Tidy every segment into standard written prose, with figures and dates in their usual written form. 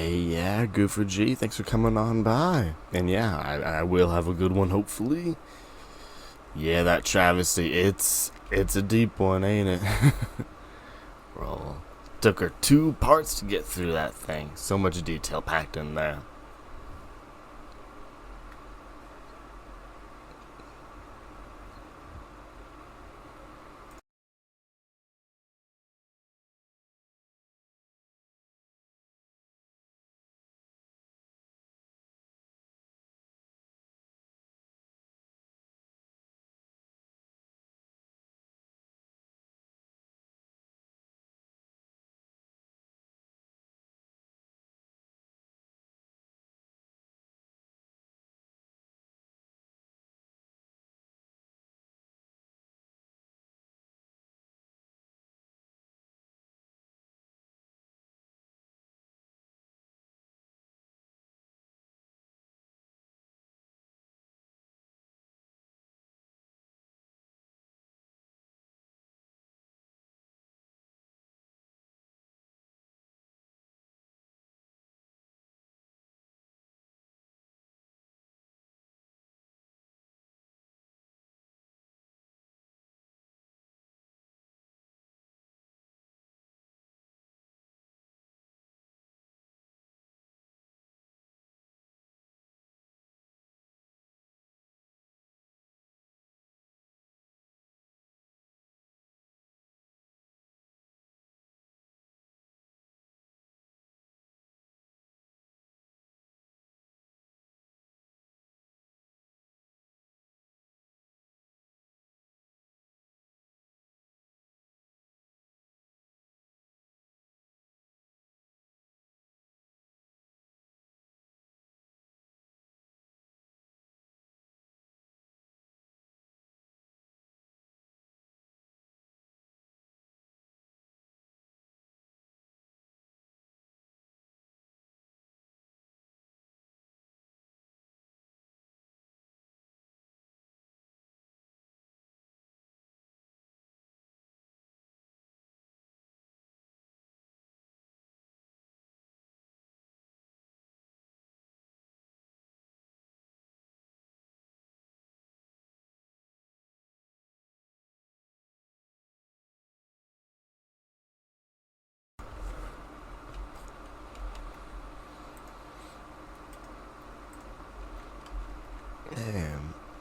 Hey, yeah, Goofer G, thanks for coming on by. And yeah, I will have a good one, hopefully. Yeah, that travesty, it's a deep one, ain't it? Roll. Took her 2 parts to get through that thing. So much detail packed in there.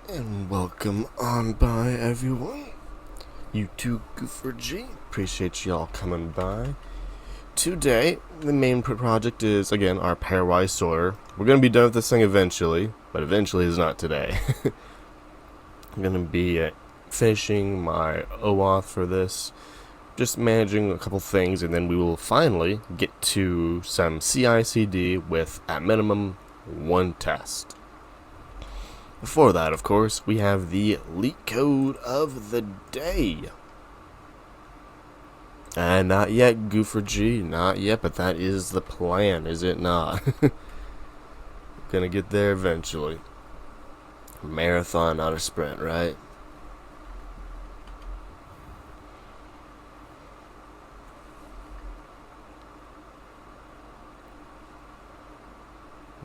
And welcome on by, everyone. You too, Goofer G. Appreciate y'all coming by. Today, the main project is, again, our Pairwise Sorter. We're going to be done with this thing eventually, but eventually is not today. I'm going to be finishing my OAuth for this, just managing a couple things, and then we will finally get to some CI/CD with, at minimum, 1 test. Before that, of course, we have the leak code of the day. Not yet, Goofer G, not yet, but that is the plan, is it not? Gonna get there eventually. Marathon, not a sprint, right?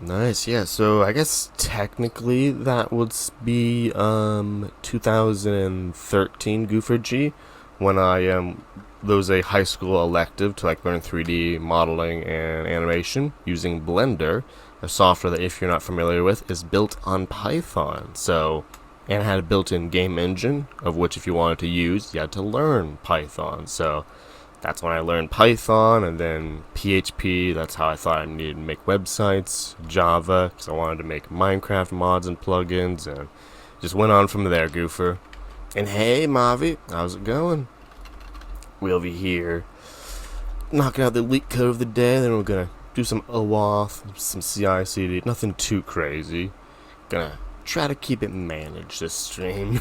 Nice, yeah, so I guess technically that would be 2013 Goofer G, when I was a high school elective to like learn 3D modeling and animation using Blender, a software that, if you're not familiar with, is built on Python. So, and had a built-in game engine, of which if you wanted to use, you had to learn Python. So that's when I learned Python, and then PHP. That's how I thought I needed to make websites. Java, because I wanted to make Minecraft mods and plugins, and just went on from there, Goofer. And hey, Mavi, how's it going? We'll be here knocking out the leak code of the day. Then we're gonna do some OAuth, some CI/CD. Nothing too crazy. Gonna try to keep it managed this stream.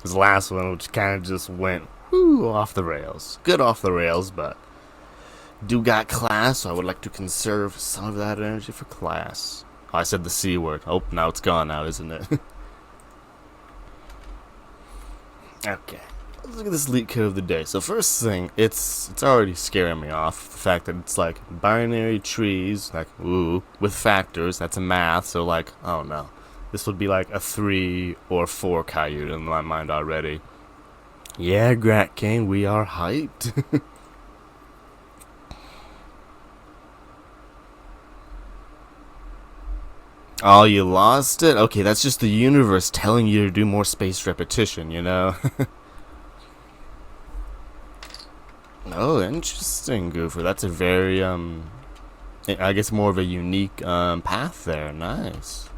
This last one, which kind of just went off the rails. Good off the rails, but do got class, so I would like to conserve some of that energy for class. Oh, I said the C word. Oh, now it's gone now, isn't it? Okay. let's look at this leak code of the day. So first thing, it's already scaring me off. The fact that it's like binary trees, like ooh, with factors. That's a math. So like, oh no, this would be like a 3 or 4 coyote in my mind already. Yeah, Grat King, we are hyped. Oh, you lost it? Okay, that's just the universe telling you to do more spaced repetition, you know? Oh, interesting, Goofer. That's a very, I guess more of a unique, path there. Nice.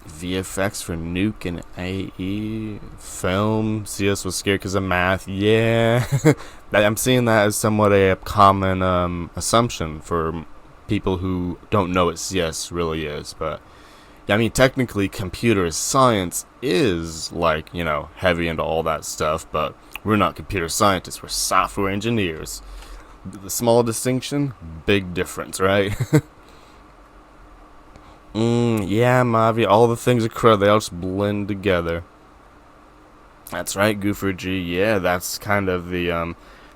VFX for Nuke and AE. Film. CS was scared because of math. Yeah. I'm seeing that as somewhat a common, assumption for people who don't know what CS really is, but I mean, technically, computer science is, like, you know, heavy into all that stuff, but we're not computer scientists, we're software engineers. The small distinction, big difference, right? Yeah, Mavi, all the things are correct, they all just blend together. That's right, Goofer G, yeah, that's kind of the,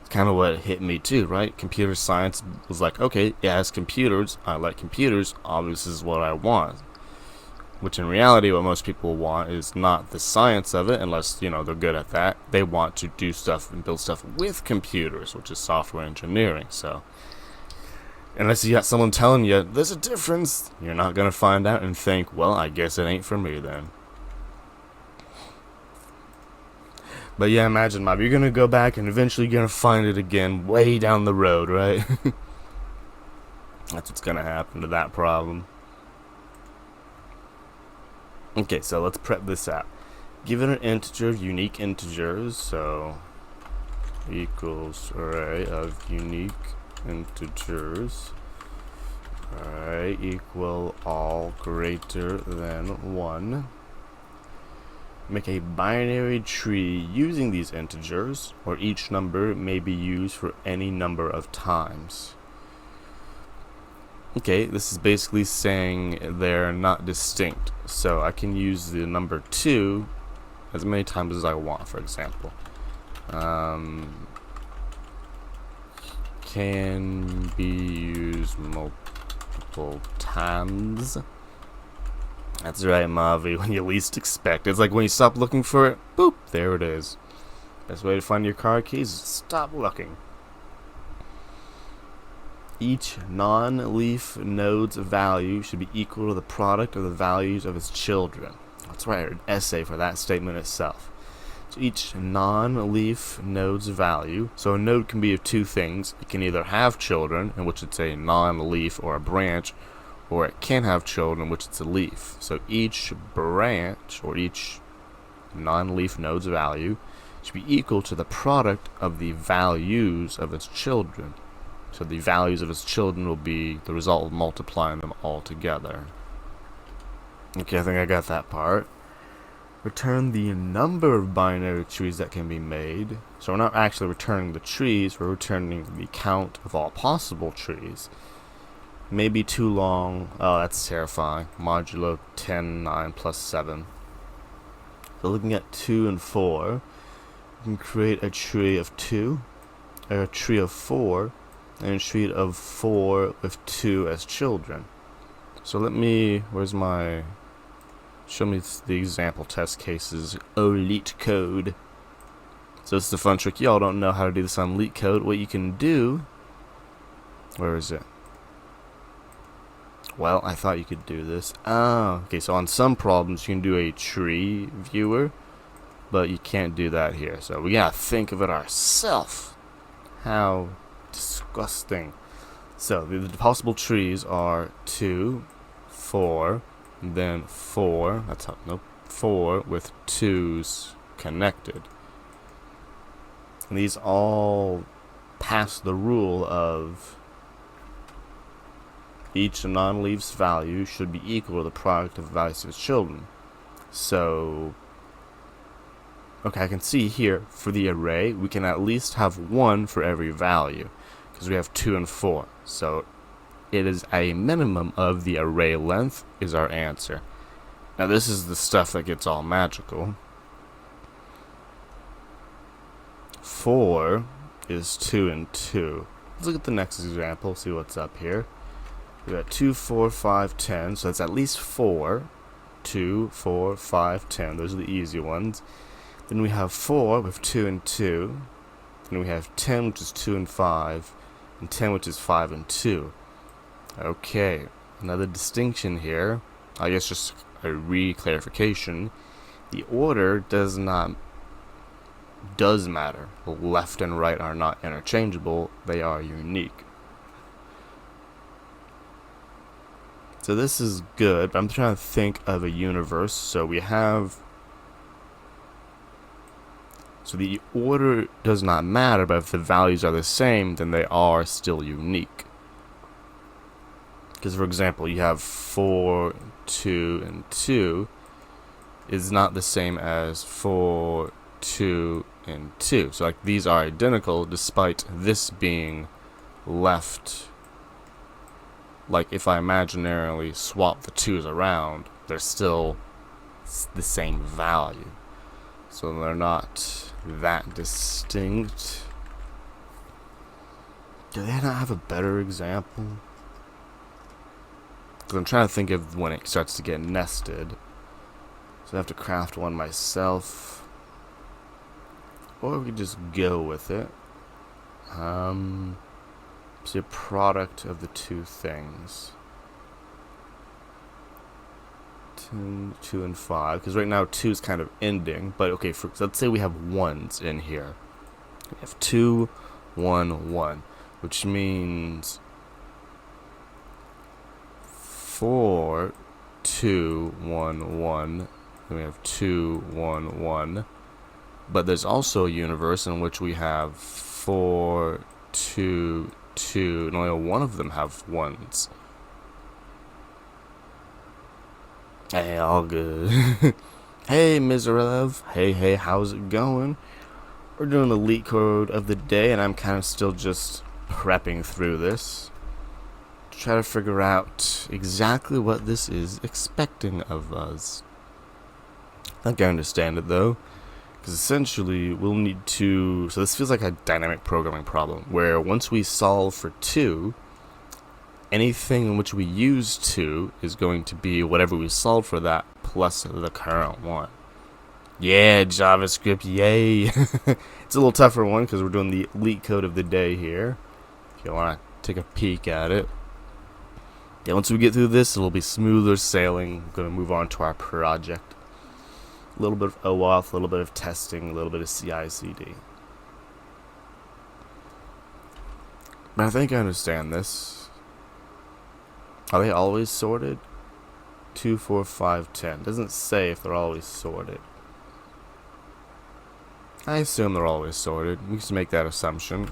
kind of what hit me too, right? Computer science was like, okay, yeah, it's computers, I like computers, obviously this is what I want. Which in reality, what most people want is not the science of it, unless, you know, they're good at that. They want to do stuff and build stuff with computers, which is software engineering. So, unless you got someone telling you there's a difference, you're not going to find out and think, well, I guess it ain't for me then. But yeah, imagine, Mob, you're going to go back and eventually you're going to find it again way down the road, right? That's what's going to happen to that problem. Okay, so let's prep this out. Given an integer of unique integers, so equals array of unique integers, alright, equal all greater than 1. Make a binary tree using these integers, or each number may be used for any number of times. Okay, this is basically saying they're not distinct. So I can use the number 2 as many times as I want, for example. Can be used multiple times. That's right, Mavi, when you least expect. It's like when you stop looking for it, boop, there it is. Best way to find your car keys is stop looking. Each non-leaf node's value should be equal to the product of the values of its children. That's right, an essay for that statement itself. So each non-leaf node's value, so a node can be of two things. It can either have children, in which it's a non-leaf or a branch, or it can have children, in which it's a leaf. So each branch, or each non-leaf node's value, should be equal to the product of the values of its children. So the values of its children will be the result of multiplying them all together. Okay, I think I got that part. Return the number of binary trees that can be made. So we're not actually returning the trees, we're returning the count of all possible trees. Maybe too long. Oh, that's terrifying. Modulo 10, 9 plus 7. So looking at 2 and 4, we can create a tree of 2, or a tree of 4, and a tree of 4 with 2 as children. So let me, where's my, show me the example test cases, LeetCode code. So this is the fun trick. Y'all don't know how to do this on LeetCode code. What you can do, where is it? Well, I thought you could do this. Oh, okay, so on some problems you can do a tree viewer, but you can't do that here. So we gotta think of it ourselves. How disgusting. So the possible trees are 2, 4, then 4. That's how, nope, 4 with 2's connected. And these all pass the rule of each non-leaf's value should be equal to the product of the values of its children. So, okay, I can see here for the array we can at least have 1 for every value, because we have 2 and 4. So it is a minimum of the array length is our answer. Now this is the stuff that gets all magical. 4 is 2 and 2. Let's look at the next example, see what's up here. We got 2, 4, 5, 10, so that's at least 4. 2, 4, 5, 10. Those are the easy ones. Then we have 4 with 2 and 2. Then we have 10, which is 2 and 5. And 10, which is 5 and 2. Okay, another distinction here. I guess just a re-clarification. The order does matter. Left and right are not interchangeable. They are unique. So this is good, but I'm trying to think of a universe. So we have... So the order does not matter, but if the values are the same, then they are still unique. Because, for example, you have 4, 2, and 2 is not the same as 4, 2, and 2. So, like, these are identical despite this being left. Like, if I imaginarily swap the 2's around, they're still the same value. So they're not that distinct. Do they not have a better example? Because I'm trying to think of when it starts to get nested. So I have to craft one myself. Or we could just go with it. See a product of the two things. 2 and 5. Because right now 2 is kind of ending. But okay, so let's say we have 1s in here. We have 2, 1, 1. Which means 4, 2, 1, 1. Then we have 2, 1, 1. But there's also a universe in which we have 4, 2, 2, and only one of them have 1s. Hey, all good. Hey, Miserev. Hey, how's it going? We're doing the leak code of the day, and I'm kind of still just prepping through this to try to figure out exactly what this is expecting of us. I think I understand it, though. Because essentially, we'll need to... So this feels like a dynamic programming problem, where once we solve for 2, anything in which we use 2 is going to be whatever we solve for that, plus the current one. Yeah, JavaScript, yay! It's a little tougher one, because we're doing the leak code of the day here. If you want to take a peek at it. Yeah, once we get through this, it'll be smoother sailing. We're going to move on to our project. A little bit of OAuth, a little bit of testing, a little bit of CI/CD. But I think I understand this. Are they always sorted? 2, 4, 5, 10. Doesn't say if they're always sorted. I assume they're always sorted. We can make that assumption.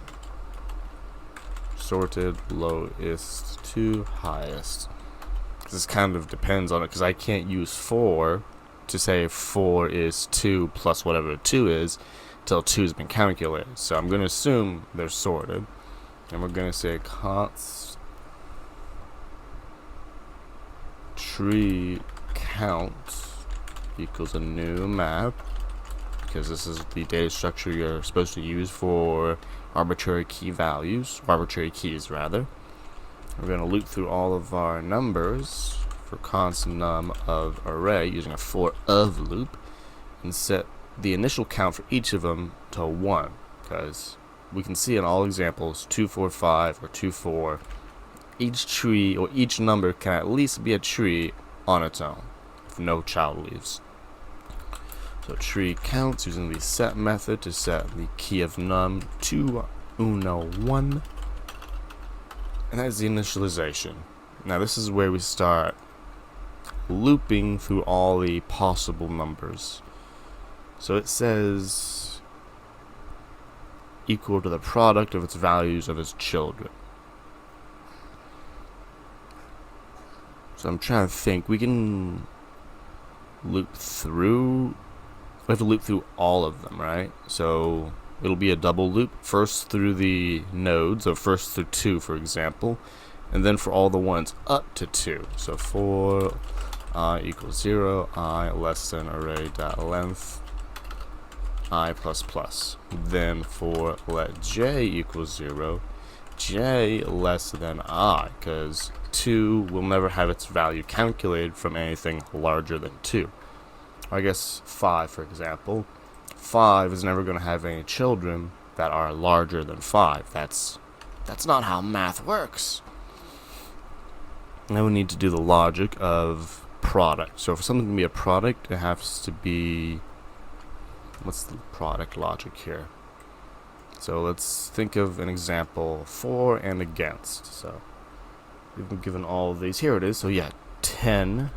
Sorted lowest to highest. This kind of depends on it, because I can't use 4 to say 4 is 2 plus whatever 2 is until 2 has been calculated. So I'm going to assume they're sorted. And we're going to say const tree count equals a new map, because this is the data structure you're supposed to use for arbitrary keys rather. We're going to loop through all of our numbers for const num of array using a for of loop and set the initial count for each of them to 1, because we can see in all examples 2, 4, 5 or 2, 4, each tree or each number can at least be a tree on its own if no child leaves. So tree counts using the set method to set the key of num to 1, and that's the initialization. Now this is where we start looping through all the possible numbers. So it says equal to the product of its values of its children. So I'm trying to think. We can loop through. We have to loop through all of them, right? So it'll be a double loop. First through the nodes, or first through 2, for example. And then for all the ones up to 2, so for I equals 0, I less than array.length, I plus plus. Then for let j equals 0, j less than I, because 2 will never have its value calculated from anything larger than 2. Or I guess 5, for example. 5 is never going to have any children that are larger than 5. That's not how math works. Now we need to do the logic of product. So for something to be a product, it has to be... What's the product logic here? So let's think of an example, for and against. So we've been given all of these. Here it is. So yeah, 10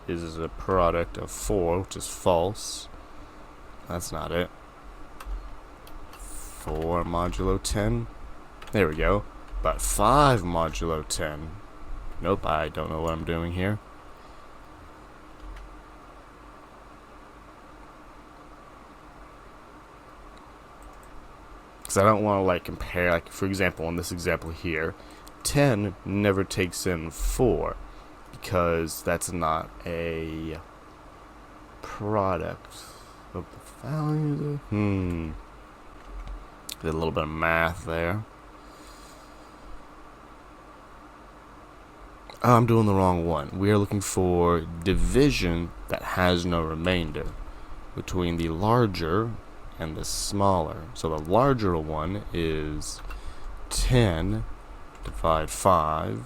is a product of 4, which is false. That's not it. 4 modulo 10. There we go. But 5 modulo 10. Nope, I don't know what I'm doing here. Because I don't want to like compare, like for example, in this example here, 10 never takes in 4 because that's not a product of the values. Did a little bit of math there. Oh, I'm doing the wrong one. We are looking for division that has no remainder between the larger and the smaller. So the larger one is 10 divide 5.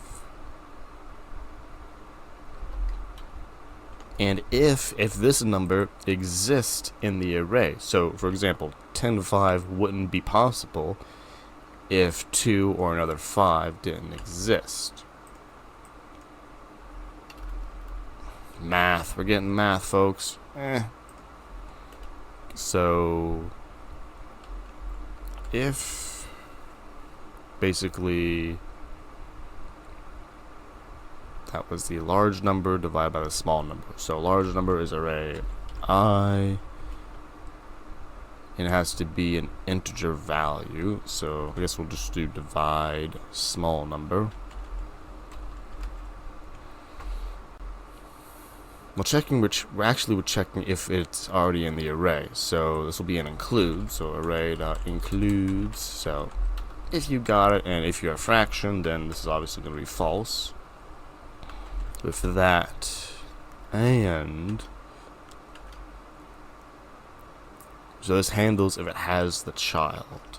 And if this number exists in the array, so for example, 10 to 5 wouldn't be possible if 2 or another 5 didn't exist. Math, we're getting math, folks. So if basically that was the large number divided by the small number. So large number is array I, and it has to be an integer value. So I guess we'll just do divide small number. We're checking we're checking if it's already in the array. So this will be an include. So array.includes. So if you got it, and if you're a fraction, then this is obviously going to be false. With that, and so this handles if it has the child.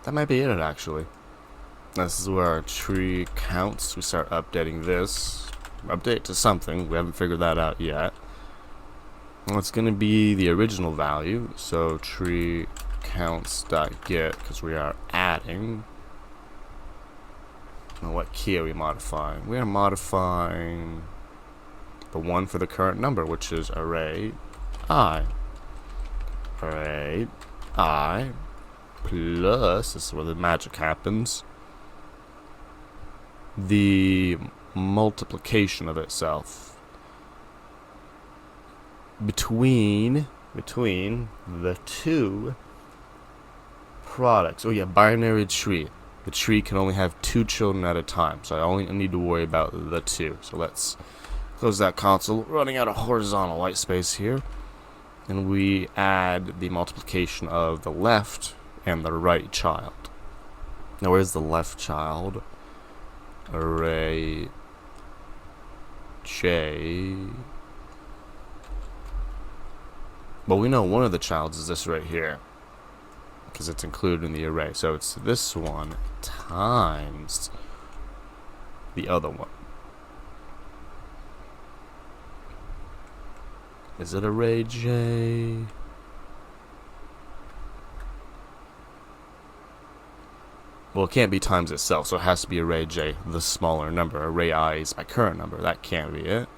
That might be it, actually. This is where our tree counts. We start updating this. Update to something. We haven't figured that out yet. Well, it's going to be the original value. So tree counts.get, because we are adding. Now, what key are we modifying? We are modifying the one for the current number, which is array I. Array I. Plus, this is where the magic happens, the multiplication of itself between the two products. Oh yeah, binary tree. The tree can only have 2 children at a time, so I only need to worry about the 2. So let's close that console. Running out of horizontal white space here, and we add the multiplication of the left and the right child. Now where's the left child? Array J. Well, we know one of the childs is this right here, because it's included in the array. So it's this one times the other one. Is it array J? Well, it can't be times itself, so it has to be array J, the smaller number. Array I is my current number. That can't be it.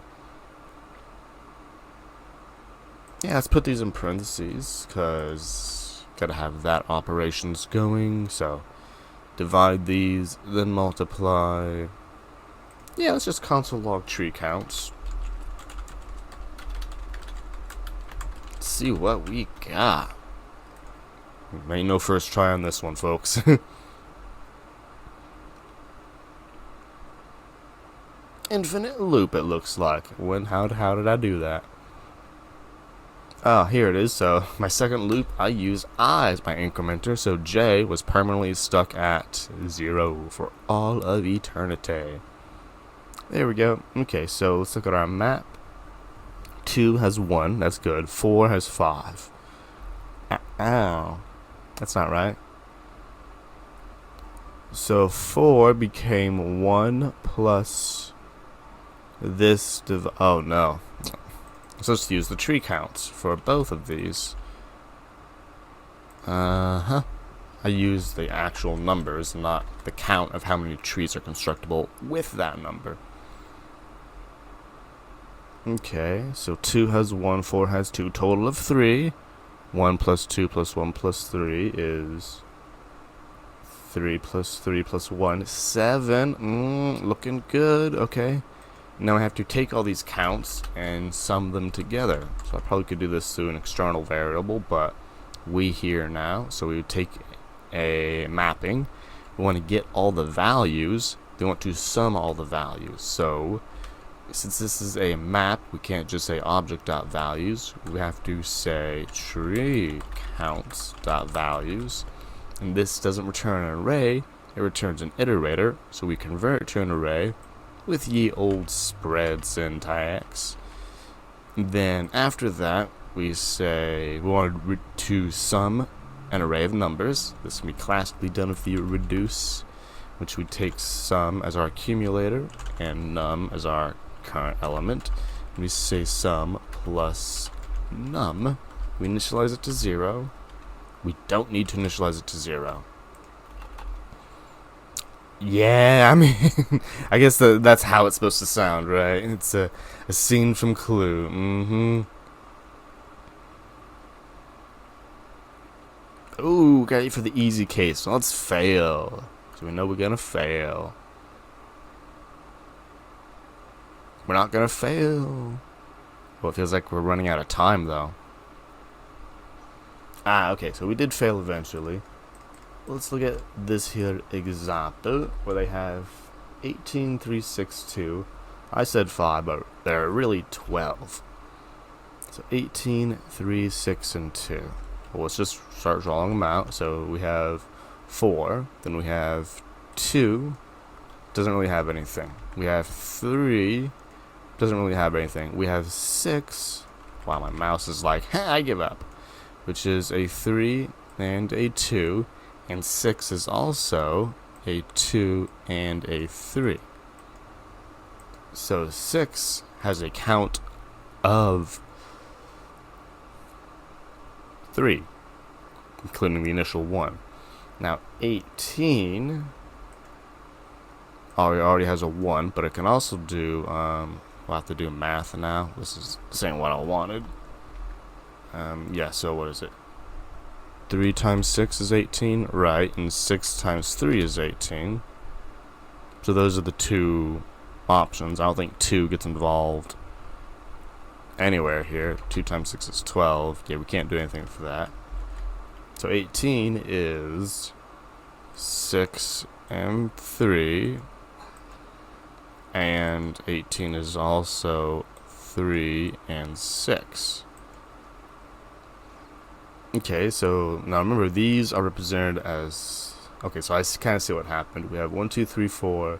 Yeah, let's put these in parentheses, because gotta have that operations going. So divide these, then multiply. Yeah, let's just console log tree counts. see what we got. Ain't no first try on this one, folks. Infinite loop, it looks like. How did I do that? Oh, here it is. So my second loop, I use I as my incrementer, so J was permanently stuck at 0 for all of eternity. There we go. Okay, so let's look at our map. 2 has 1, that's good. 4 has 5. Ow. That's not right. So 4 became 1 plus this oh no. I'm supposed to use the tree counts for both of these. I use the actual numbers, not the count of how many trees are constructible with that number. Okay, so 2 has 1, 4 has 2, total of 3. 1 plus 2 plus 1 plus 3 is 3 plus 3 plus 1, 7. Looking good, okay. Now I have to take all these counts and sum them together. So I probably could do this through an external variable, but we here now, so we would take a mapping. We want to get all the values. They want to sum all the values. So since this is a map, we can't just say object.values. We have to say tree counts.values. And this doesn't return an array, it returns an iterator. So we convert it to an array with ye old spread syntax. Then after that, we say we want to sum an array of numbers. This can be classically done with the reduce, which we take sum as our accumulator and num as our current element. We say sum plus num. We initialize it to 0. We don't need to initialize it to 0. Yeah, I mean, I guess that's how it's supposed to sound, right? It's a scene from Clue. Ooh, got it for the easy case. So let's fail. So we know we're gonna fail. We're not gonna fail. Well, it feels like we're running out of time, though. Okay, so we did fail eventually. Let's look at this here example where they have 18, 3, 6, 2. I said 5, but there are really 12. So 18, 3, 6, and 2. Well, let's just start drawing them out. So we have 4, then we have 2, doesn't really have anything. We have 3, doesn't really have anything. We have 6, wow, my mouse is like, I give up, which is a 3 and a 2. And 6 is also a 2 and a 3. So 6 has a count of 3, including the initial 1. Now 18 already has a 1, but it can also do, we'll have to do math now. This ain't what I wanted. Yeah, so what is it? 3 times 6 is 18, right, and 6 times 3 is 18. So those are the two options. I don't think 2 gets involved anywhere here. 2 times 6 is 12. Yeah, we can't do anything for that. So 18 is 6 and 3, and 18 is also 3 and 6. Okay, so now remember, these are represented as, okay, so I kind of see what happened. We have 1, 2, 3, 4,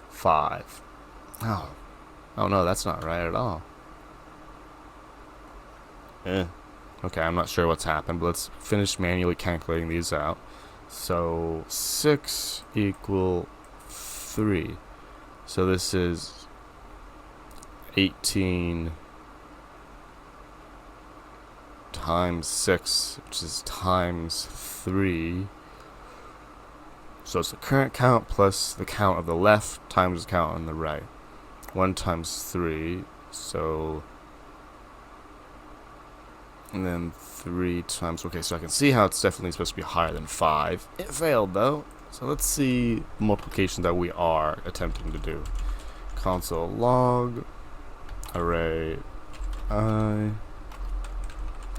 5. Oh no, that's not right at all. Okay, I'm not sure what's happened, but let's finish manually calculating these out. So 6 equal 3. So this is 18 times 6, which is times 3. So it's the current count plus the count of the left times the count on the right. 1 times 3, so, and then 3 times, okay, so I can see how it's definitely supposed to be higher than 5. It failed though, so let's see the multiplication that we are attempting to do. Console log array I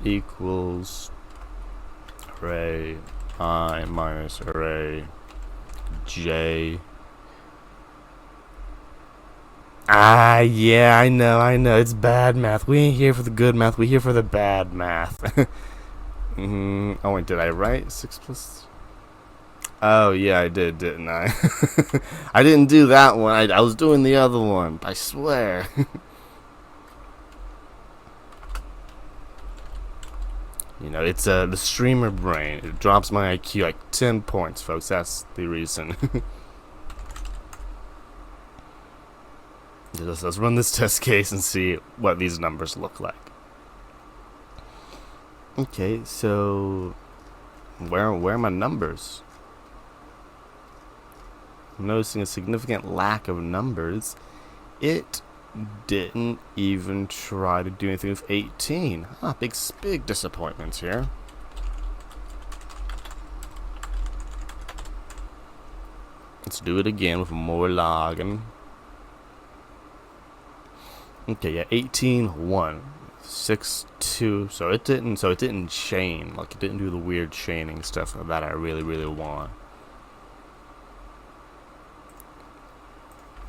equals array I minus array j. Yeah, I know. It's bad math. We ain't here for the good math. We're here for the bad math. Oh, wait, did I write 6 plus? Oh, yeah, I did, didn't I? I didn't do that one. I was doing the other one. I swear. You know, it's the streamer brain. It drops my IQ like 10 points, folks. That's the reason. Let's run this test case and see what these numbers look like. Okay, so where are my numbers? I'm noticing a significant lack of numbers. It didn't even try to do anything with 18. Big disappointment here. Let's do it again with more logging. Okay, yeah, 18, 1, 6, 2. So it didn't chain. Like, it didn't do the weird chaining stuff that I really want.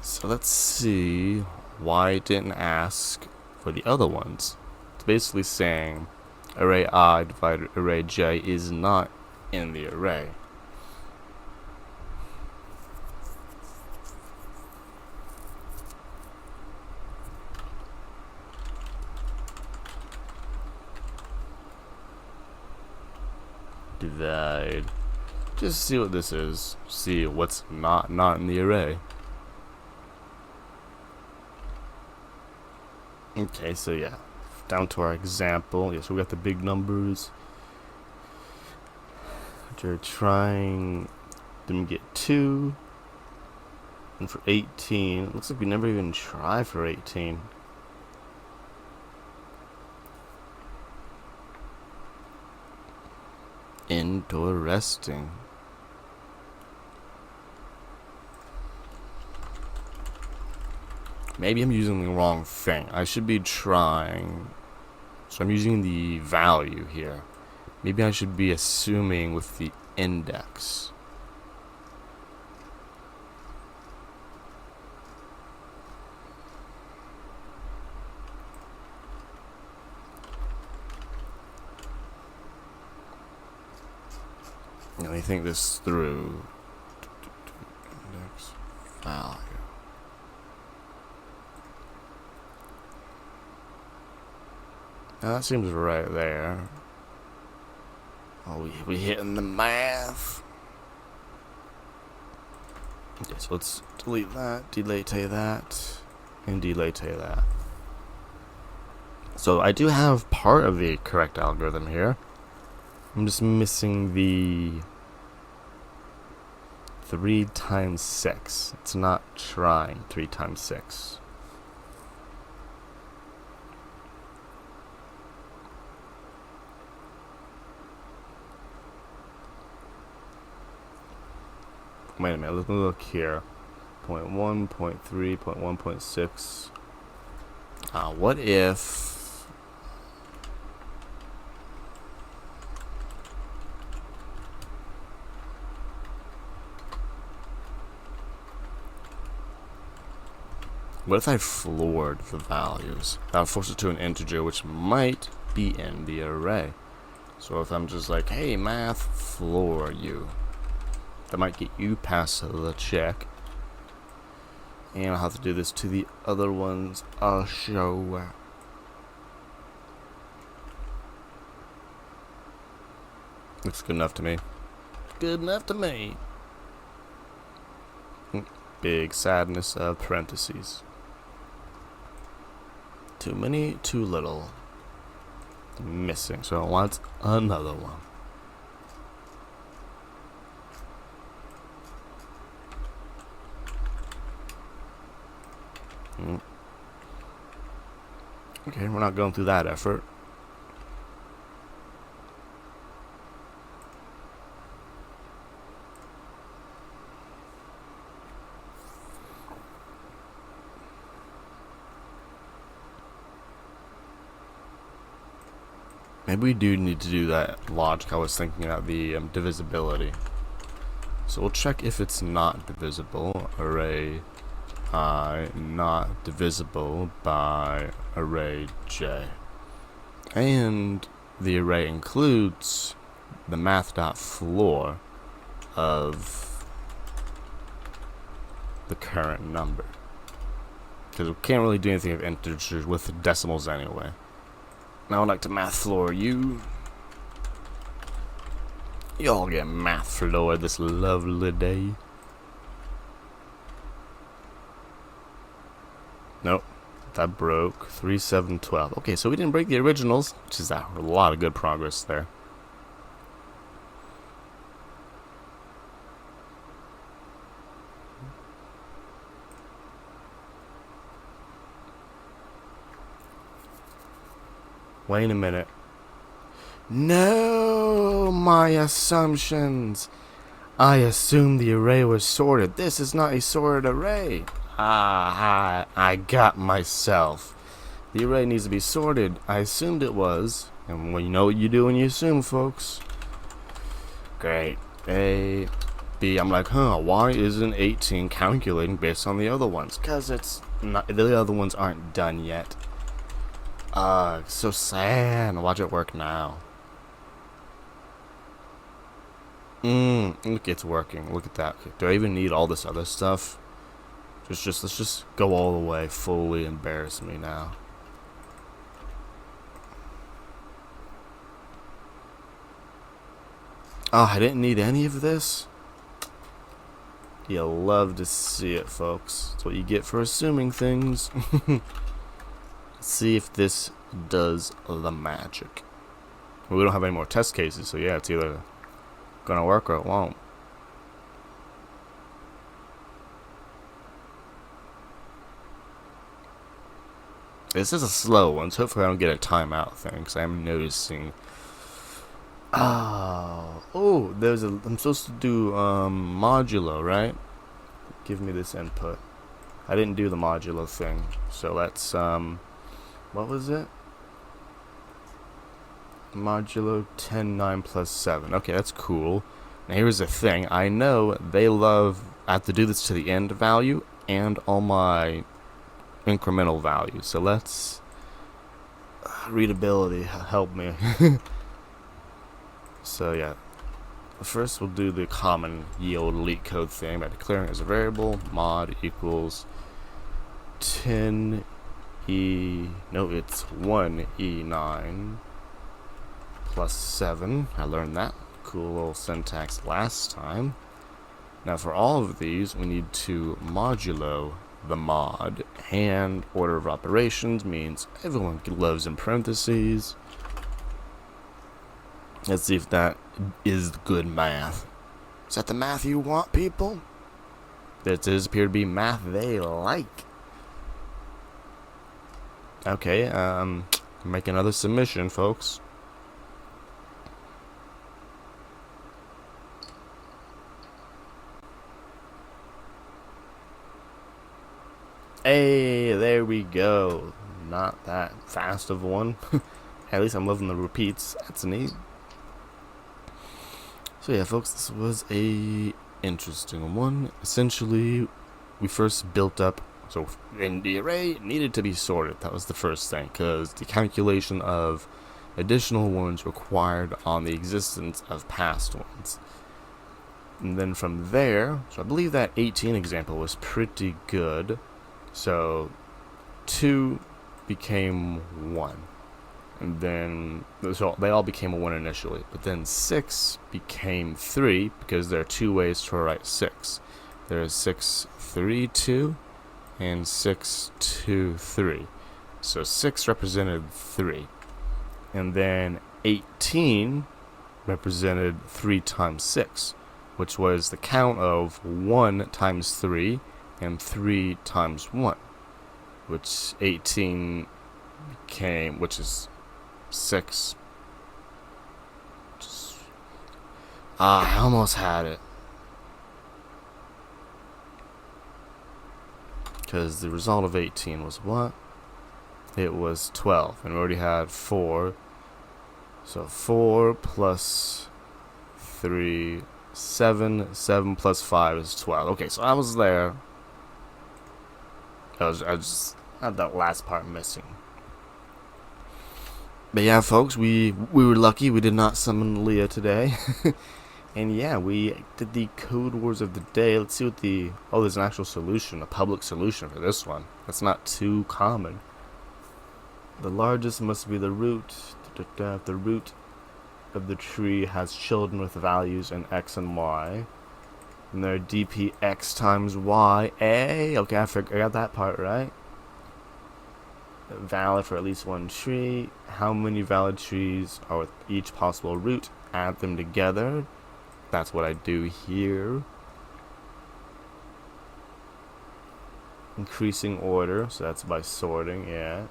So let's see why it didn't ask for the other ones. It's basically saying array I divided array j is not in the array. Divide. Just see what this is. See what's not in the array. Okay, so yeah, down to our example. Yes, we got the big numbers. We're trying to get 2, and for 18, it looks like we never even try for 18. Interesting. Maybe I'm using the wrong thing. I should be trying. So I'm using the value here. Maybe I should be assuming with the index. Let me think this through. Index value. Now that seems right there. Oh, we hitting the math. Okay, so let's delete that, delete that, and delete that. So I do have part of the correct algorithm here. I'm just missing the 3 times 6. It's not trying 3 times 6. Wait a minute, let me look here. 0.1, 0.3, 0.1, 0.6. What if... What if I floored the values? That would force it to an integer, which might be in the array. So if I'm just like, hey, math, floor you. That might get you past the check. And I'll have to do this to the other ones I'll show. Looks good enough to me. Good enough to me. Big sadness of parentheses. Too many, too little. Missing, so I want another one. Okay, we're not going through that effort. Maybe we do need to do that logic I was thinking about, the divisibility. So we'll check if it's not divisible. Array I not divisible by array j. And the array includes the math.floor of the current number. Because we can't really do anything with integers with decimals anyway. Now I'd like to math floor you. Y'all get math floor this lovely day. Nope, that broke. 3, 7, 12. Okay, so we didn't break the originals, which is a lot of good progress there. Wait a minute. No, my assumptions. I assumed the array was sorted. This is not a sorted array. I got myself. The array needs to be sorted. I assumed it was. And well, you know what you do when you assume, folks. Great. A, B. I'm like, why isn't 18 calculating based on the other ones? Because it's not, the other ones aren't done yet. So sad. Watch it work now. Look, it's working. Look at that. Do I even need all this other stuff? Let's just go all the way. Fully embarrass me now. Oh, I didn't need any of this? You'll love to see it, folks. That's what you get for assuming things. Let's see if this does the magic. We don't have any more test cases, so yeah, it's either gonna work or it won't. This is a slow one, so hopefully I don't get a timeout thing, because I'm noticing. Oh, there's a. I'm supposed to do modulo, right? Give me this input. I didn't do the modulo thing, so let's what was it? Modulo 10, 9 plus 7. Okay, that's cool. Now here's the thing. I know they love. I have to do this to the end value and all my incremental values. So let's readability help me. So yeah, first we'll do the common yield elite code thing by declaring as a variable mod equals 10 e. No, it's 1 e9 plus 7. I learned that cool little syntax last time. Now for all of these, we need to modulo the mod, and order of operations means everyone loves in parentheses. Let's see if that is good math. Is that the math you want, people? That does appear to be math they like. Okay, make another submission, folks. Hey, there we go. Not that fast of one. At least I'm loving the repeats. That's neat. So yeah, folks, this was a interesting one. Essentially, we first built up. So in the array needed to be sorted. That was the first thing, because the calculation of additional ones required on the existence of past ones. And then from there, so I believe that 18 example was pretty good. So 2 became 1, and then so they all became a 1 initially, but then 6 became 3 because there are 2 ways to write 6. There is 6, 3, 2 and 6, 2, 3. So 6 represented 3, and then 18 represented 3 times 6, which was the count of 1 times 3 and 3 times 1, which 18 became, which is 6. I almost had it. Because the result of 18 was what? It was 12, and we already had 4. So 4 plus 3, 7. 7 plus 5 is 12. Okay, so I was there. I just had that last part missing. But yeah, folks, we were lucky. We did not summon Leah today. And yeah, we did the code words of the day. Let's see what there's an actual solution, a public solution for this one. That's not too common. The largest must be the root. If the root of the tree has children with values in x and y, and they're dpx times y. Okay, I got that part right. Valid for at least one tree. How many valid trees are with each possible root? Add them together. That's what I do here. Increasing order, so that's by sorting, yeah.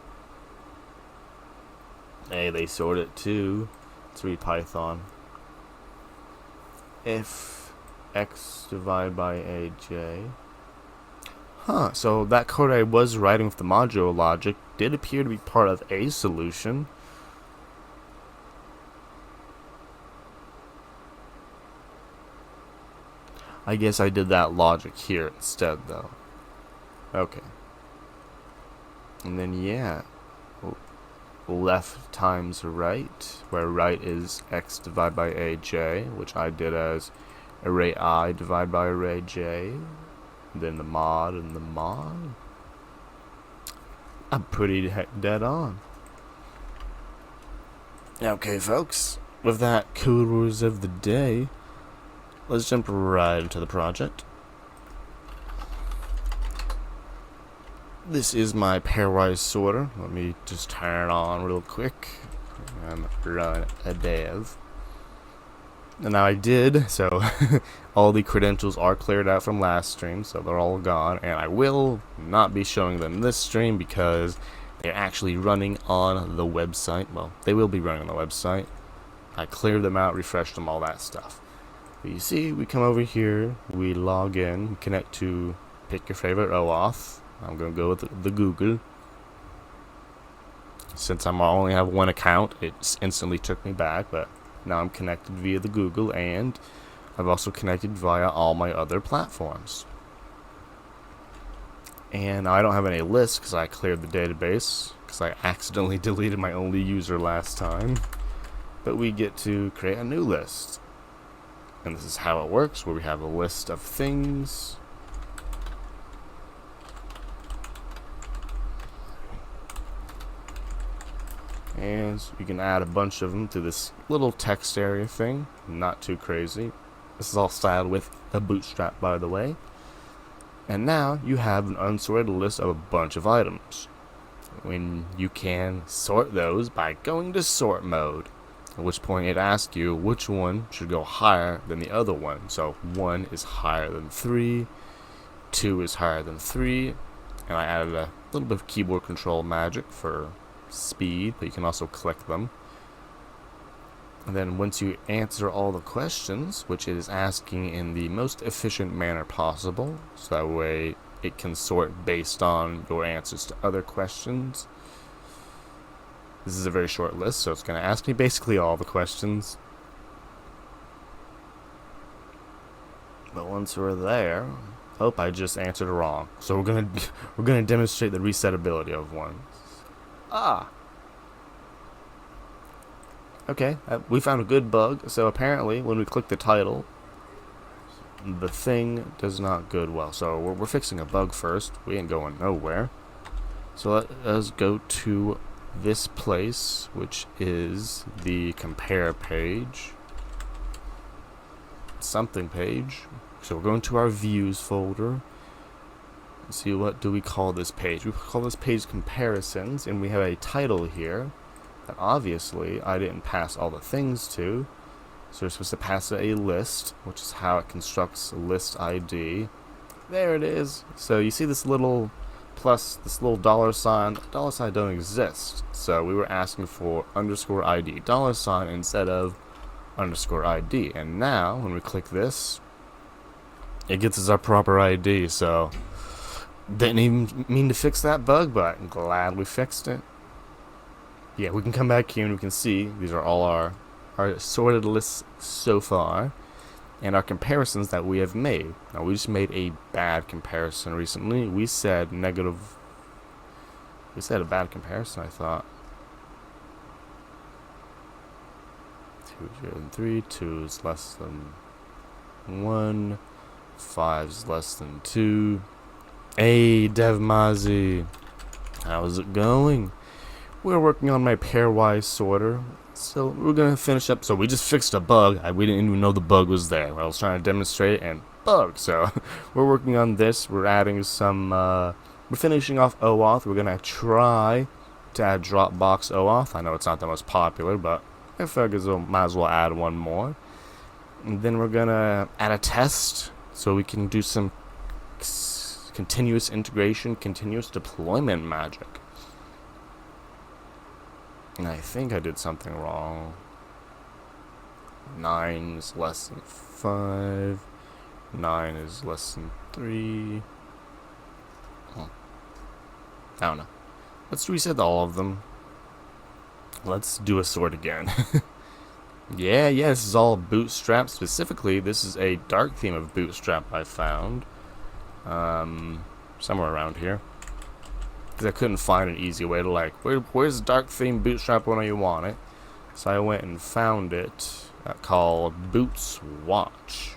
Hey, they sort it too. Let's read Python. If x divided by aj. So that code I was writing with the modular logic did appear to be part of a solution. I guess I did that logic here instead, though. Okay. And then, yeah, left times right, where right is x divided by aj, which I did as array I divided by array j. Then the mod and the mod. I'm pretty dead on. Okay, folks, with that code words of the day, let's jump right into the project. This is my pairwise sorter. Let me just turn it on real quick and run a dev. And now I did, so all the credentials are cleared out from last stream, so they're all gone, and I will not be showing them this stream because they're actually running on the website. Well, they will be running on the website. I cleared them out, refreshed them, all that stuff. But you see, we come over here, we log in, connect to pick your favorite OAuth. I'm going to go with the Google. Since I only have one account, it instantly took me back, but now I'm connected via the Google, and I've also connected via all my other platforms. And I don't have any lists because I cleared the database, because I accidentally deleted my only user last time. But we get to create a new list. And this is how it works, where we have a list of things. And you can add a bunch of them to this little text area thing. Not too crazy. This is all styled with a bootstrap, by the way. And now you have an unsorted list of a bunch of items. When you can sort those by going to sort mode. At which point it asks you which one should go higher than the other one. So 1 is higher than 3. 2 is higher than 3. And I added a little bit of keyboard control magic for speed, but you can also click them. And then once you answer all the questions, which it is asking in the most efficient manner possible, so that way it can sort based on your answers to other questions. This is a very short list, so it's going to ask me basically all the questions. But once we're there, I just answered wrong. So we're gonna demonstrate the resetability of ones. Okay, we found a good bug. So apparently, when we click the title, the thing does not good well. So we're fixing a bug first. We ain't going nowhere. So let us go to this place, which is the compare page. Something page. So we're going to our views folder. Let's see, what do we call this page? We call this page comparisons, and we have a title here that obviously I didn't pass all the things to. So we're supposed to pass a list, which is how it constructs a list ID. There it is. So you see this little plus, this little dollar sign. The dollar sign don't exist. So we were asking for underscore ID dollar sign instead of underscore ID. And now when we click this, it gets us our proper ID. So didn't even mean to fix that bug, but I'm glad we fixed it. Yeah, we can come back here and we can see these are all our sorted lists so far, and our comparisons that we have made. Now, we just made a bad comparison recently. We said a bad comparison, I thought. 2 is greater than 3, 2 is less than 1, 5 is less than 2. Hey, Devmazi, how's it going? We're working on my pairwise sorter, so we're gonna finish up. So we just fixed a bug. We didn't even know the bug was there. I was trying to demonstrate and bug. So we're working on this. We're adding some. We're finishing off OAuth. We're gonna try to add Dropbox OAuth. I know it's not the most popular, but I figure we might as well add one more. And then we're gonna add a test so we can do some continuous integration, continuous deployment magic. And I think I did something wrong. 9 is less than 5. 9 is less than 3. I don't know. Let's reset all of them. Let's do a sort again. Yeah, this is all Bootstrap. Specifically, this is a dark theme of Bootstrap I found. Somewhere around here. Because I couldn't find an easy way to, like, where's the dark theme Bootstrap when you want it? So I went and found it, called Boots Watch.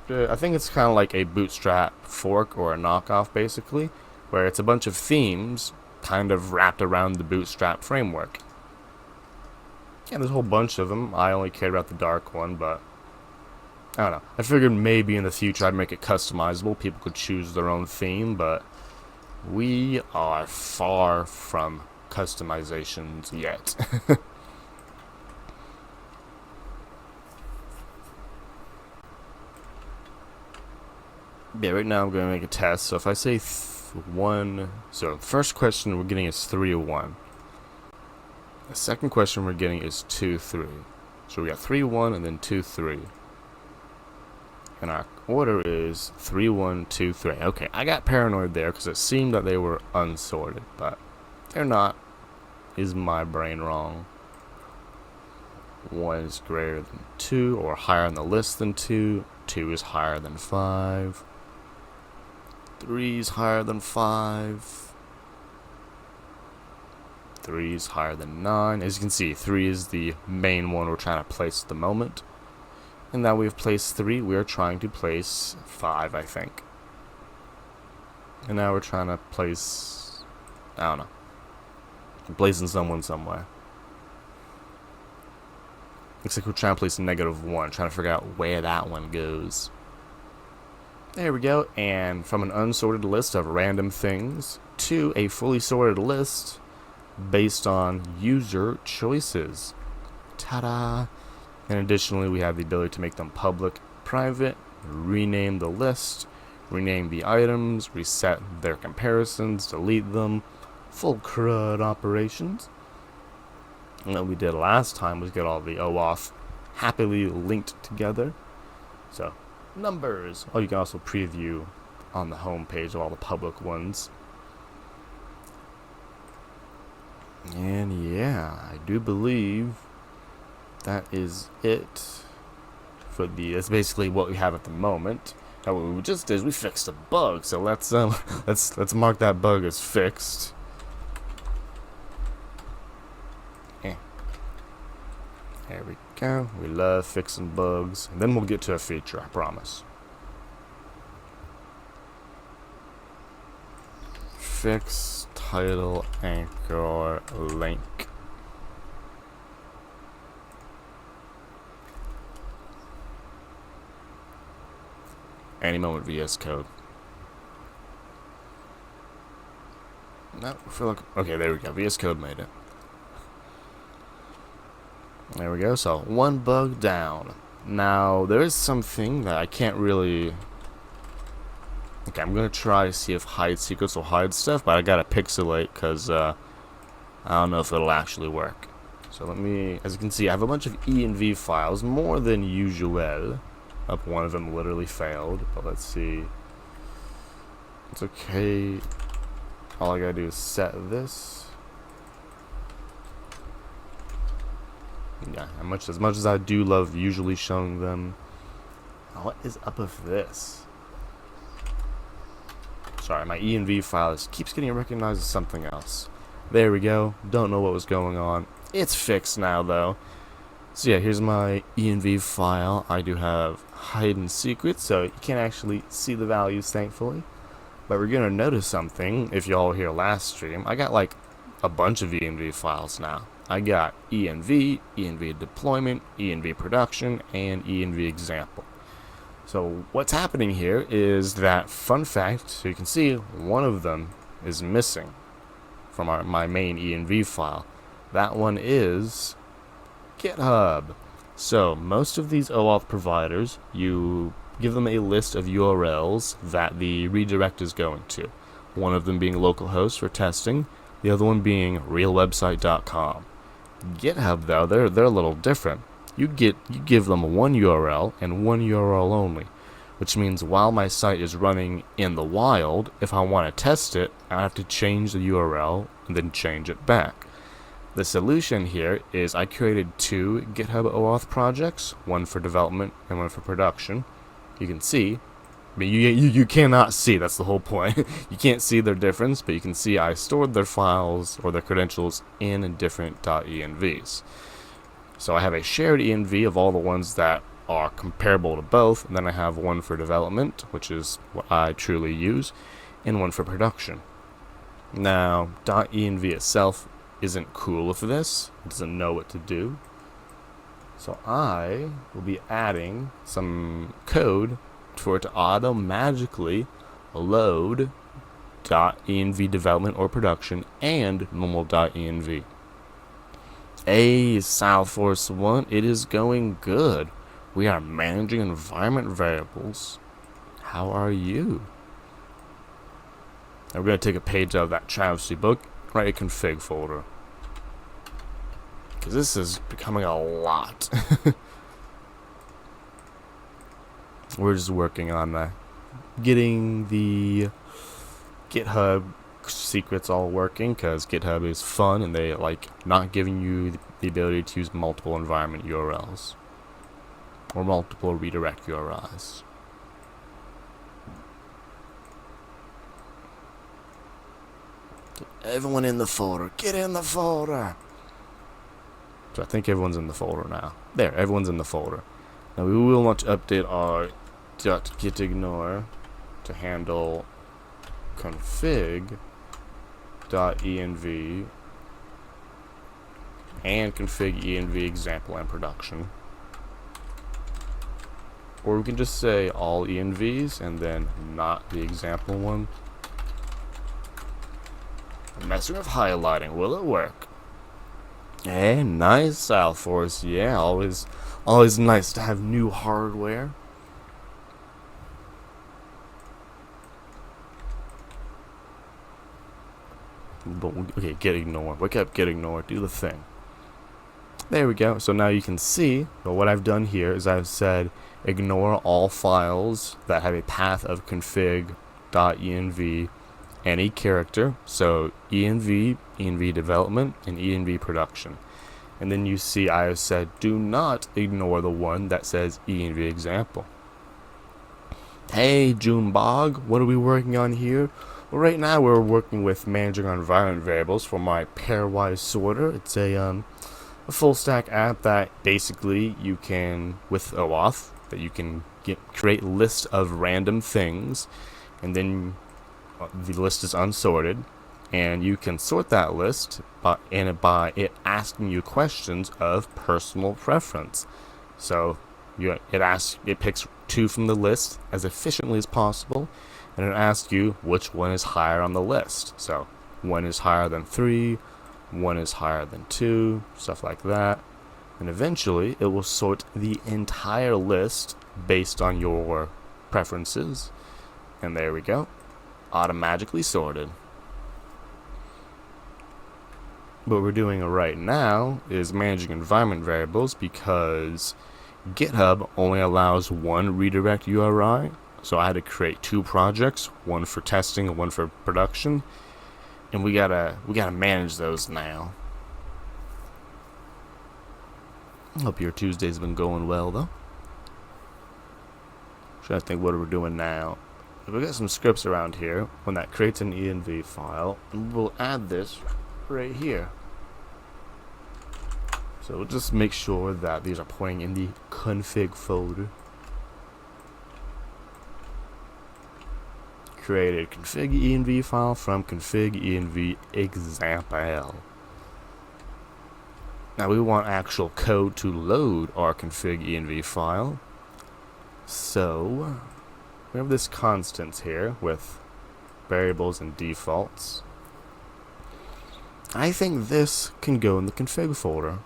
I think it's kind of like a Bootstrap fork or a knockoff, basically, where it's a bunch of themes kind of wrapped around the Bootstrap framework. Yeah, there's a whole bunch of them. I only cared about the dark one, but I don't know. I figured maybe in the future I'd make it customizable. People could choose their own theme, but we are far from customizations yet. Yeah, right now I'm going to make a test. So if I say 1, so the first question we're getting is 3 or 1. The second question we're getting is 2, 3. So we got 3, 1, and then 2, 3. And our order is 3, 1, 2, 3. Okay, I got paranoid there because it seemed that they were unsorted, but they're not. Is my brain wrong? 1 is greater than 2 or higher on the list than 2. 2 is higher than 5. 3 is higher than 5. 3 is higher than 9. As you can see, 3 is the main one we're trying to place at the moment. And now we've placed 3, we are trying to place 5, I think. And now we're trying to place, I don't know, placing someone somewhere. Looks like we're trying to place -1, trying to figure out where that one goes. There we go, and from an unsorted list of random things to a fully sorted list based on user choices. Ta-da! And additionally, we have the ability to make them public, private, rename the list, rename the items, reset their comparisons, delete them, full CRUD operations. And what we did last time was get all the OAuth happily linked together. So, numbers. Oh, you can also preview on the home page of all the public ones. And yeah, I do believe that is it for that's basically what we have at the moment. Now what we just did is we fixed a bug, so let's mark that bug as fixed. There we go. We love fixing bugs. And then we'll get to a feature, I promise. Fix title anchor link. Any moment VS Code. No, I feel like, okay, there we go. VS Code made it. There we go, so 1 bug down. Now, there is something that I can't really... Okay, I'm going to try to see if hide secrets will hide stuff, but I got to pixelate because I don't know if it'll actually work. So let me, as you can see, I have a bunch of env files, more than usual. Up one of them literally failed, but let's see. It's okay. All I got to do is set this. Yeah, as much as I do love usually showing them. What is up with this? Sorry, my env file keeps getting recognized as something else. There we go. Don't know what was going on. It's fixed now, though. So yeah, here's my env file. I do have hidden secrets, so you can't actually see the values, thankfully. But we're gonna notice something. If y'all were here last stream, I got like a bunch of env files now. I got env, env deployment, env production, and env example. So what's happening here is that, fun fact, so you can see one of them is missing from my main env file. That one is GitHub. So most of these OAuth providers, you give them a list of URLs that the redirect is going to. One of them being localhost for testing, the other one being realwebsite.com. GitHub, though, they're a little different. You give them one URL and one URL only, which means while my site is running in the wild, if I want to test it, I have to change the URL and then change it back. The solution here is I created 2 GitHub OAuth projects, one for development and one for production. You can see, I mean, you cannot see, that's the whole point. You can't see their difference, but you can see I stored their files or their credentials in different .envs. So I have a shared env of all the ones that are comparable to both, and then I have one for development, which is what I truly use, and one for production. Now, .env itself isn't cool with this. It doesn't know what to do. So I will be adding some code for it to auto-magically load .env development or production and normal .env. Hey, Salesforce 1, it is going good. We are managing environment variables. How are you? Now we're going to take a page out of that travesty book, write a config folder. Because this is becoming a lot. We're just working on getting the GitHub secrets all working, because GitHub is fun and they like not giving you the ability to use multiple environment URLs or multiple redirect URIs. Everyone in the folder, get in the folder. So I think everyone's in the folder now. There, everyone's in the folder. Now we will want to update our .gitignore to handle config .env and config env example and production. Or we can just say all envs and then not the example one. I'm messing with highlighting, will it work? Hey, nice, Salesforce. Yeah, always nice to have new hardware. Okay, gitignore. Wake up, gitignore. Do the thing. There we go. So now you can see, well, what I've done here is I've said ignore all files that have a path of config.env any character, so env, env development, and env production. And then you see I have said do not ignore the one that says env example. Hey Junebog, what are we working on here? Well, right now we're working with managing our environment variables for my Pairwise Sorter. It's a full stack app that basically you can, with OAuth, that you can create lists of random things, and then the list is unsorted, and you can sort that list by it asking you questions of personal preference. So it picks 2 from the list as efficiently as possible, and it asks you which one is higher on the list. So 1 is higher than 3, 1 is higher than 2, stuff like that. And eventually it will sort the entire list based on your preferences. And there we go. Automatically sorted. What we're doing right now is managing environment variables, because GitHub only allows 1 redirect URI. So I had to create 2 projects, one for testing and one for production, and we gotta manage those now. Hope your Tuesday's been going well, though. Trying to think what we're doing now. We got some scripts around here. When that creates an env file, and we'll add this right here. So we'll just make sure that these are pointing in the config folder. Create a config env file from config env example. Now we want actual code to load our config env file. So we have this constant here with variables and defaults. I think this can go in the config folder.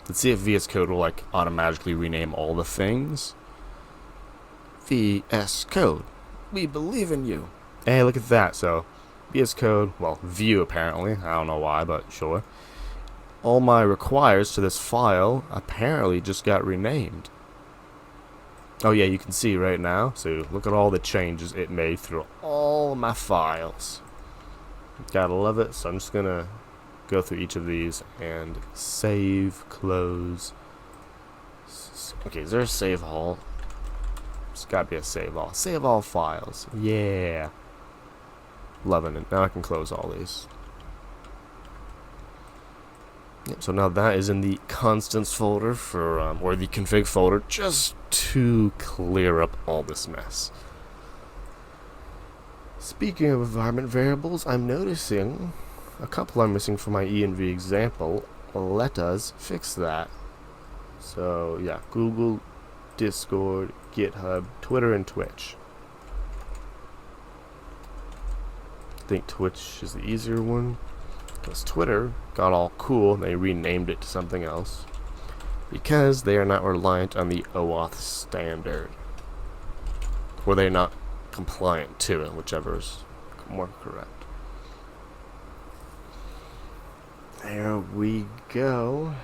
Let's see if VS Code will like automatically rename all the things. VS Code, we believe in you. Hey, look at that. So VS Code, well, view apparently. I don't know why, but sure. All my requires to this file apparently just got renamed. Oh yeah, you can see right now. So look at all the changes it made through all my files. Gotta love it. So I'm just gonna go through each of these and save, close. Okay, is there a save all? There's gotta be a save all. Save all files. Yeah. Loving it. Now I can close all these. Yep, so now that is in the constants folder for, or the config folder, just to clear up all this mess. Speaking of environment variables, I'm noticing a couple are missing from my env example. Let us fix that. So yeah, Google, Discord, GitHub, Twitter, and Twitch. I think Twitch is the easier one, because Twitter got all cool and they renamed it to something else because they are not reliant on the OAuth standard, or they're not compliant to it, whichever is more correct. There we go.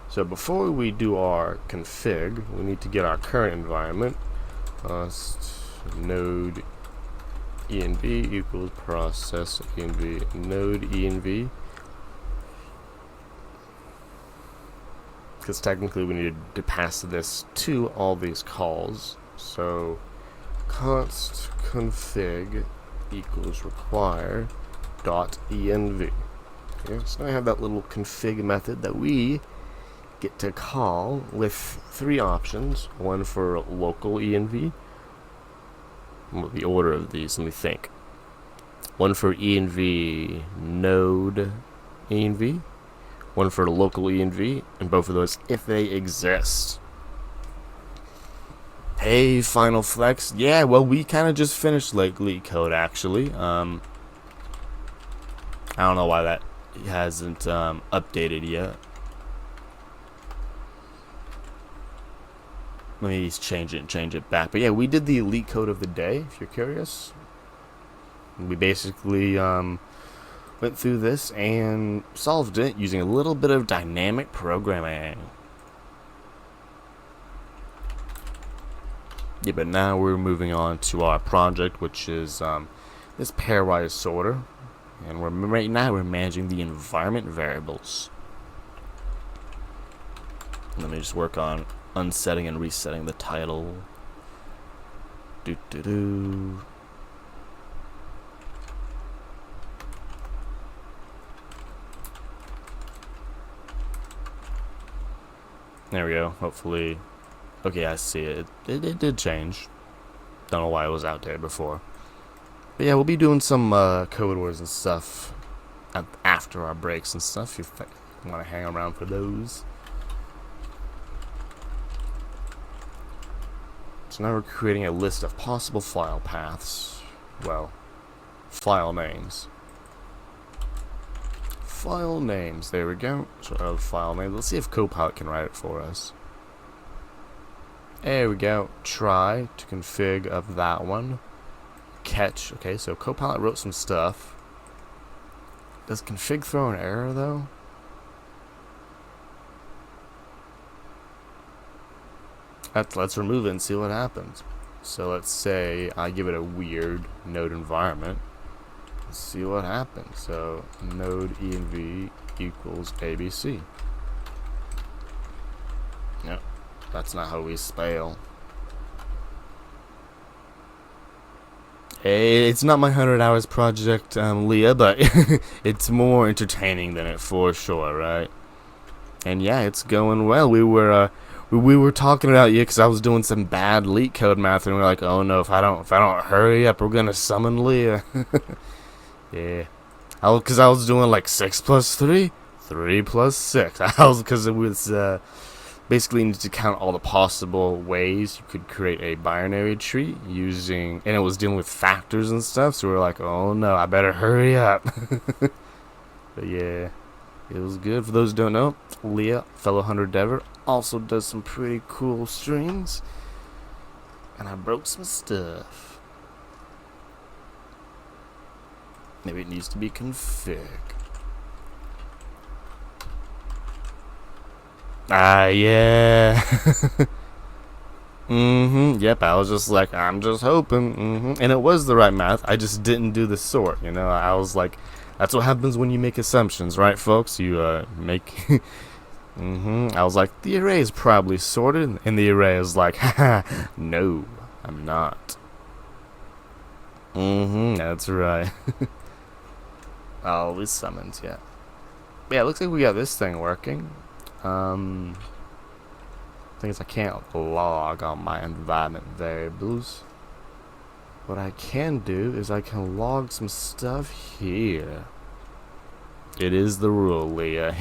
So before we do our config, we need to get our current environment. Node env equals process env node env, because technically we need to pass this to all these calls. So const config equals require dot env. Okay, so now I have that little config method that we get to call with three options. One for local env. Well, the order of these, let me think. One for env node env. One for local env, and both of those if they exist. Hey, Final Flex. Yeah, well, we kind of just finished like leak code actually. I don't know why that hasn't updated yet. Let me change it back. But yeah, we did the leak code of the day, if you're curious. We basically went through this and solved it using a little bit of dynamic programming. Yeah, but now we're moving on to our project, which is this Pairwise Sorter. And right now we're managing the environment variables. Let me just work on unsetting and resetting the title. There we go. Hopefully. Okay, I see it. It did change. Don't know why it was outdated before. But yeah, we'll be doing some code wars and stuff after our breaks and stuff, if you want to hang around for those. So now we're creating a list of possible file paths. Well, file names. File names, there we go. So file name. Let's see if Copilot can write it for us. There we go. Try to config of that one. Catch. Okay, so Copilot wrote some stuff. Does config throw an error though? Let's remove it and see what happens. So let's say I give it a weird node environment. Let's see what happens. So node env equals abc. Yep, that's not how we spell. It's not my 100 hours project, Leah, but it's more entertaining than it for sure, right? And yeah, it's going well. We were talking about you because I was doing some bad leak code math, and we're like, oh no, if I don't hurry up, we're gonna summon Leah. Yeah, because I was doing like 6 plus 3, 3 plus 6. Because it was basically need to count all the possible ways you could create a binary tree using, and it was dealing with factors and stuff. So we were like, oh no, I better hurry up. But yeah, it was good. For those who don't know, Leah, fellow hunter Dever, also does some pretty cool streams, and I broke some stuff. Maybe it needs to be config. Yeah. Yep, I was just like, I'm just hoping. And it was the right math. I just didn't do the sort, you know? I was like, that's what happens when you make assumptions, right, folks? You, make. I was like, the array is probably sorted. And the array is like, haha, no, I'm not. That's right. Always summons, yeah. Yeah, it looks like we got this thing working. Thing is, I can't log on my environment variables. What I can do is I can log some stuff here. It is the rule, Leah.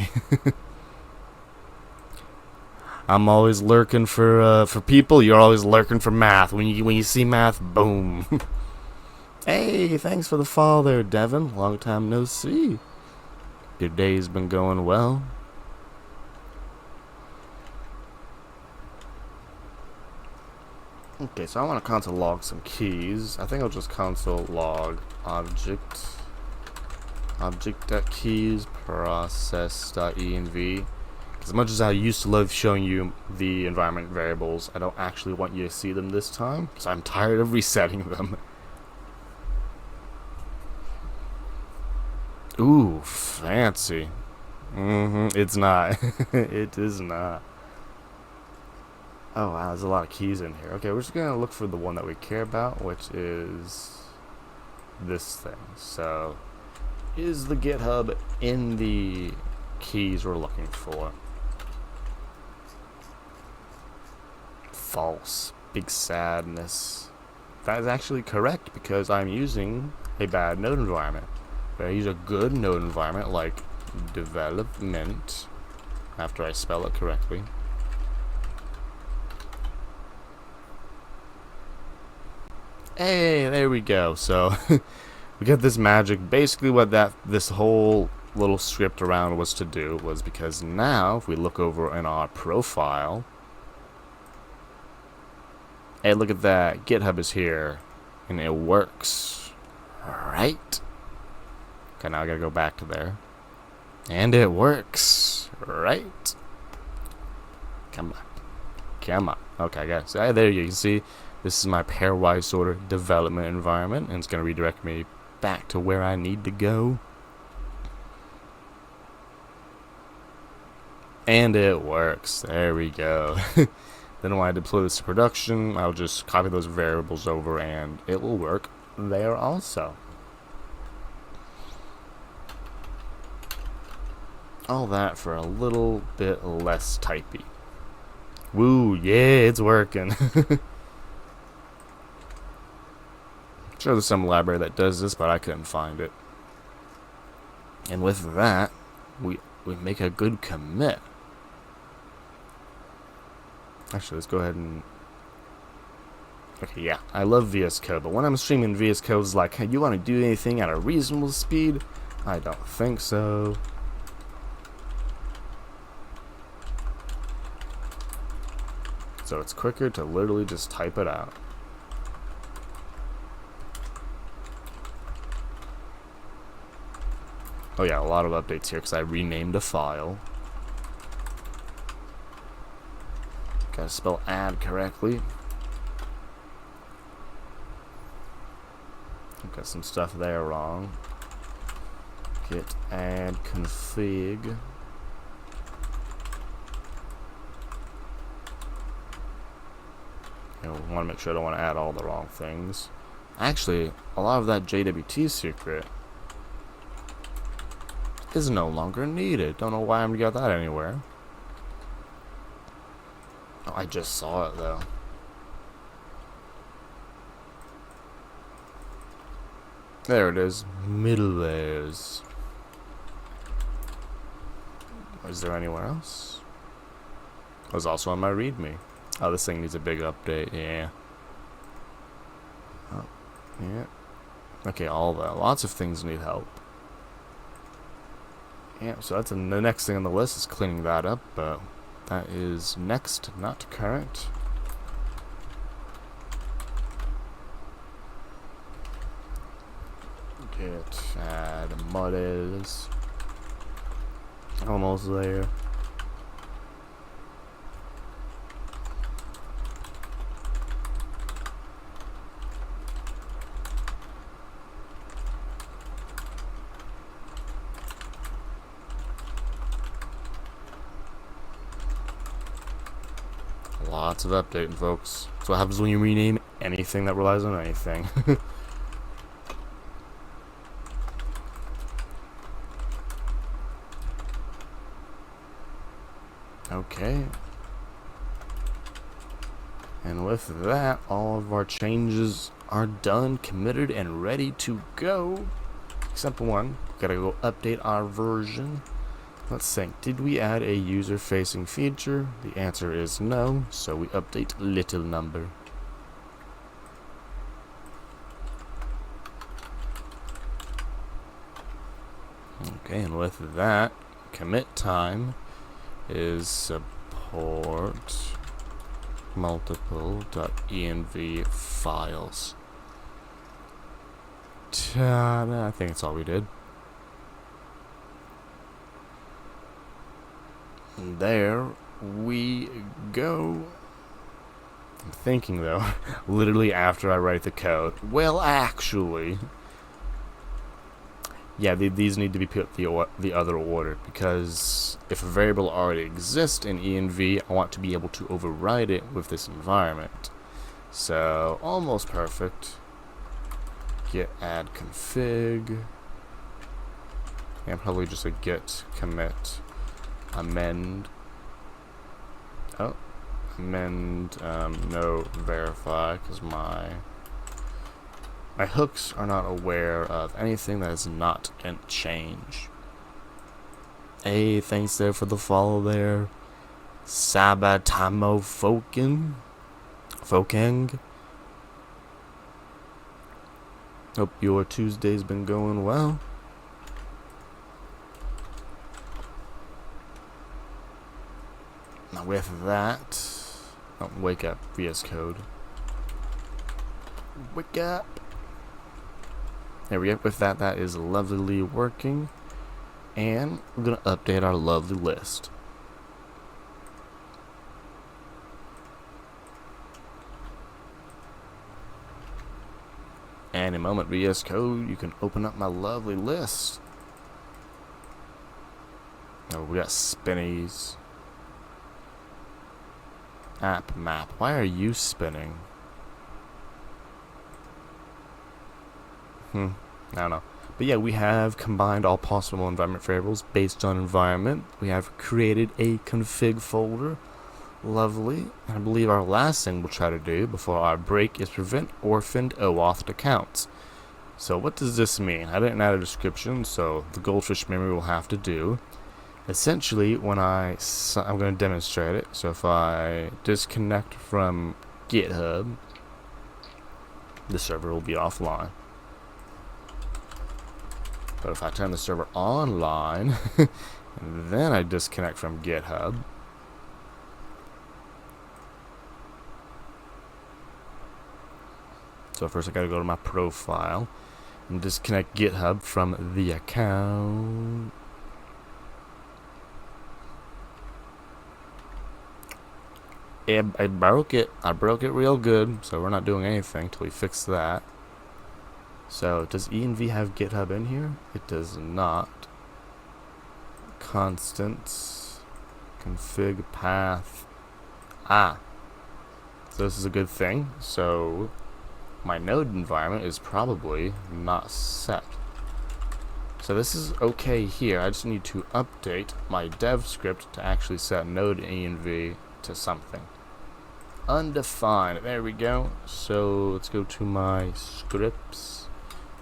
I'm always lurking for people. You're always lurking for math. When you see math, boom. Hey, thanks for the follow there, Devin. Long time no see. Your day's been going well. Okay, so I want to console log some keys. I think I'll just console log object.keys process.env. As much as I used to love showing you the environment variables, I don't actually want you to see them this time because I'm tired of resetting them. Ooh, fancy. It's not. It is not. Oh wow, there's a lot of keys in here. Okay, we're just gonna look for the one that we care about, which is this thing. So, is the GitHub in the keys we're looking for? False. Big sadness. That is actually correct because I'm using a bad node environment. But I use a good node environment like development after I spell it correctly. Hey, there we go. So we get this magic. Basically what this whole little script around was to do was because now if we look over in our profile, hey, look at that. GitHub is here and it works. Right? Okay, now I gotta go back to there. And it works. Right? Come on. Come on. Okay, guys. There you can see. This is my Pairwise Sorter development environment, and it's going to redirect me back to where I need to go. And it works. There we go. Then when I deploy this to production, I'll just copy those variables over, and it will work there also. All that for a little bit less typey. Woo, yeah, it's working. Sure, there's some library that does this, but I couldn't find it. And with that, we make a good commit. Actually, let's go ahead and... Okay, yeah, I love VS Code, but when I'm streaming VS Code, it's like, hey, you want to do anything at a reasonable speed? I don't think so. So it's quicker to literally just type it out. Oh yeah, a lot of updates here because I renamed a file. Gotta spell add correctly. Got some stuff there wrong. Git add config. want to make sure I don't want to add all the wrong things. Actually, a lot of that JWT secret is no longer needed. Don't know why I haven't got that anywhere. Oh, I just saw it though. There it is. Middle layers. Is there anywhere else? It was also on my readme. Oh, this thing needs a big update. Yeah. Oh, yeah. Okay, all that. Lots of things need help. Yeah, so that's the next thing on the list is cleaning that up. But that is next, not current. Add models. Almost there. Lots of updating, folks. That's what happens when you rename anything that relies on anything. Okay. And with that, all of our changes are done, committed, and ready to go. Except one. Gotta go update our version. Let's think. Did we add a user-facing feature? The answer is no, so we update little number. Okay, and with that, commit time is support multiple.env files. Ta-da, I think that's all we did. And there we go. I'm thinking though, literally after I write the code. Well, actually, yeah, these need to be put the other order, because if a variable already exists in env, I want to be able to override it with this environment. So almost perfect. Git add config, and probably just a git commit amend. Oh, amend no verify, because my hooks are not aware of anything that is not int change. Hey, thanks there for the follow there. Sabatamo Fokeng. Hope your Tuesday's been going well. Now with that, oh, wake up, VS Code. Wake up. There we go. With that, that is lovely working. And we're going to update our lovely list. And in a moment, VS Code, you can open up my lovely list. Oh, we got spinnies. App map. Why are you spinning? I don't know. But yeah, we have combined all possible environment variables based on environment. We have created a config folder. Lovely. And I believe our last thing we'll try to do before our break is prevent orphaned OAuth accounts. So what does this mean? I didn't add a description, so the goldfish memory will have to do. Essentially, when I'm going to demonstrate it. So if I disconnect from GitHub, the server will be offline. But if I turn the server online, and then I disconnect from GitHub, so first I gotta go to my profile and disconnect GitHub from the account. Yeah, I broke it real good, so we're not doing anything until we fix that. So, does env have GitHub in here? It does not. Constants, config path. So this is a good thing. So my node environment is probably not set. So this is okay here. I just need to update my dev script to actually set node env to something. Undefined. There we go. So let's go to my scripts,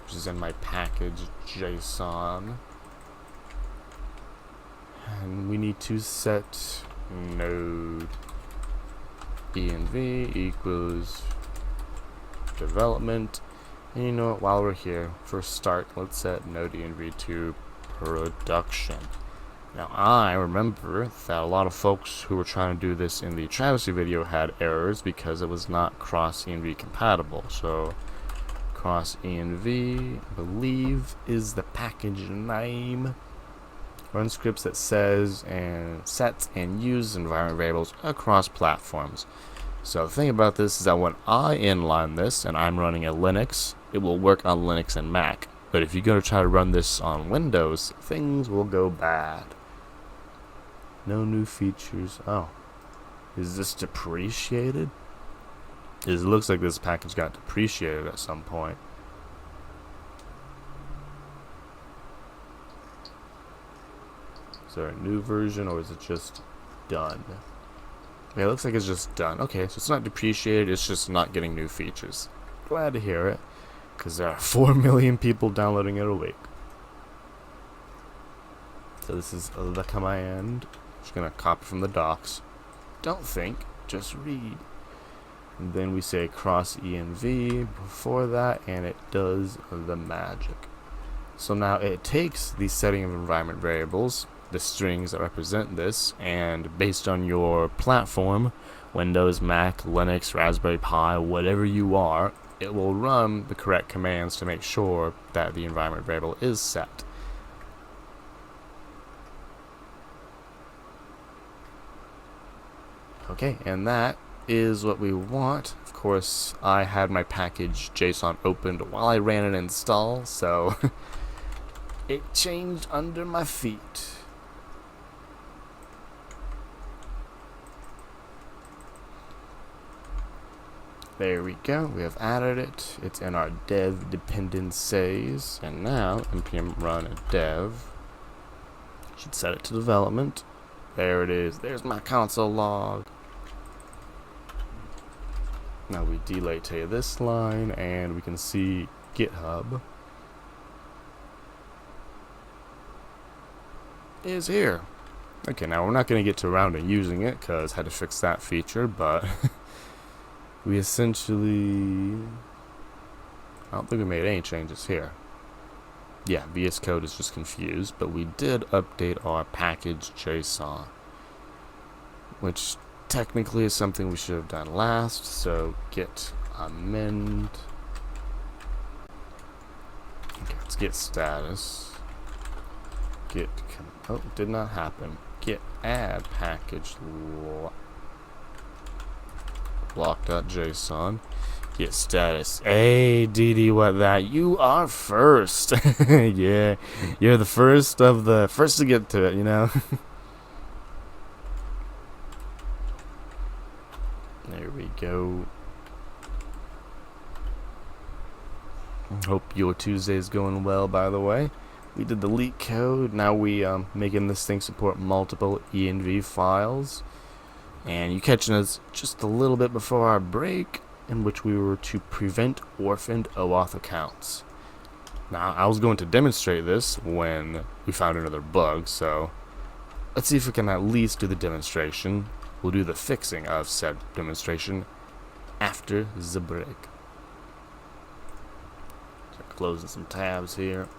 which is in my package JSON. And we need to set node env equals development. And you know what, while we're here, for start, let's set node env to production. Now I remember that a lot of folks who were trying to do this in the travesty video had errors because it was not cross env compatible. So cross env, I believe, is the package name. Run scripts that says and sets and uses environment variables across platforms. So the thing about this is that when I inline this and I'm running a Linux, it will work on Linux and Mac. But if you go to try to run this on Windows, things will go bad. No new features. Oh. Is this depreciated? It looks like this package got depreciated at some point. Is there a new version or is it just done? Yeah, it looks like it's just done. Okay, so it's not depreciated, it's just not getting new features. Glad to hear it, because there are 4 million people downloading it a week. So this is the command. Just gonna copy from the docs. Don't think, just read. And then we say cross env before that, and it does the magic. So now it takes the setting of environment variables, the strings that represent this, and based on your platform, Windows, Mac, Linux, Raspberry Pi, whatever you are, it will run the correct commands to make sure that the environment variable is set. Okay, and that is what we want. Of course, I had my package JSON opened while I ran an install, so it changed under my feet. There we go, we have added it. It's in our dev dependencies. And now, npm run dev. Should set it to development. There it is. There's my console log. Now we delete to this line and we can see GitHub is here. Okay, now we're not going to get to around and using it because I had to fix that feature, but we essentially, I don't think we made any changes here. Yeah, VS Code is just confused, but we did update our package JSON, which technically is something we should have done last. So git amend. Okay, let's get status. Git, oh, did not happen. Git add package block.json. Get status. Hey, DD, what that? You are first. Yeah, you're the first to get to it, you know? There we go. Hope your Tuesday is going well, by the way. We did the leak code. Now we making this thing support multiple env files. And you catching us just a little bit before our break, in which we were to prevent orphaned OAuth accounts. Now, I was going to demonstrate this when we found another bug, so let's see if we can at least do the demonstration. We'll do the fixing of said demonstration after the break. So closing some tabs here.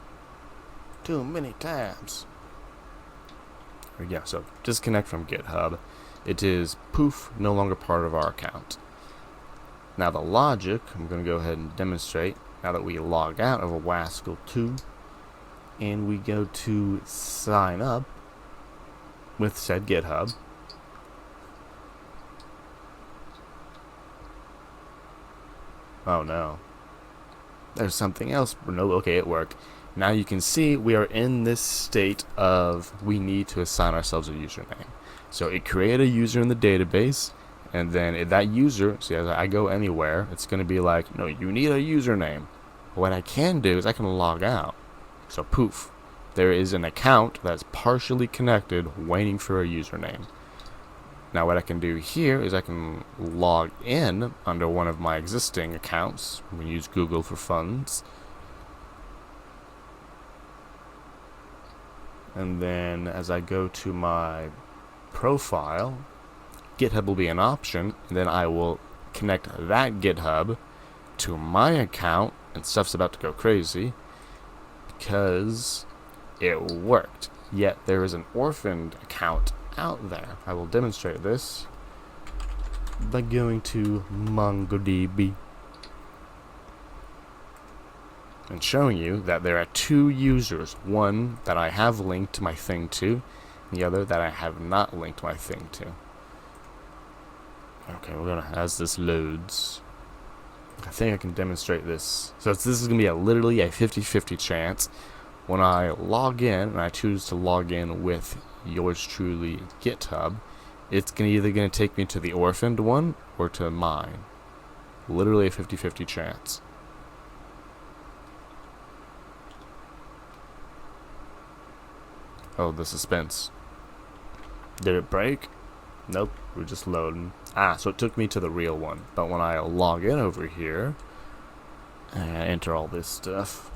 Too many tabs. There we go. So disconnect from GitHub. It is poof, no longer part of our account. Now the logic, I'm going to go ahead and demonstrate now that we log out of a Wascal 2 and we go to sign up with said GitHub. Oh no. There's something else. No, okay, it worked. Now you can see we are in this state of we need to assign ourselves a username. So it created a user in the database, And then that user, see, as I go anywhere, it's going to be like, no, you need a username. What I can do is I can log out. So poof, there is an account that's partially connected waiting for a username. Now what I can do here is I can log in under one of my existing accounts. We use Google for funds. And then as I go to my profile, GitHub will be an option, and then I will connect that GitHub to my account, and stuff's about to go crazy because it worked. Yet there is an orphaned account out there. I will demonstrate this by going to MongoDB and showing you that there are two users, one that I have linked my thing to, and the other that I have not linked my thing to. Okay, we're gonna, as this loads, I think I can demonstrate this. So this is gonna be literally a 50-50 chance. When I log in, and I choose to log in with yours truly GitHub, it's either gonna take me to the orphaned one or to mine. Literally a 50-50 chance. Oh, the suspense. Did it break? Nope, we're just loading. So it took me to the real one. But when I log in over here, and enter all this stuff.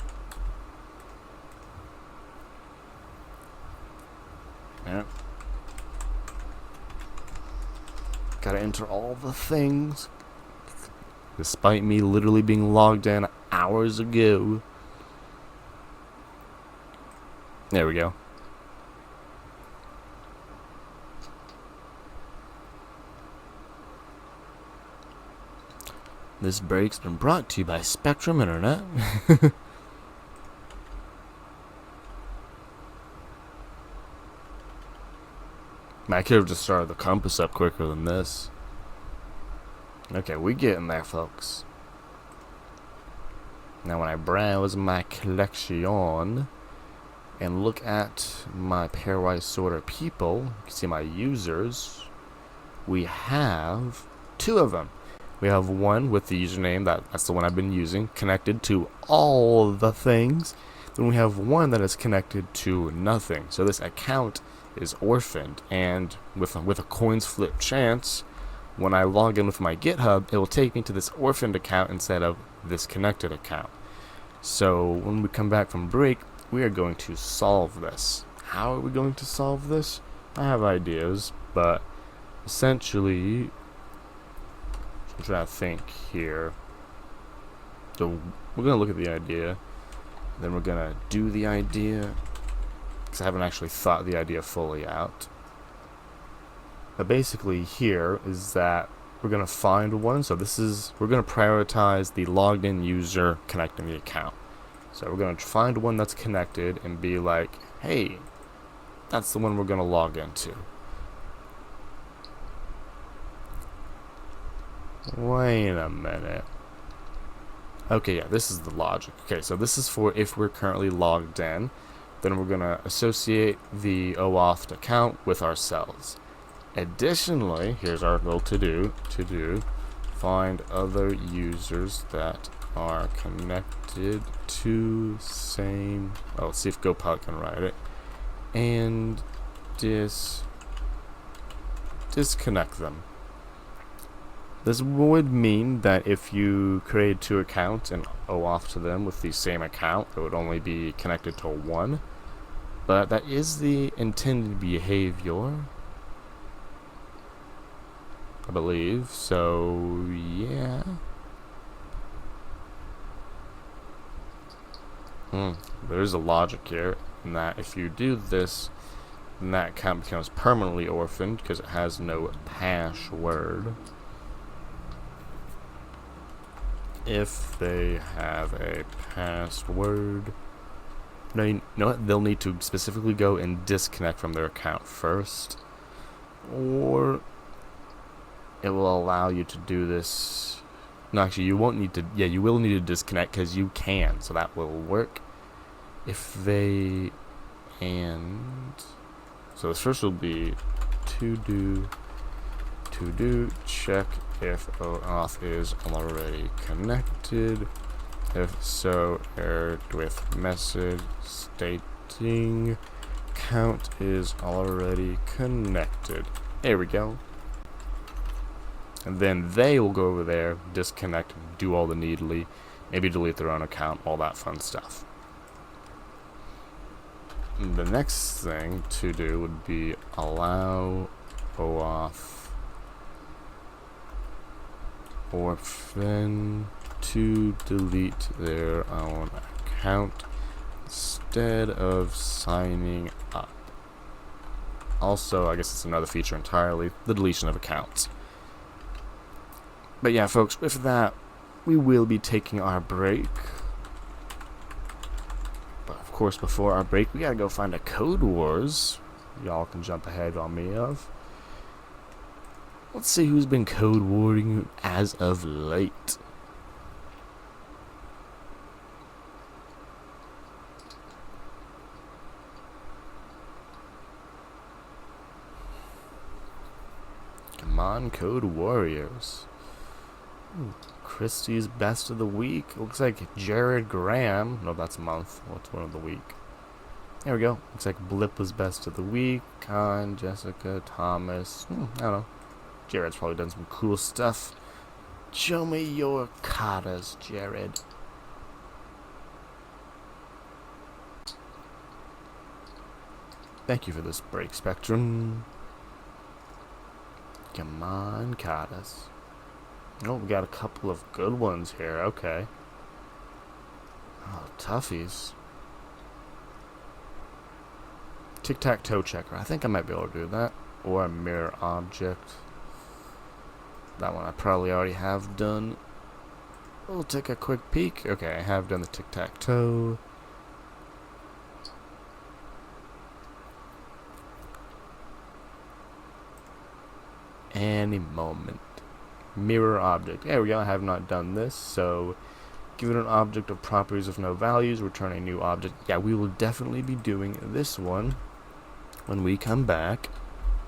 Yep. Gotta enter all the things. Despite me literally being logged in hours ago. There we go. This break's been brought to you by Spectrum Internet. I could have just started the compass up quicker than this. Okay, we getting there, folks. Now when I browse my collection and look at my Pairwise Sorter people, you can see my users. We have two of them. We have one with the username, that's the one I've been using, connected to all the things. Then we have one that is connected to nothing. So this account is orphaned, and with a coin's flip chance, when I log in with my GitHub, it will take me to this orphaned account instead of this connected account. So when we come back from break, we are going to solve this. How are we going to solve this? I have ideas, but essentially, I'm trying to think here. So we're gonna look at the idea, then we're gonna do the idea, because I haven't actually thought the idea fully out. But basically here is that we're gonna find one. So we're gonna prioritize the logged in user connecting the account. So we're gonna find one that's connected and be like, hey, that's the one we're gonna log into. Wait a minute. Okay, yeah, this is the logic. Okay, so this is for if we're currently logged in, then we're gonna associate the OAuth account with ourselves. Additionally, here's our little to-do, find other users that are connected to same, let's see if GoPilot can write it, and disconnect them. This would mean that if you create two accounts and OAuth to them with the same account, it would only be connected to one. But that is the intended behavior, I believe. So, yeah. There's a logic here, in that if you do this, then that account becomes permanently orphaned because it has no password. If they have a password, no, you know what? They'll need to specifically go and disconnect from their account first, or it will allow you to do this. No, actually, you won't need to. Yeah, you will need to disconnect because you can, so that will work. If they so this first will be to do to do check if OAuth is already connected. If so, error with message stating count is already connected. There we go. And then they will go over there, disconnect, do all the needly, maybe delete their own account, all that fun stuff. And the next thing to do would be allow OAuth orphan to delete their own account instead of signing up. Also, I guess it's another feature entirely, the deletion of accounts. But yeah, folks, with that, we will be taking our break. But of course, before our break, we gotta go find a Code Wars. Y'all can jump ahead on me of. Let's see who's been Code Warring as of late. Come on, Code Warriors. Ooh, Christie's Best of the Week. Looks like Jared Graham. No, that's month. What's one of the week? There we go. Looks like Blip was Best of the Week. Khan, Jessica, Thomas. I don't know. Jared's probably done some cool stuff. Show me your katas, Jared. Thank you for this break, Spectrum. Come on, katas. Oh, we got a couple of good ones here. Okay. Oh, toughies. Tic-tac-toe checker. I think I might be able to do that. Or a mirror object. That one I probably already have done. We'll take a quick peek. Okay, I have done the tic-tac-toe. Any moment. Mirror object. There we go. I have not done this. So, given an object of properties of no values, return a new object. Yeah, we will definitely be doing this one when we come back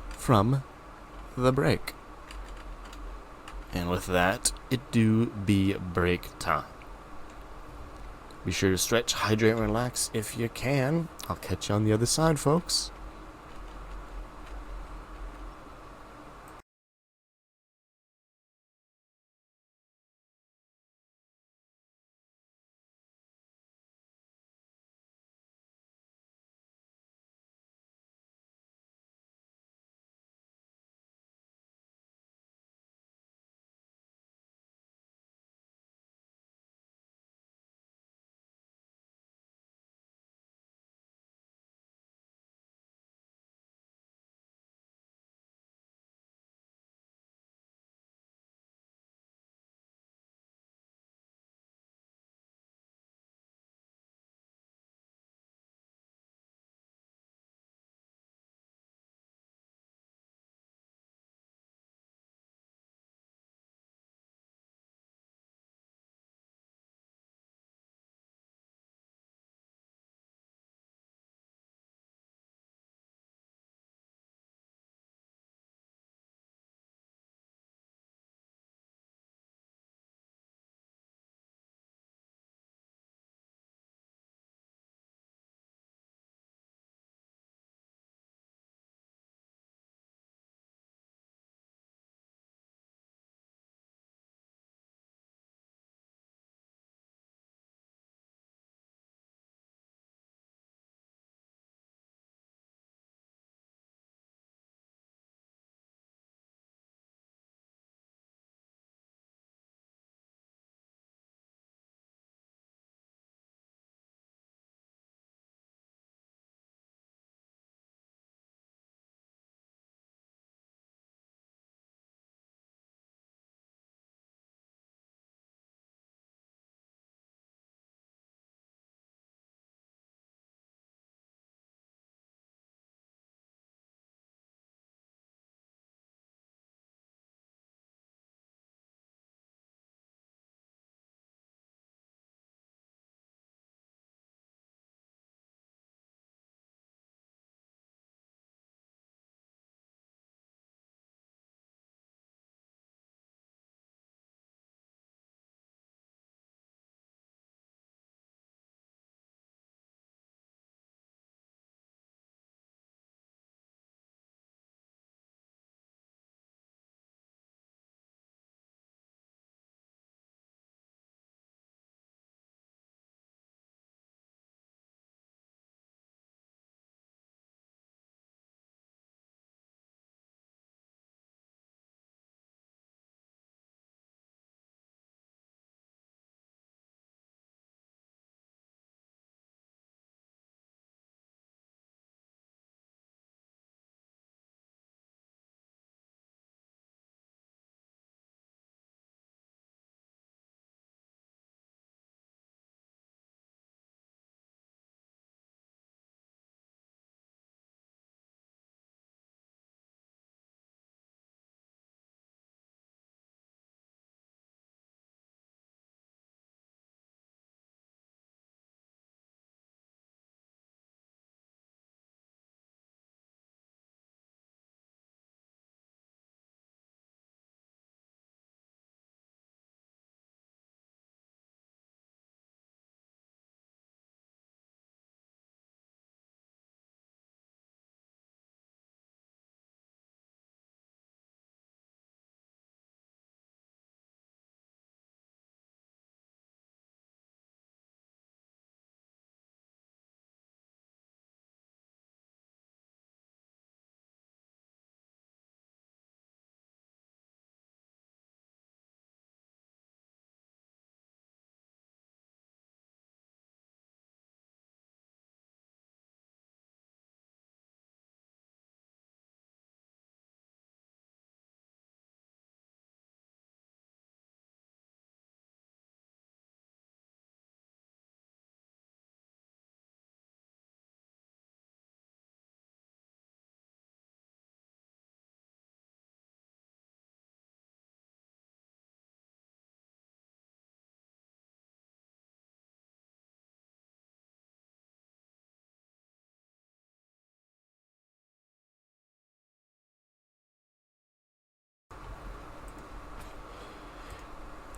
from the break. And with that, it do be break time. Be sure to stretch, hydrate, and relax if you can. I'll catch you on the other side, folks.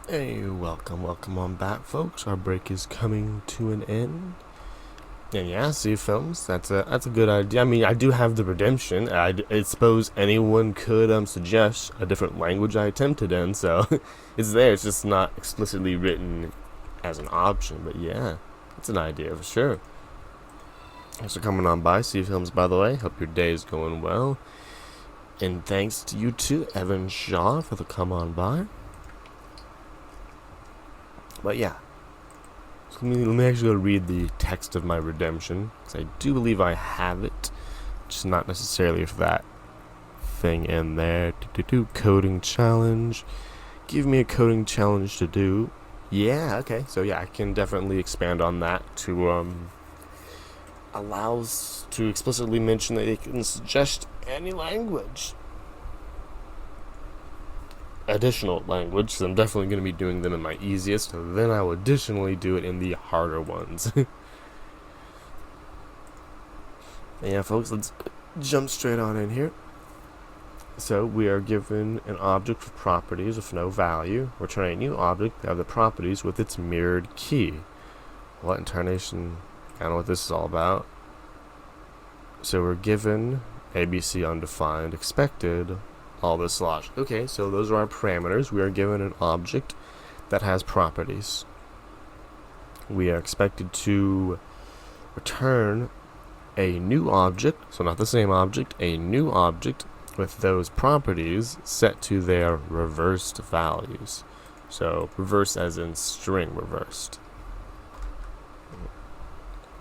Hey, welcome on back, folks. Our break is coming to an end. And yeah, see films. That's a good idea. I mean, I do have the redemption. I suppose anyone could suggest a different language I attempted in, so it's there. It's just not explicitly written as an option. But yeah, it's an idea for sure. Thanks for coming on by. See films, by the way. Hope your day is going well. And thanks to you too, Evan Shaw, for the come on by. But yeah, so let me actually go read the text of my redemption, because I do believe I have it, just not necessarily for that thing in there. Coding challenge. Give me a coding challenge to do. Yeah, okay. So yeah, I can definitely expand on that to allows to explicitly mention that they can suggest any language. Additional language, so I'm definitely going to be doing them in my easiest, and then I will additionally do it in the harder ones. Yeah, folks, let's jump straight on in here. So we are given an object with properties with no value. Return a new object that have the properties with its mirrored key. What incarnation? I don't know what this is all about. So we're given ABC undefined, expected, all this logic. Okay, so those are our parameters. We are given an object that has properties. We are expected to return a new object, so not the same object, a new object with those properties set to their reversed values. So reverse as in string reversed.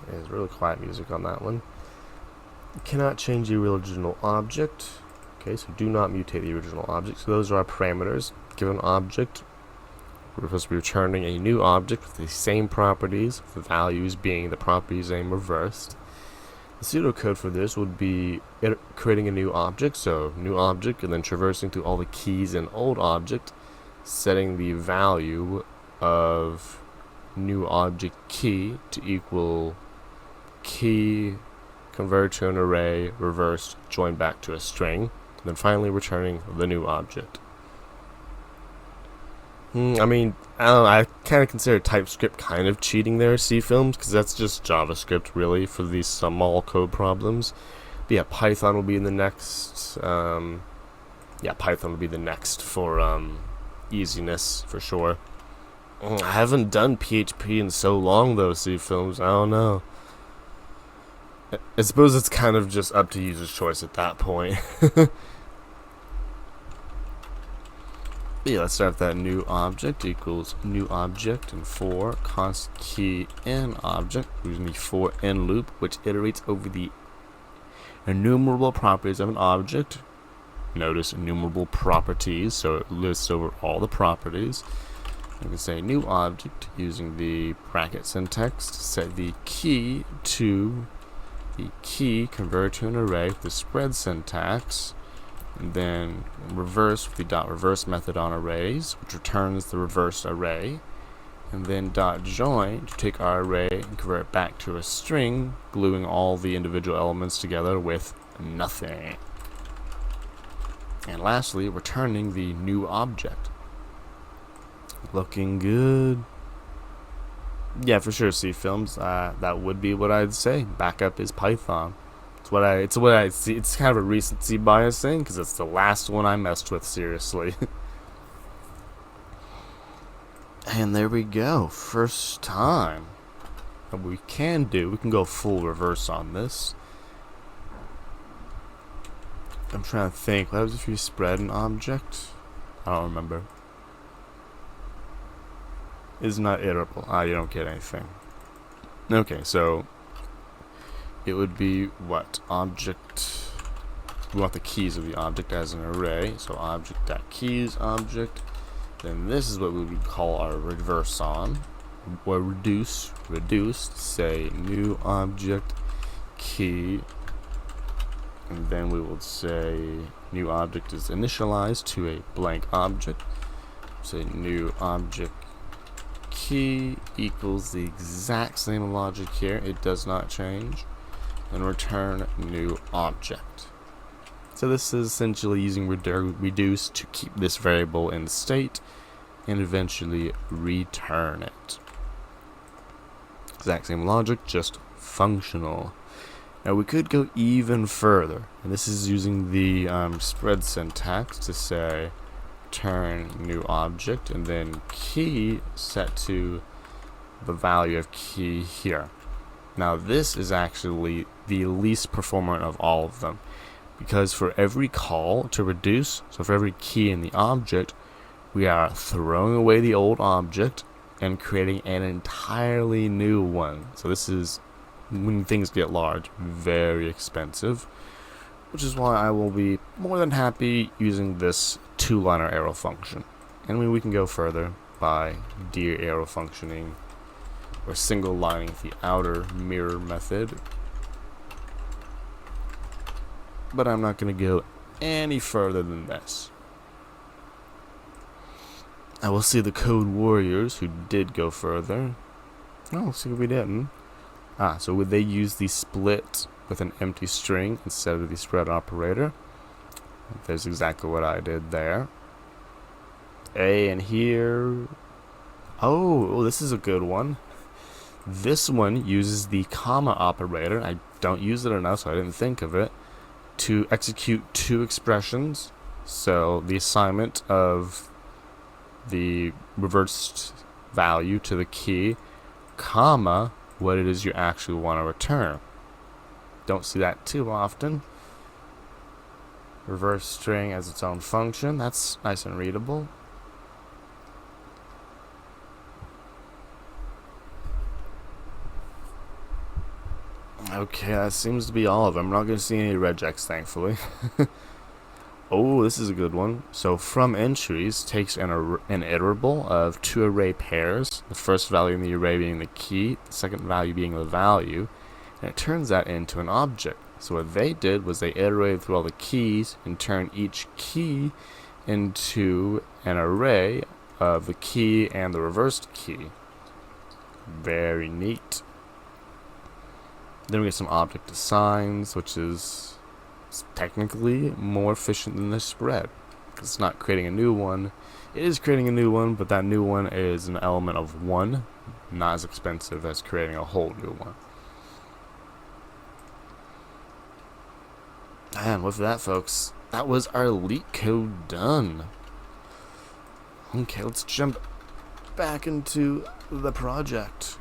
There's really quiet music on that one. You cannot change the original object. Okay, so do not mutate the original object. So those are our parameters. Given object, we're supposed to be returning a new object with the same properties, the values being the properties name reversed. The pseudocode for this would be creating a new object, so new object, and then traversing through all the keys in old object, setting the value of new object key to equal key, convert to an array, reversed, join back to a string. Then finally returning the new object. I mean, I don't know, I kind of consider TypeScript kind of cheating there, C-Films, because that's just JavaScript, really, for these small code problems. But yeah, Python will be in the next, Python will be the next for easiness, for sure. I haven't done PHP in so long, though, C-Films, I don't know. I suppose it's kind of just up to user's choice at that point. Yeah, let's start with that new object equals new object and for const key n object using the for n loop, which iterates over the enumerable properties of an object. Notice enumerable properties, so it lists over all the properties. You can say new object using the bracket syntax to set the key to the key, convert to an array with the spread syntax. And then reverse with the dot reverse method on arrays, which returns the reversed array, and then dot join to take our array and convert it back to a string, gluing all the individual elements together with nothing. And lastly, returning the new object. Looking good. Yeah, for sure, C-Films. That would be what I'd say. Backup is Python. It's what I see. It's kind of a recency bias thing because it's the last one I messed with seriously. And there we go. First time. What we can go full reverse on this. I'm trying to think. What happens if you spread an object? I don't remember. Is not iterable. You don't get anything. Okay, so it would be what? Object. We want the keys of the object as an array. So object.keys object. Then this is what we would call our reverse on. Or reduced, say new object key. And then we will say new object is initialized to a blank object. Say new object key equals the exact same logic here. It does not change. And return new object. So this is essentially using reduce to keep this variable in state and eventually return it. Exact same logic, just functional. Now we could go even further, and this is using the spread syntax to say return new object and then key set to the value of key here. Now this is actually the least performant of all of them, because for every call to reduce, so for every key in the object, we are throwing away the old object and creating an entirely new one. So this is, when things get large, very expensive, which is why I will be more than happy using this two-liner arrow function. And we can go further by de-arrow functioning or single lining the outer mirror method. But I'm not going to go any further than this. I will see the code warriors who did go further. Oh, let's see if we didn't. So would they use the split with an empty string instead of the spread operator? There's exactly what I did there. And here... Oh, this is a good one. This one uses the comma operator. I don't use it enough, so I didn't think of it, to execute two expressions. So the assignment of the reversed value to the key, comma, what it is you actually want to return. Don't see that too often. Reverse string as its own function. That's nice and readable. Okay, that seems to be all of them. I'm not going to see any regex, thankfully. Oh, this is a good one. So from entries takes an iterable of two array pairs, the first value in the array being the key, the second value being the value, and it turns that into an object. So what they did was they iterated through all the keys and turned each key into an array of the key and the reversed key. Very neat. Then we get some object assigns, which is technically more efficient than the spread. It's not creating a new one. It is creating a new one, but that new one is an element of one, not as expensive as creating a whole new one. And with that, folks, that was our leak code done. Okay, let's jump back into the project.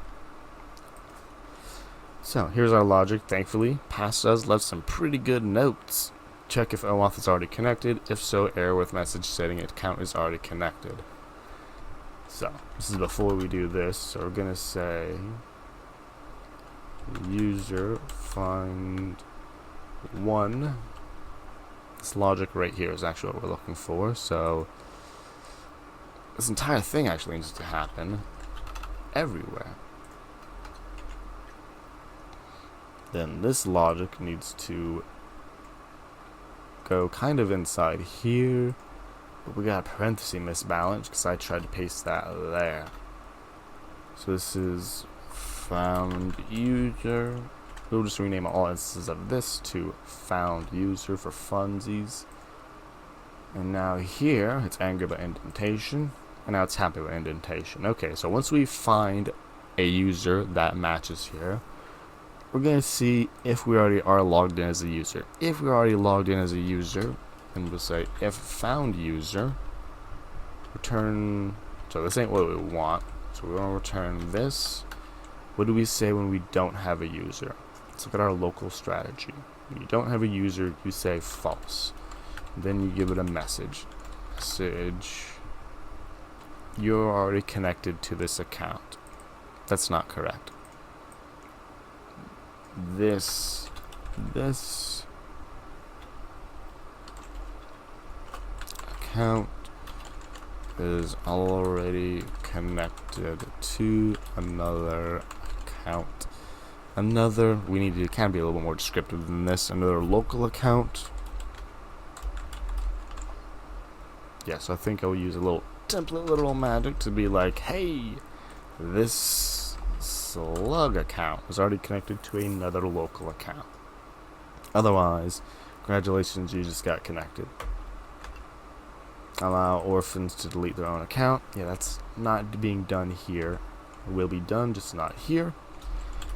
So here's our logic. Thankfully, past us left some pretty good notes. Check if OAuth is already connected. If so, error with message stating account is already connected. So this is before we do this. So we're gonna say user find one. This logic right here is actually what we're looking for. So this entire thing actually needs to happen everywhere. Then this logic needs to go kind of inside here, but we got a parenthesis misbalance because I tried to paste that there. So this is found user. We'll just rename all instances of this to found user for funsies. And now here it's angry about indentation, and now it's happy with indentation. Okay, so once we find a user that matches here, we're going to see if we already are logged in as a user. If we're already logged in as a user, then we'll say if found user, return, so this ain't what we want, so we're going to return this. What do we say when we don't have a user? Let's look at our local strategy. When you don't have a user, you say false. Then you give it a message. Message, you're already connected to this account. That's not correct. This account is already connected to another account. Another, we need to kind of be a little bit more descriptive than this. Another local account. Yes, I think I will use a little template literal magic to be like, hey, this slug account is already connected to another local account. Otherwise, congratulations, you just got connected. Allow orphans to delete their own account. Yeah, that's not being done here. It will be done, just not here.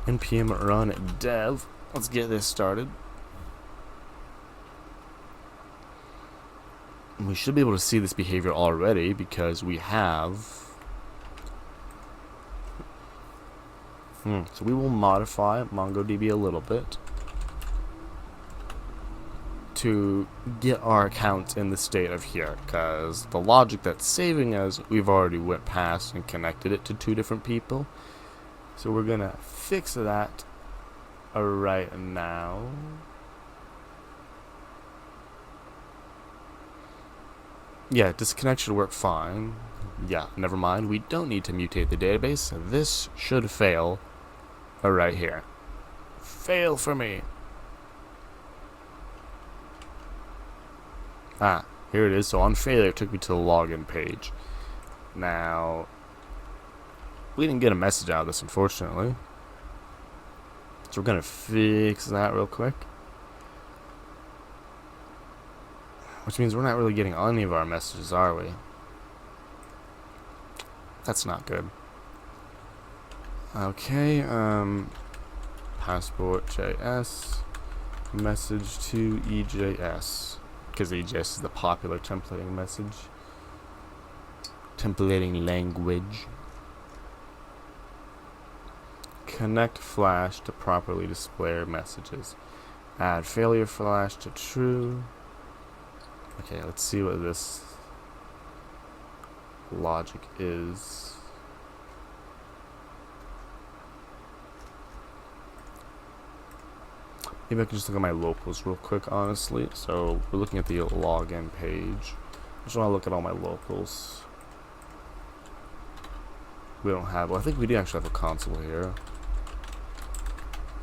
npm run dev. Let's get this started. We should be able to see this behavior already because we have... So we will modify MongoDB a little bit to get our account in the state of here, because the logic that's saving us, we've already went past and connected it to two different people. So we're gonna fix that right now. Yeah, disconnect should work fine. Yeah, never mind. We don't need to mutate the database. This should fail right here. Fail for me. Ah, here it is. So on failure, it took me to the login page. Now, we didn't get a message out of this, unfortunately. So we're going to fix that real quick. Which means we're not really getting any of our messages, are we? That's not good. Okay, passport.js, message to EJS, because EJS is the popular templating message. Templating language. Connect flash to properly display messages. Add failure flash to true. Okay, let's see what this logic is. Maybe I can just look at my locals real quick, honestly. So we're looking at the login page. I just want to look at all my locals. We don't have, well, I think we do actually have a console here.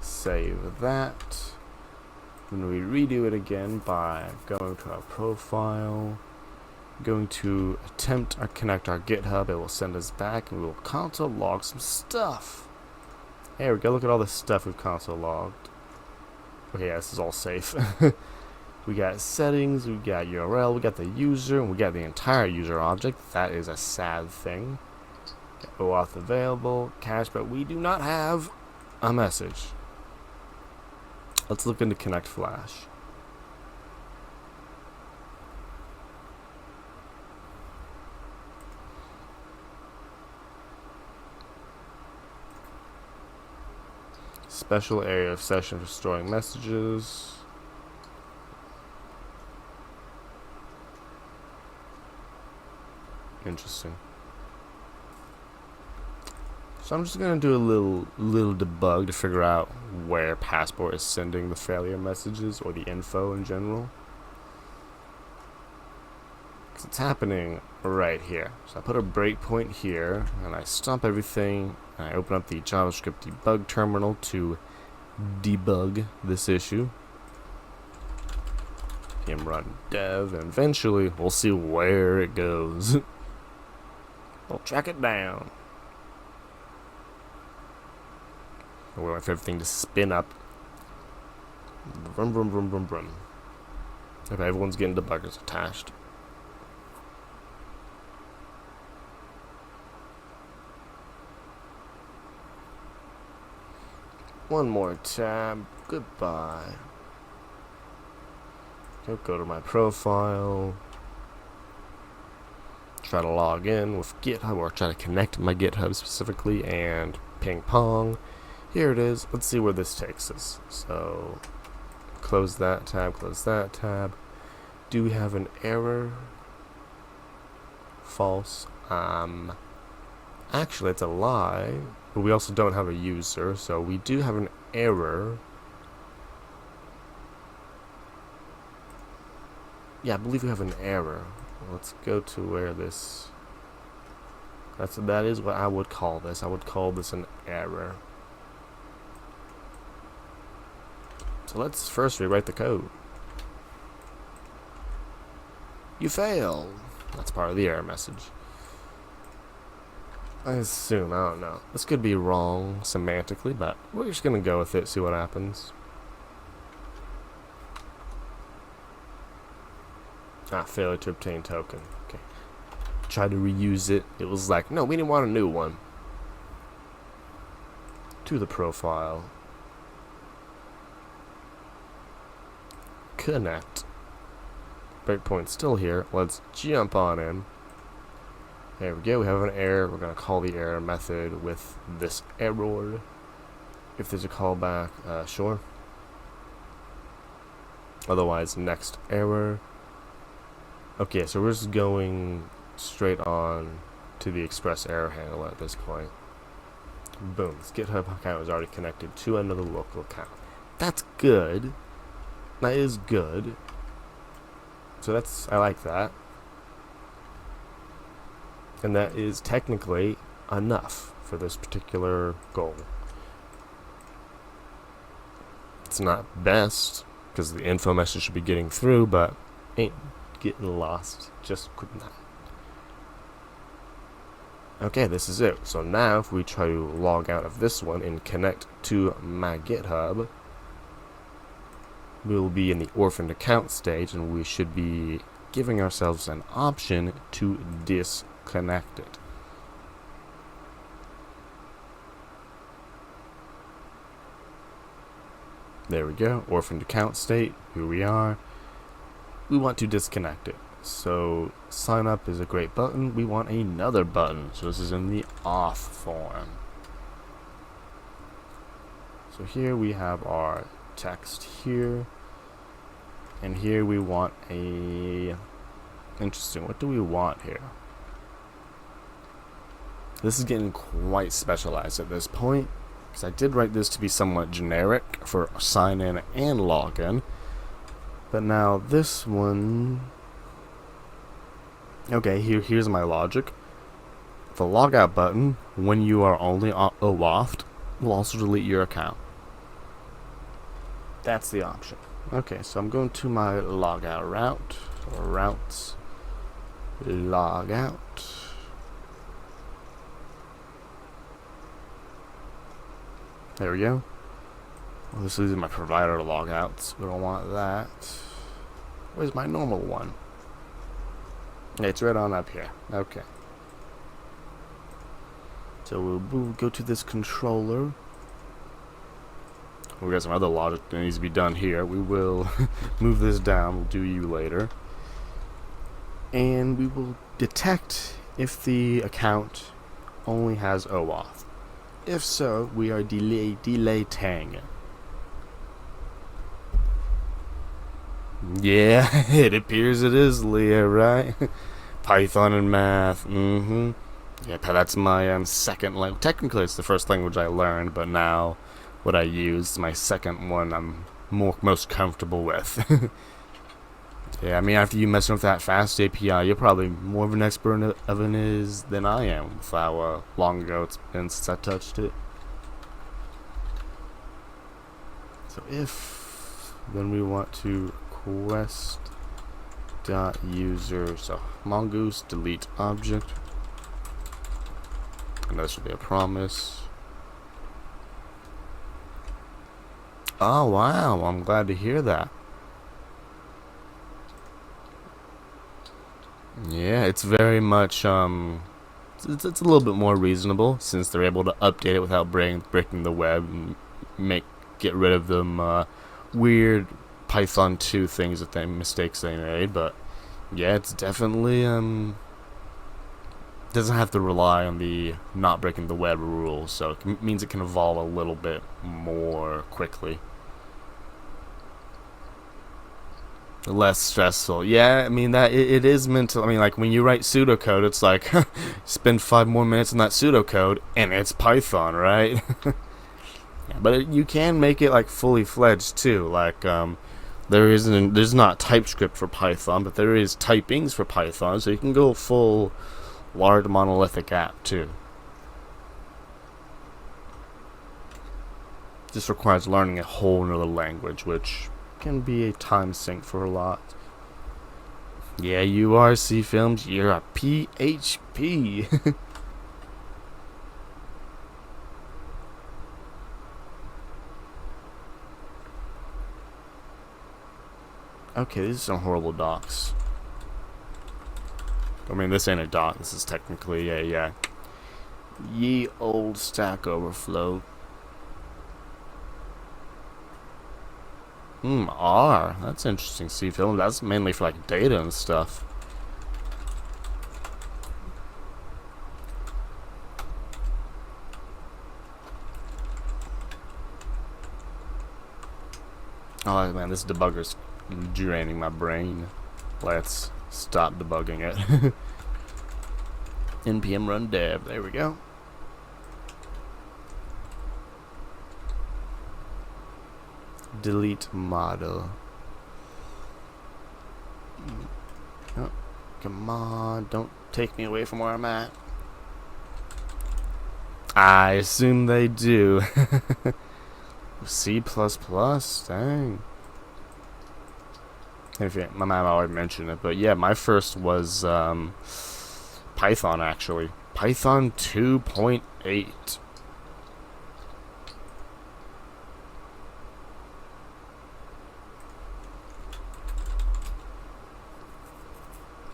Save that. Then we redo it again by going to our profile, going to attempt or connect our GitHub. It will send us back and we will console log some stuff. There we go, look at all the stuff we've console logged. Okay, yeah, this is all safe. We got settings, we got URL, we got the user, and we got the entire user object. That is a sad thing. OAuth available, cache, but we do not have a message. Let's look into Connect Flash. Special area of session for storing messages. Interesting. So I'm just gonna do a little debug to figure out where Passport is sending the failure messages or the info in general. Because it's happening right here. So I put a breakpoint here and I stop everything and I open up the JavaScript debug terminal to debug this issue. npm run dev, and eventually we'll see where it goes. We'll track it down. We're waiting for everything to spin up. Brum, brum, brum, brum, brum. Okay, everyone's getting debuggers attached. One more tab. Goodbye. Go to my profile. Try to log in with GitHub, or try to connect my GitHub specifically, and ping pong. Here it is. Let's see where this takes us. So, close that tab, close that tab. Do we have an error? False. Actually, it's a lie. But we also don't have a user, so we do have an error. Yeah, I believe we have an error. Let's go to where this... That is what I would call this. I would call this an error. So let's first rewrite the code. You failed. That's part of the error message. I assume, I don't know. This could be wrong semantically, but we're just gonna go with it, see what happens. Failure to obtain token. tried to reuse it. It was like, no, we didn't want a new one. To the profile. Connect. Breakpoint still here. Let's jump on in. There we go. We have an error. We're going to call the error method with this error. If there's a callback, sure. Otherwise, next error. Okay, so we're just going straight on to the express error handler at this point. Boom. This GitHub account is already connected to another local account. That's good. That is good. So I like that. And that is technically enough for this particular goal. It's not best, because the info message should be getting through, but ain't getting lost just quick that. Okay, this is it. So now if we try to log out of this one and connect to my GitHub, we'll be in the orphaned account stage, and we should be giving ourselves an option to disconnect it. There we go, orphaned account state, here we are. We want to disconnect it. So sign up is a great button. We want another button. So this is in the auth form. So here we have our text here. And here we want a... Interesting, what do we want here? This is getting quite specialized at this point, because I did write this to be somewhat generic for sign in and login. But now this one... Okay, here's my logic. The logout button, when you are only OAuth, will also delete your account. That's the option. Okay, so I'm going to my logout route, or routes, logout. There we go. Well, this is my provider logouts. We don't want that. Where's my normal one? It's right on up here. Okay. So we'll go to this controller. We got some other logic that needs to be done here. We will move this down. We'll do you later. And we will detect if the account only has OAuth. If so, we are deleting. Yeah, it appears it is Leah, right? Python and math. Yeah, that's my second language. Technically, it's the first language I learned, but now what I use, my second one, I'm most comfortable with. Yeah, I mean, after you messing with that fast API, you're probably more of an expert of it is than I am, with how long ago it's been since I touched it. So if then we want to quest.user, so mongoose delete object, and this will be a promise. Oh wow, I'm glad to hear that. Yeah, it's very much it's a little bit more reasonable, since they're able to update it without breaking the web and get rid of them weird Python 2 things mistakes they made. But yeah, it's definitely doesn't have to rely on the not breaking the web rules, so it means it can evolve a little bit more quickly. Less stressful. Yeah, I mean that it is meant to. I mean, like when you write pseudocode, it's like spend 5 more minutes in that pseudocode, and it's Python, right? Yeah, but you can make it like fully fledged too. Like there's not TypeScript for Python, but there is typings for Python, so you can go full large monolithic app too. This requires learning a whole nother language, which can be a time sink for a lot. Yeah, you are C Films, you're a PHP. Okay, these are some horrible docs. I mean, this ain't a dot. This is technically a ye old Stack Overflow. R. That's interesting. C film. That's mainly for like data and stuff. Oh man, this debugger's draining my brain. Let's stop debugging it. npm run dev. There we go. Delete model. Oh, come on, don't take me away from where I'm at. I assume they do. C++, dang. My mom already mentioned it, but yeah, my first was Python actually. Python 2.8.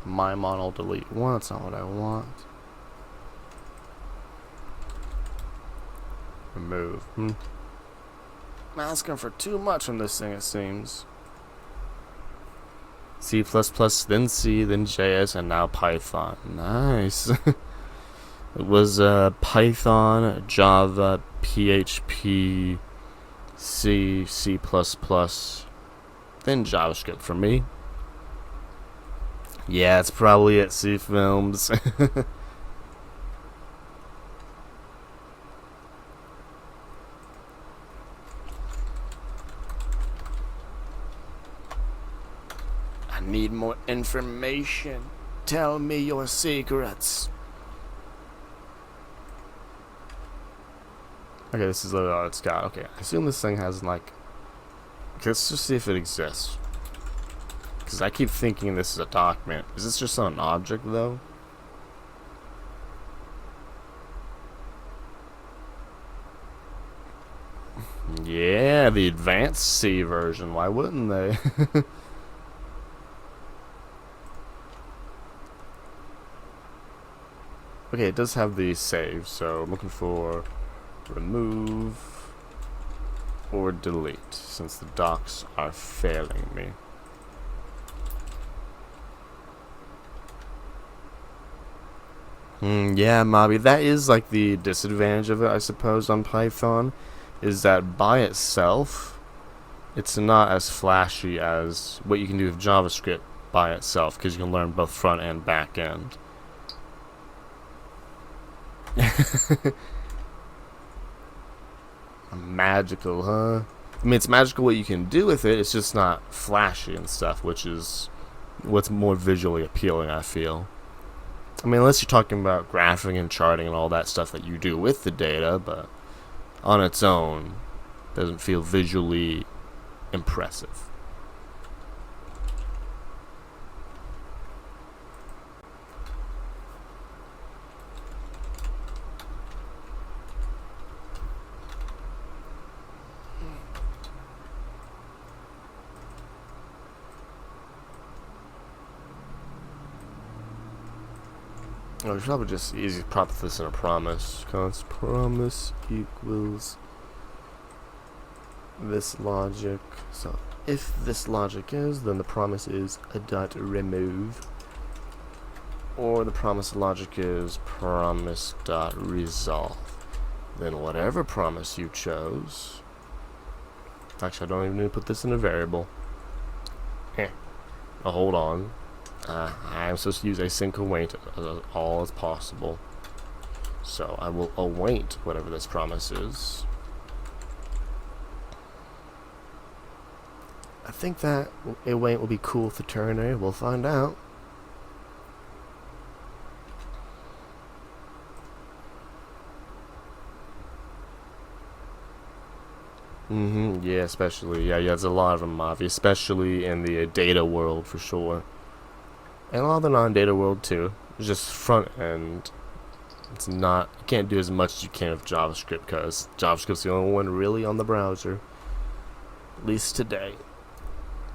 My model delete one, that's not what I want. Remove. I'm asking for too much from this thing, it seems. C++, then C, then JS, and now Python. Nice. It was Python, Java, PHP, C, C++, then JavaScript for me. Yeah, it's probably at C Films. I need more information. Tell me your secrets. Okay, this is all it's got. Okay, I assume this thing has like... Let's just see if it exists. Because I keep thinking this is a document. Is this just an object, though? Yeah, the advanced C version. Why wouldn't they? Okay, it does have the save, so I'm looking for remove or delete, since the docs are failing me. Yeah, Mobby, that is like the disadvantage of it, I suppose, on Python, is that by itself, it's not as flashy as what you can do with JavaScript by itself, because you can learn both front and back end. Magical, huh? I mean, it's magical what you can do with it, it's just not flashy and stuff, which is what's more visually appealing, I feel. I mean, unless you're talking about graphing and charting and all that stuff that you do with the data, but on its own, doesn't feel visually impressive. Oh, we should probably just easy prop this in a promise. Const promise equals this logic. So if this logic is, then the promise is a dot remove. Or the promise logic is promise dot resolve. Then whatever promise you chose. Actually, I don't even need to put this in a variable. Oh, hold on. I'm supposed to use async await all as possible. So I will await whatever this promise is. I think that await will be cool for ternary. We'll find out. Yeah, especially. Yeah, there's a lot of them, obviously, especially in the data world for sure. And a lot of the non-data world too. It's just front end. It's not, you can't do as much as you can with JavaScript because JavaScript's the only one really on the browser. At least today.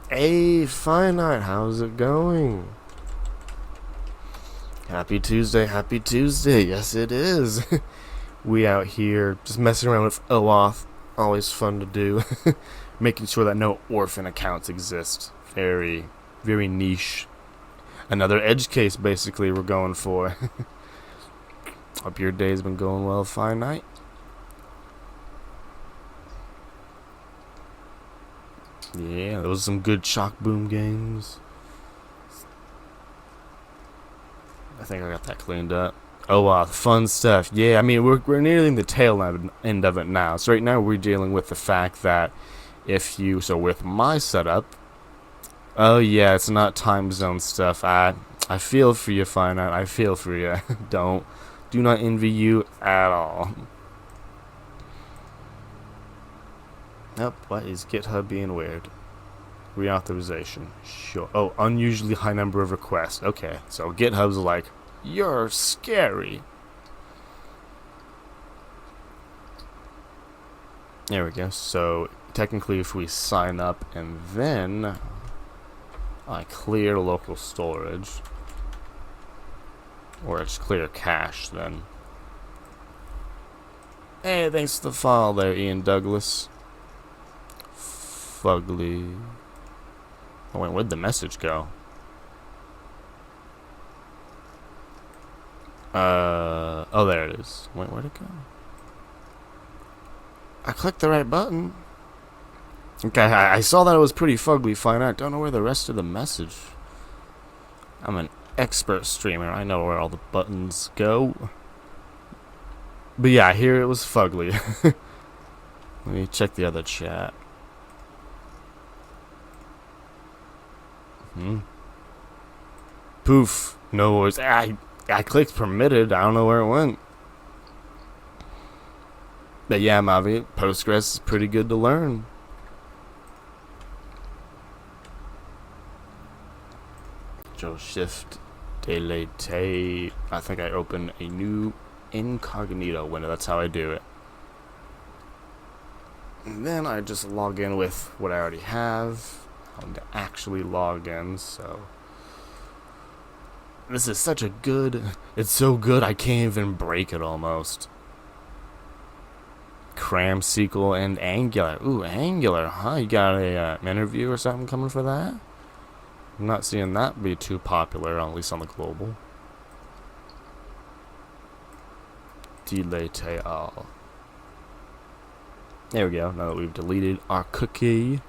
Hey, Finite, how's it going? Happy Tuesday, happy Tuesday. Yes, it is. We out here just messing around with OAuth. Always fun to do. Making sure that no orphan accounts exist. Very, very niche. Another edge case, basically, we're going for. Hope your day's been going well, fine night. Yeah, those are some good shock boom games. I think I got that cleaned up. Oh wow, fun stuff. Yeah, I mean we're nearing the tail end of it now. So right now we're dealing with the fact that with my setup, oh yeah, it's not time zone stuff. I feel for you, Finite. I feel for you. Do not envy you at all. Nope. What is GitHub being weird? Reauthorization. Sure. Oh, unusually high number of requests. Okay, so GitHub's like, you're scary. There we go. So technically if we sign up and then I clear local storage, or it's clear cache, then hey, thanks for the follow there, Ian Douglas. Fugly. Oh wait, where'd the message go? Oh, there it is. Wait, where'd it go? I clicked the right button. Okay, I saw that it was pretty fugly, fine. I don't know where the rest of the message. I'm an expert streamer. I know where all the buttons go. But yeah, here it was fugly. Let me check the other chat. Poof. No worries. I clicked permitted. I don't know where it went. But yeah, Mavi, Postgres is pretty good to learn. Control Shift Delete. I think I opened a new incognito window. That's how I do it. And then I just log in with what I already have. I want to actually log in, so this is such a good, it's so good I can't even break it almost. Cram SQL and Angular. Ooh, Angular, huh? You got a interview or something coming for that? I'm not seeing that be too popular, at least on the global. Delete all. There we go, now that we've deleted our cookie.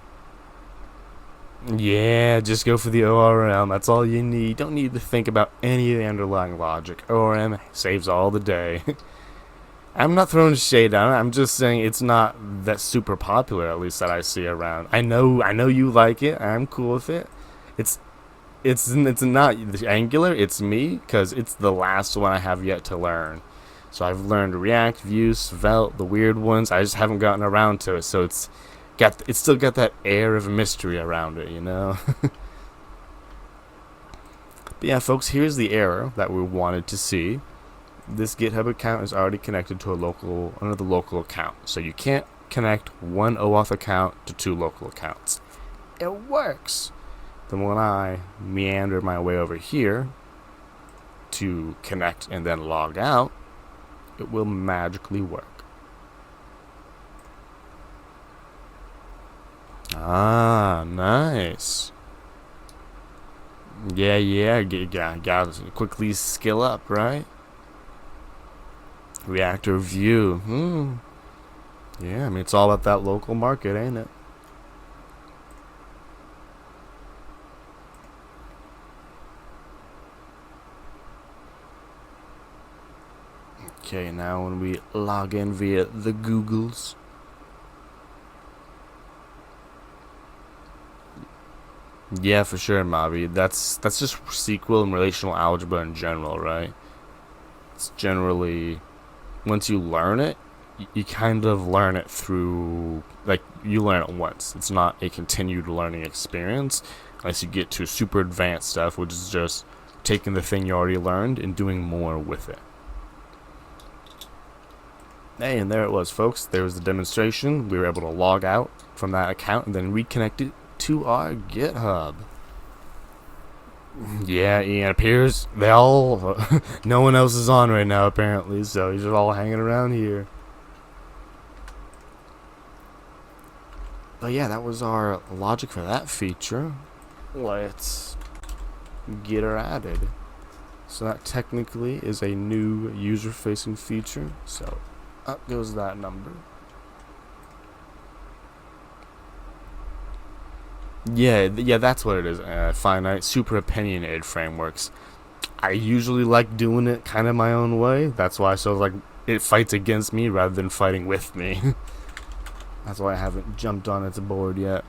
Yeah, just go for the ORM. That's all you need. Don't need to think about any of the underlying logic. ORM saves all the day. I'm not throwing shade on it. I'm just saying it's not that super popular, at least that I see around. I know you like it. I'm cool with it. It's not Angular. It's me, because it's the last one I have yet to learn. So I've learned React, Vue, Svelte, the weird ones. I just haven't gotten around to it. So it's still got that air of mystery around it, you know. But yeah, folks, here's the error that we wanted to see. This GitHub account is already connected to another local account, so you can't connect one OAuth account to two local accounts. It works. Then when I meander my way over here to connect and then log out, it will magically work. Ah, nice. Yeah, gotta quickly skill up, right? React or Vue. Yeah, I mean, it's all about that local market, ain't it? Okay, now when we log in via the Googles. Yeah, for sure, Mavi. That's just SQL and relational algebra in general, right? It's generally, once you learn it, you kind of learn it through, like, you learn it once. It's not a continued learning experience unless you get to super advanced stuff, which is just taking the thing you already learned and doing more with it. Hey, and there it was, folks. There was the demonstration. We were able to log out from that account and then reconnect it to our GitHub. Yeah, Ian appears they all. No one else is on right now apparently, so he's just all hanging around here. But yeah, that was our logic for that feature. Let's get her added. So that technically is a new user-facing feature. So up goes that number. Yeah, that's what it is. Finite, super opinionated frameworks. I usually like doing it kind of my own way. That's why it fights against me rather than fighting with me. That's why I haven't jumped on its board yet.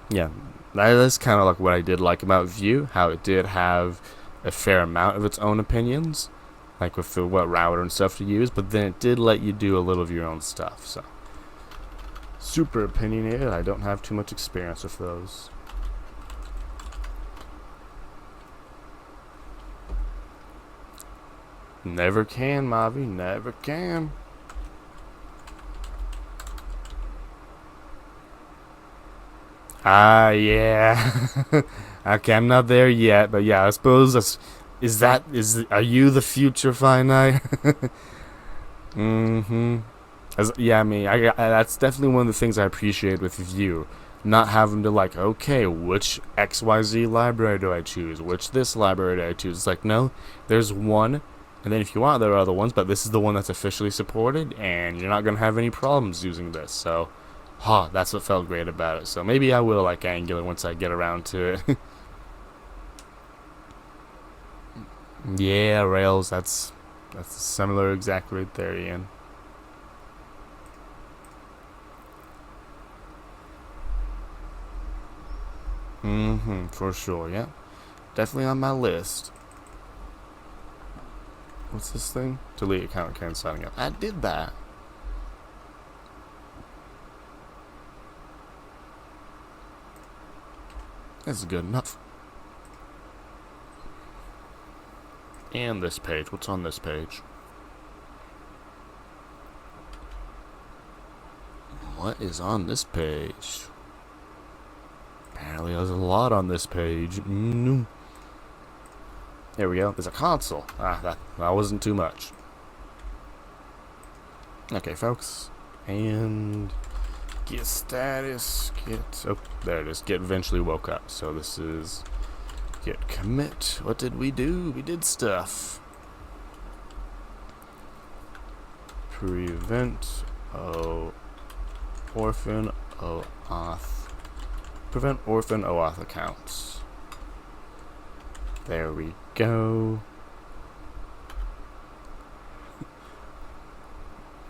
Yeah, that's kind of like what I did like about Vue, how it did have a fair amount of its own opinions, like with what router and stuff to use, but then it did let you do a little of your own stuff. So super opinionated. I don't have too much experience with those. Never can, Mavi, never can. Yeah. Okay, I'm not there yet, but yeah, I suppose are you the future finite? Mm-hmm. Yeah, I mean, that's definitely one of the things I appreciate with Vue. Not having to okay, which XYZ library do I choose? Which this library do I choose? It's like, no, there's one, and then if you want, there are other ones, but this is the one that's officially supported, and you're not going to have any problems using this, so, that's what felt great about it. So maybe I will like Angular once I get around to it. Yeah, Rails, that's similar exact right there, Ian. For sure, yeah. Definitely on my list. What's this thing? Delete account can't signing up. I did that. That's good enough. And this page. What's on this page? What is on this page? Apparently there's a lot on this page. There we go. There's a console. That wasn't too much. Okay, folks. And get status. Oh, there it is. Get eventually woke up. So this is get commit. What did we do? We did stuff. Prevent orphan OAuth. Prevent orphan OAuth accounts. There we go.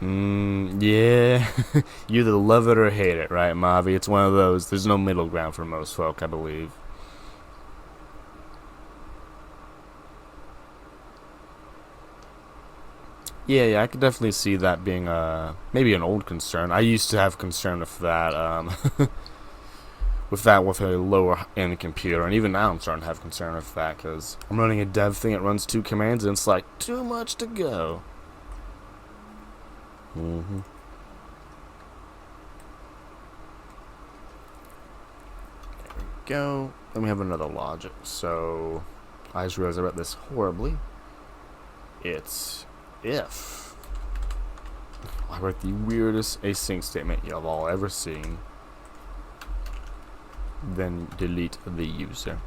Yeah. You either love it or hate it, right, Mavi? It's one of those. There's no middle ground for most folk, I believe. Yeah, I could definitely see that being maybe an old concern. I used to have concern with that, with a lower end computer, and even now I'm starting to have concern with that because I'm running a dev thing that runs 2 commands and it's like too much to go. There we go. Then we have another logic. So I just realized I read this horribly. It's if I wrote the weirdest async statement you've all ever seen, then delete the user.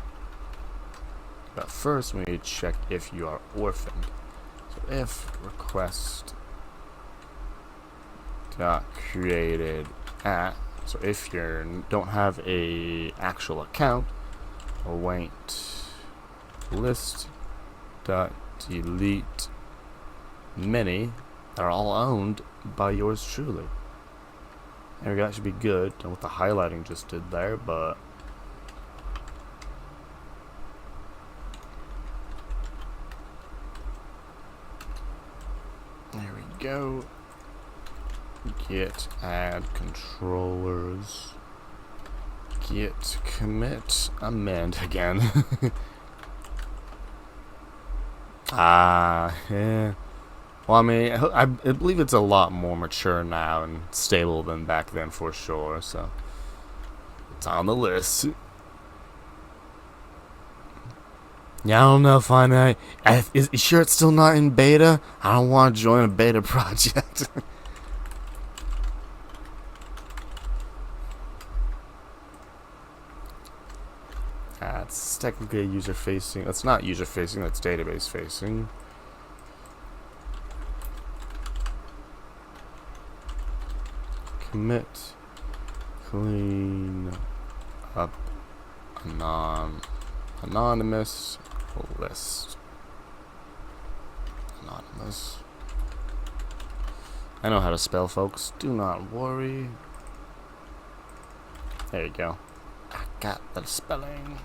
But first we need to check if you are orphaned. So if request dot created at, so if you don't have a actual account, await list dot delete many that are all owned by yours truly. There we go, that should be good. Don't know what the highlighting just did there, but there we go. Git add controllers. Git commit amend again. Yeah. Well, I mean, I believe it's a lot more mature now and stable than back then for sure. So it's on the list. Yeah, I don't know if is you sure it's still not in beta? I don't want to join a beta project. It's technically a user-facing. It's not user-facing. That's database-facing. Commit, clean up anonymous list. Anonymous. I know how to spell, folks. Do not worry. There you go. I got the spelling.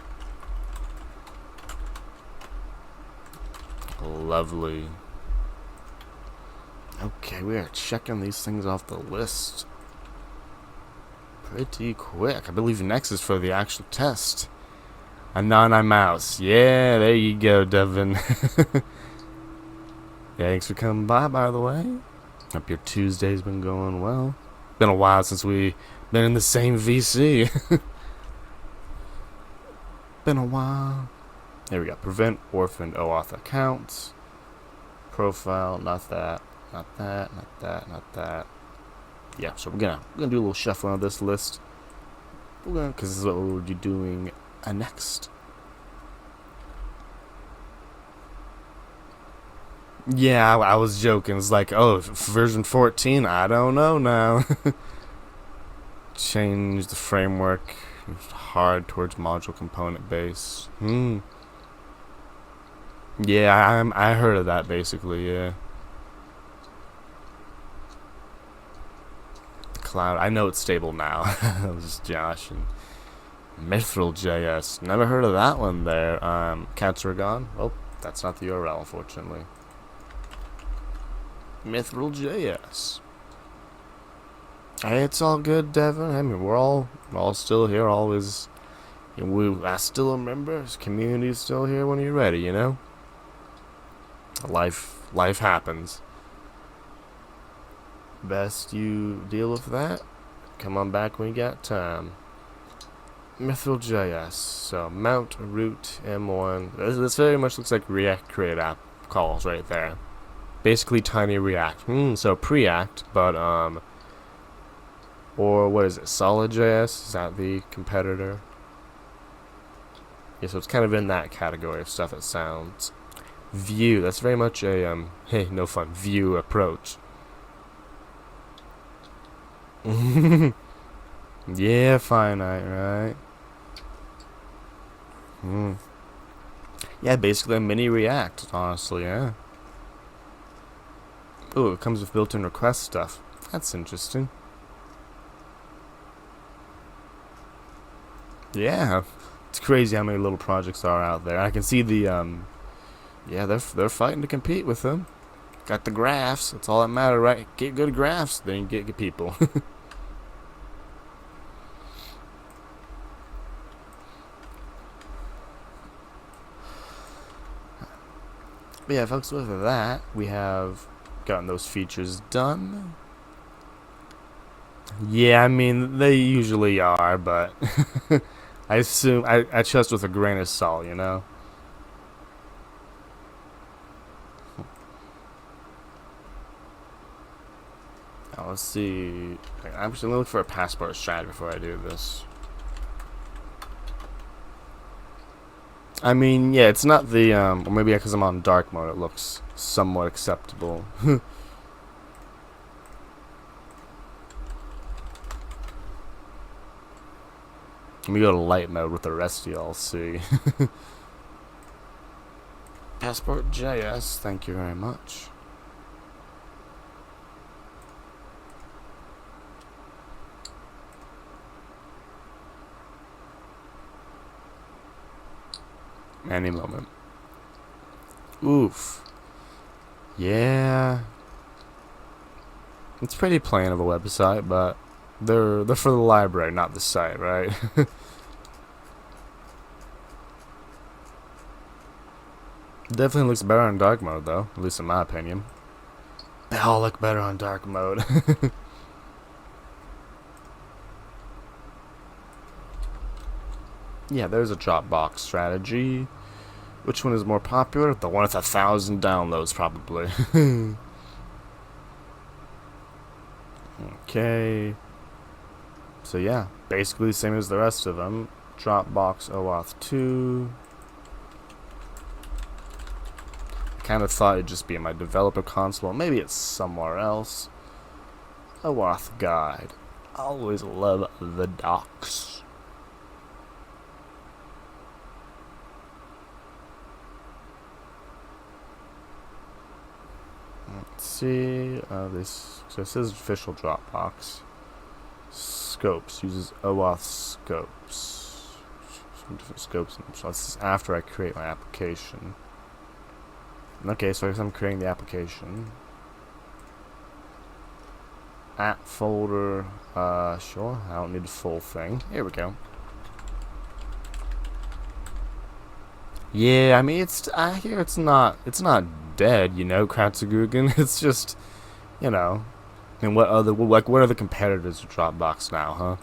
Lovely. Okay, we are checking these things off the list pretty quick. I believe next is for the actual test. Anon mouse. Yeah, there you go, Devin. Yeah, thanks for coming by the way. Hope your Tuesday's been going well. Been a while since we been in the same VC. Been a while. There we go. Prevent orphaned OAuth accounts. Profile, not that. Not that, not that, not that. Yeah, so we're gonna do a little shuffle on this list. Because this is what we'll be doing next. Yeah, I was joking. It's like, oh, version 14. I don't know now. Change the framework hard towards module component base. Yeah, I heard of that basically. Yeah. Cloud. I know it's stable now. It was Josh and Mithril.js. Never heard of that one there. Cats are gone. Oh, that's not the URL, unfortunately. Mithril.js. Hey, it's all good, Devin. I mean, we're all still here. Always. I still remember. Community's still here when you're ready. You know. Life happens. Best you deal with that. Come on back when you got time. Mithril.js. So mount root m1. This very much looks like React create app calls right there. Basically tiny React. So Preact, but or what is it? Solid.js? Is that the competitor? Yeah, so it's kind of in that category of stuff. It sounds. Vue. That's very much a hey, no fun. Vue approach. Yeah, finite, right? Yeah, basically a mini React, honestly, yeah. Ooh, it comes with built-in request stuff. That's interesting. Yeah, it's crazy how many little projects are out there. I can see the yeah, they're fighting to compete with them. Got the graphs. That's all that matters, right? Get good graphs, then you get good people. But yeah, folks, with that, we have gotten those features done. Yeah, I mean, they usually are, but I assume, I trust with a grain of salt, you know? Now, let's see. I'm just going to look for a passport strat before I do this. I mean, yeah, it's not the, or maybe because I'm on dark mode, it looks somewhat acceptable. Let me go to light mode with the rest of y'all, see. Passport.js, thank you very much. Any moment. Oof. Yeah. It's pretty plain of a website, but they're for the library, not the site, right? Definitely looks better in dark mode, though, at least in my opinion. They all look better on dark mode. Yeah, there's a Dropbox strategy. Which one is more popular? The one with 1,000 downloads, probably. Okay. So yeah, basically the same as the rest of them. Dropbox OAuth 2. I kind of thought it'd just be in my developer console. Maybe it's somewhere else. OAuth guide. Always love the docs. Let's see. This says official Dropbox. Scopes uses OAuth scopes. Some different scopes. So this is after I create my application. Okay, so I guess I'm creating the application. App folder. Sure. I don't need the full thing. Here we go. Yeah, I mean I hear it's not dead, you know, Kratzagugan. It's just, you know. I mean, what are the competitors of Dropbox now, huh?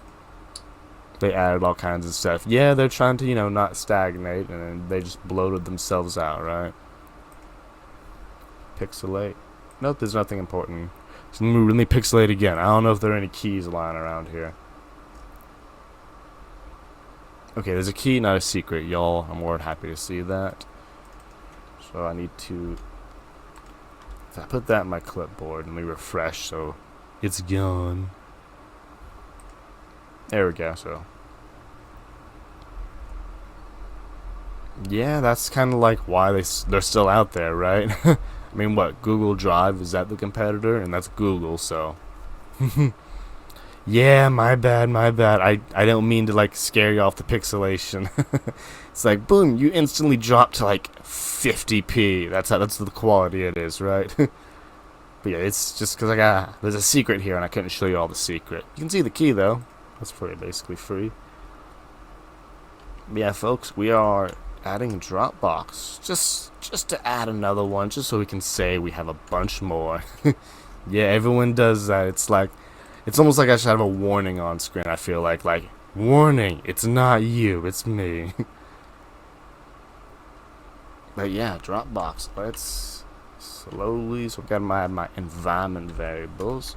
They added all kinds of stuff. Yeah, they're trying to, you know, not stagnate, and they just bloated themselves out, right? Pixelate. Nope, there's nothing important. So let me pixelate again. I don't know if there are any keys lying around here. Okay, there's a key, not a secret, y'all. I'm more than happy to see that. So I need to put that in my clipboard and let me refresh so it's gone. There we go. So yeah, that's kind of like why they're still out there, right? I mean, what, Google Drive, is that the competitor? And that's Google, so yeah, my bad. I don't mean to like scare you off the pixelation. It's like boom, you instantly drop to like 50p. That's the quality it is, right? But yeah, it's just because there's a secret here and I couldn't show you all the secret. You can see the key though. That's basically free. But yeah, folks, we are adding Dropbox just to add another one, just so we can say we have a bunch more. Yeah, everyone does that. It's almost like I should have a warning on screen. I feel like warning, it's not you, it's me. But yeah, Dropbox. Let's slowly. So I've got my environment variables.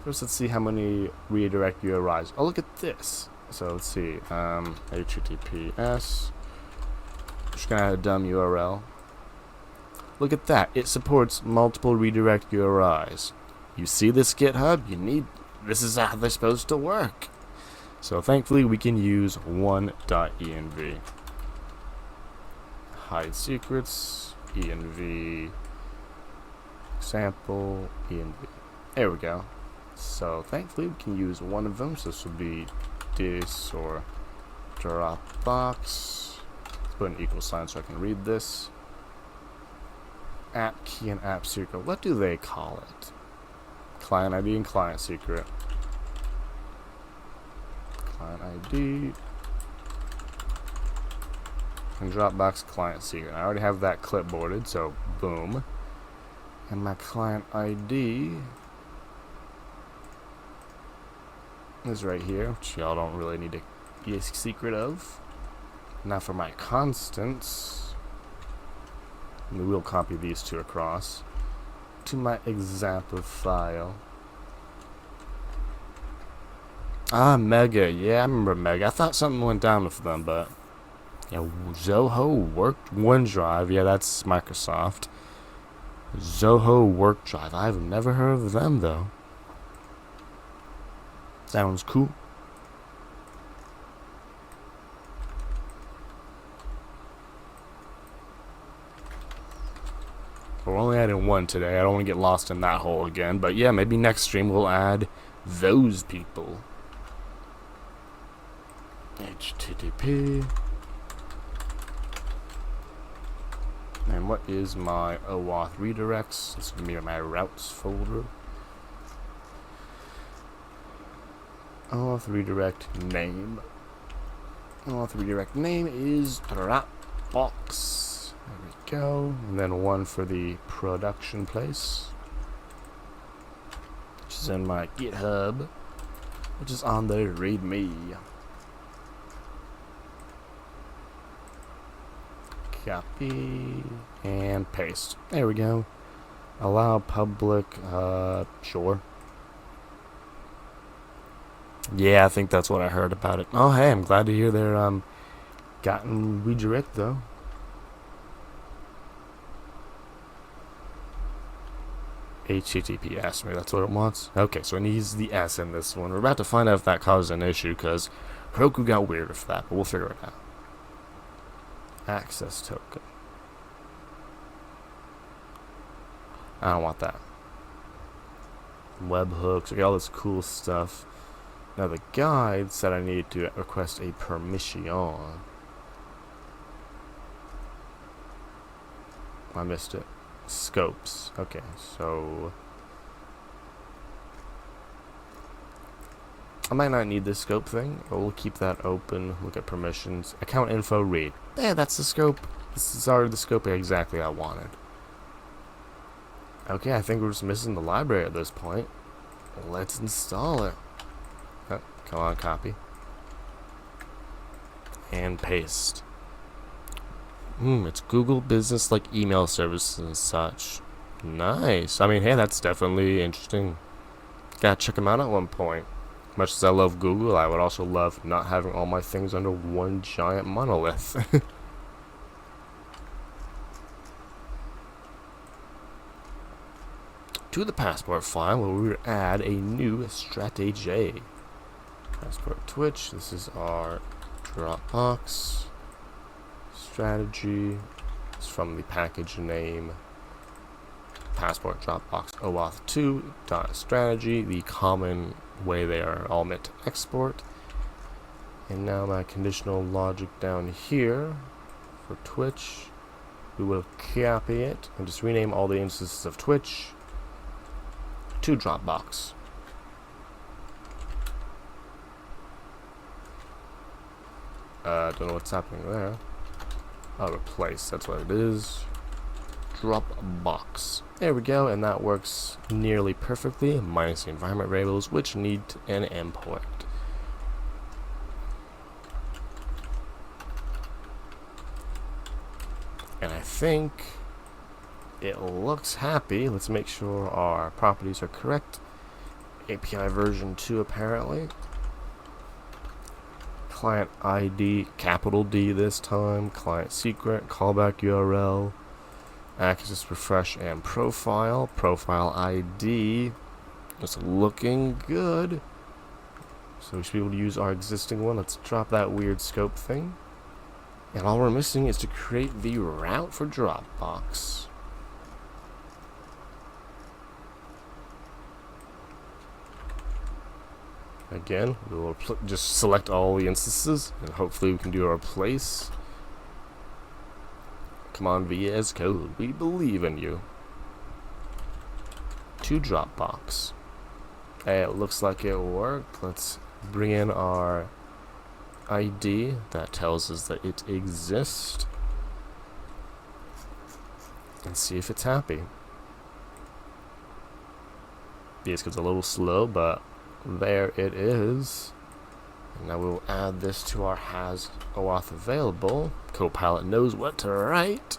First, let's see how many redirect URIs. Oh, look at this. So let's see. HTTPS. Just gonna add a dumb URL. Look at that. It supports multiple redirect URIs. You see this GitHub? This is how they're supposed to work. So thankfully we can use one.env. Hide secrets, env, example, env. There we go. So thankfully we can use one of them. So this will be dis or Dropbox. Let's put an equal sign so I can read this. App key and app secret. What do they call it? Client ID and client secret. Client ID and Dropbox client secret. I already have that clipboarded, so boom. And my client ID is right here, which y'all don't really need to be a secret of. Now for my constants, we will copy these two across to my example file. Mega. Yeah, I remember Mega. I thought something went down with them, but yeah, Zoho worked OneDrive. Yeah, that's Microsoft. Zoho Work Drive. I've never heard of them though. Sounds cool. We're only adding one today. I don't want to get lost in that hole again. But yeah, maybe next stream we'll add those people. HTTP. And what is my OAuth redirects? This is going to be my routes folder. OAuth redirect name. OAuth redirect name is Dropbox. There we go. And then one for the production place. is in my GitHub, which is on the README. Copy and paste. There we go. Allow public, sure. Yeah, I think that's what I heard about it. Oh, hey, I'm glad to hear they're, gotten redirect, though. HTTPS, maybe that's what it wants. Okay, so it needs the S in this one. We're about to find out if that caused an issue, because Heroku got weird with that, but we'll figure it out. Access token. I don't want that. Webhooks, okay, all this cool stuff. Now the guide said I need to request a permission. I missed it. Scopes. Okay, so I might not need this scope thing, but we'll keep that open. Look at permissions. Account info read. Yeah, that's the scope. This is already the scope exactly I wanted. Okay, I think we're just missing the library at this point. Let's install it. Oh, come on, copy. And paste. It's Google Business like email services and such. Nice. I mean, hey, that's definitely interesting. Gotta check them out at one point. Much as I love Google, I would also love not having all my things under one giant monolith. To the passport file, where we will add a new strategy. Passport Twitch. This is our Dropbox strategy. It's from the package name Passport Dropbox OAuth 2 strategy, the common way they are all meant to export. And now my conditional logic down here for Twitch. We will copy it and just rename all the instances of Twitch to Dropbox. Don't know what's happening there. Oh, replace, that's what it is. Dropbox. There we go, and that works nearly perfectly, minus the environment variables, which need an import. And I think it looks happy. Let's make sure our properties are correct. API version 2 apparently. Client ID, capital D this time. Client secret, callback URL, access, refresh, and profile. Profile ID. It's looking good. So we should be able to use our existing one. Let's drop that weird scope thing. And all we're missing is to create the route for Dropbox. Again, we will just select all the instances, and hopefully we can do our place. Come on, VS Code, we believe in you. To Dropbox. Hey, it looks like it worked. Let's bring in our ID that tells us that it exists, and see if it's happy. VS Code's a little slow, but there it is. And now we'll add this to our has OAuth available. Copilot knows what to write.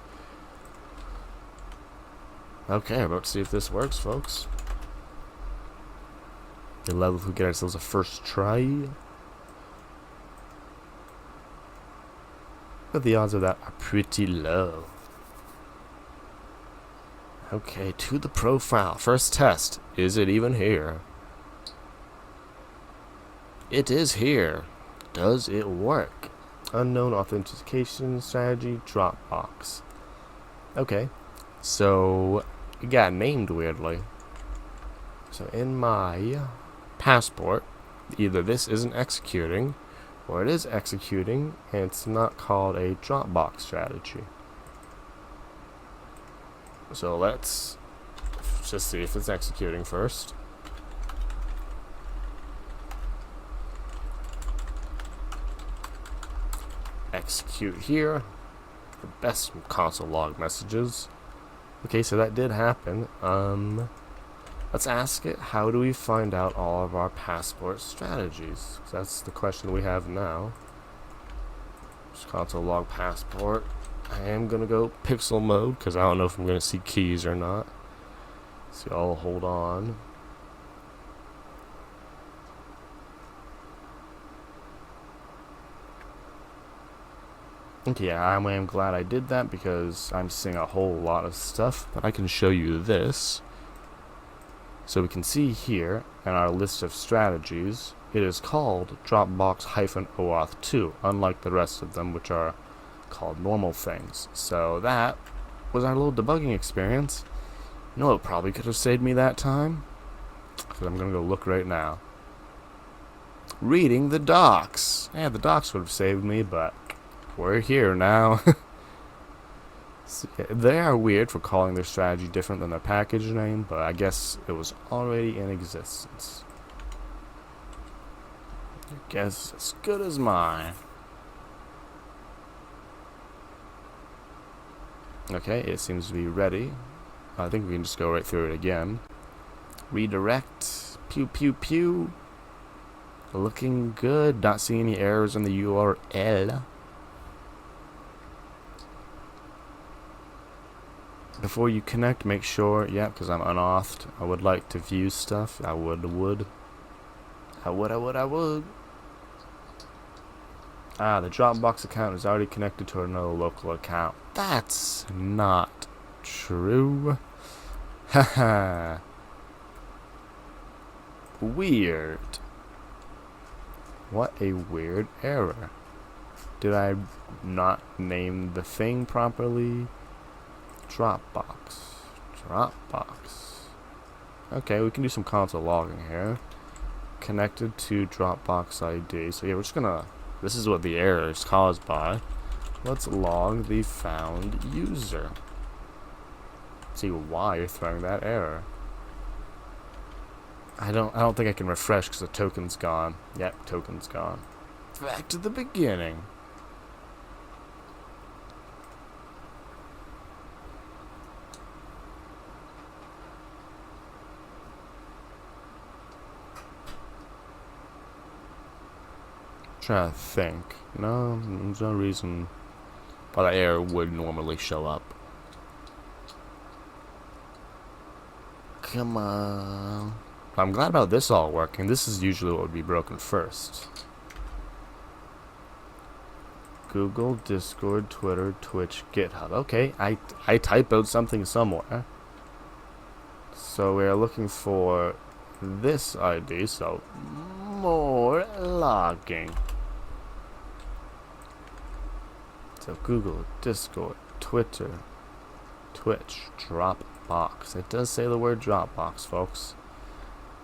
Okay, we're about to see if this works, folks. Good level if we get ourselves a first try. But the odds of that are pretty low. Okay, to the profile. First test. Is it even here? It is here. Does it work? Unknown authentication strategy, Dropbox. Okay, so it got named weirdly. So in my passport, either this isn't executing, or it is executing, and it's not called a Dropbox strategy. So let's just see if it's executing first. Execute here. The best console log messages. Okay, so that did happen. Let's ask it, how do we find out all of our passport strategies? That's the question we have now. Just console log passport. I am going to go pixel mode because I don't know if I'm going to see keys or not. So I'll hold on. Okay, yeah, I am glad I did that because I'm seeing a whole lot of stuff, but I can show you this. So we can see here in our list of strategies, it is called Dropbox-OAuth 2, unlike the rest of them, which are called normal things. So that was our little debugging experience. You know what probably could have saved me that time? Because I'm going to go look right now. Reading the docs. Yeah, the docs would have saved me, but we're here now. So, yeah, they are weird for calling their strategy different than their package name, but I guess it was already in existence. Your guess is as good as mine. Okay, it seems to be ready. I think we can just go right through it again. Redirect. Pew pew pew. Looking good. Not seeing any errors in the URL. Before you connect, make sure, yeah, because I'm unauthed, I would like to view stuff. I would. Ah, the Dropbox account is already connected to another local account. That's not true. Haha. Weird. What a weird error. Did I not name the thing properly? Dropbox. Okay, we can do some console logging here. Connected to Dropbox ID. So yeah, we're just gonna... This is what the error is caused by. Let's log the found user. See why you're throwing that error. I don't think I can refresh because the token's gone. Yep, token's gone. Back to the beginning. Trying to think. No, there's no reason why that error would normally show up. Come on. I'm glad about this all working. This is usually what would be broken first. Google, Discord, Twitter, Twitch, GitHub. Okay, I type out something somewhere. So we're looking for this ID, so more logging. So Google, Discord, Twitter, Twitch, Dropbox. It does say the word Dropbox, folks.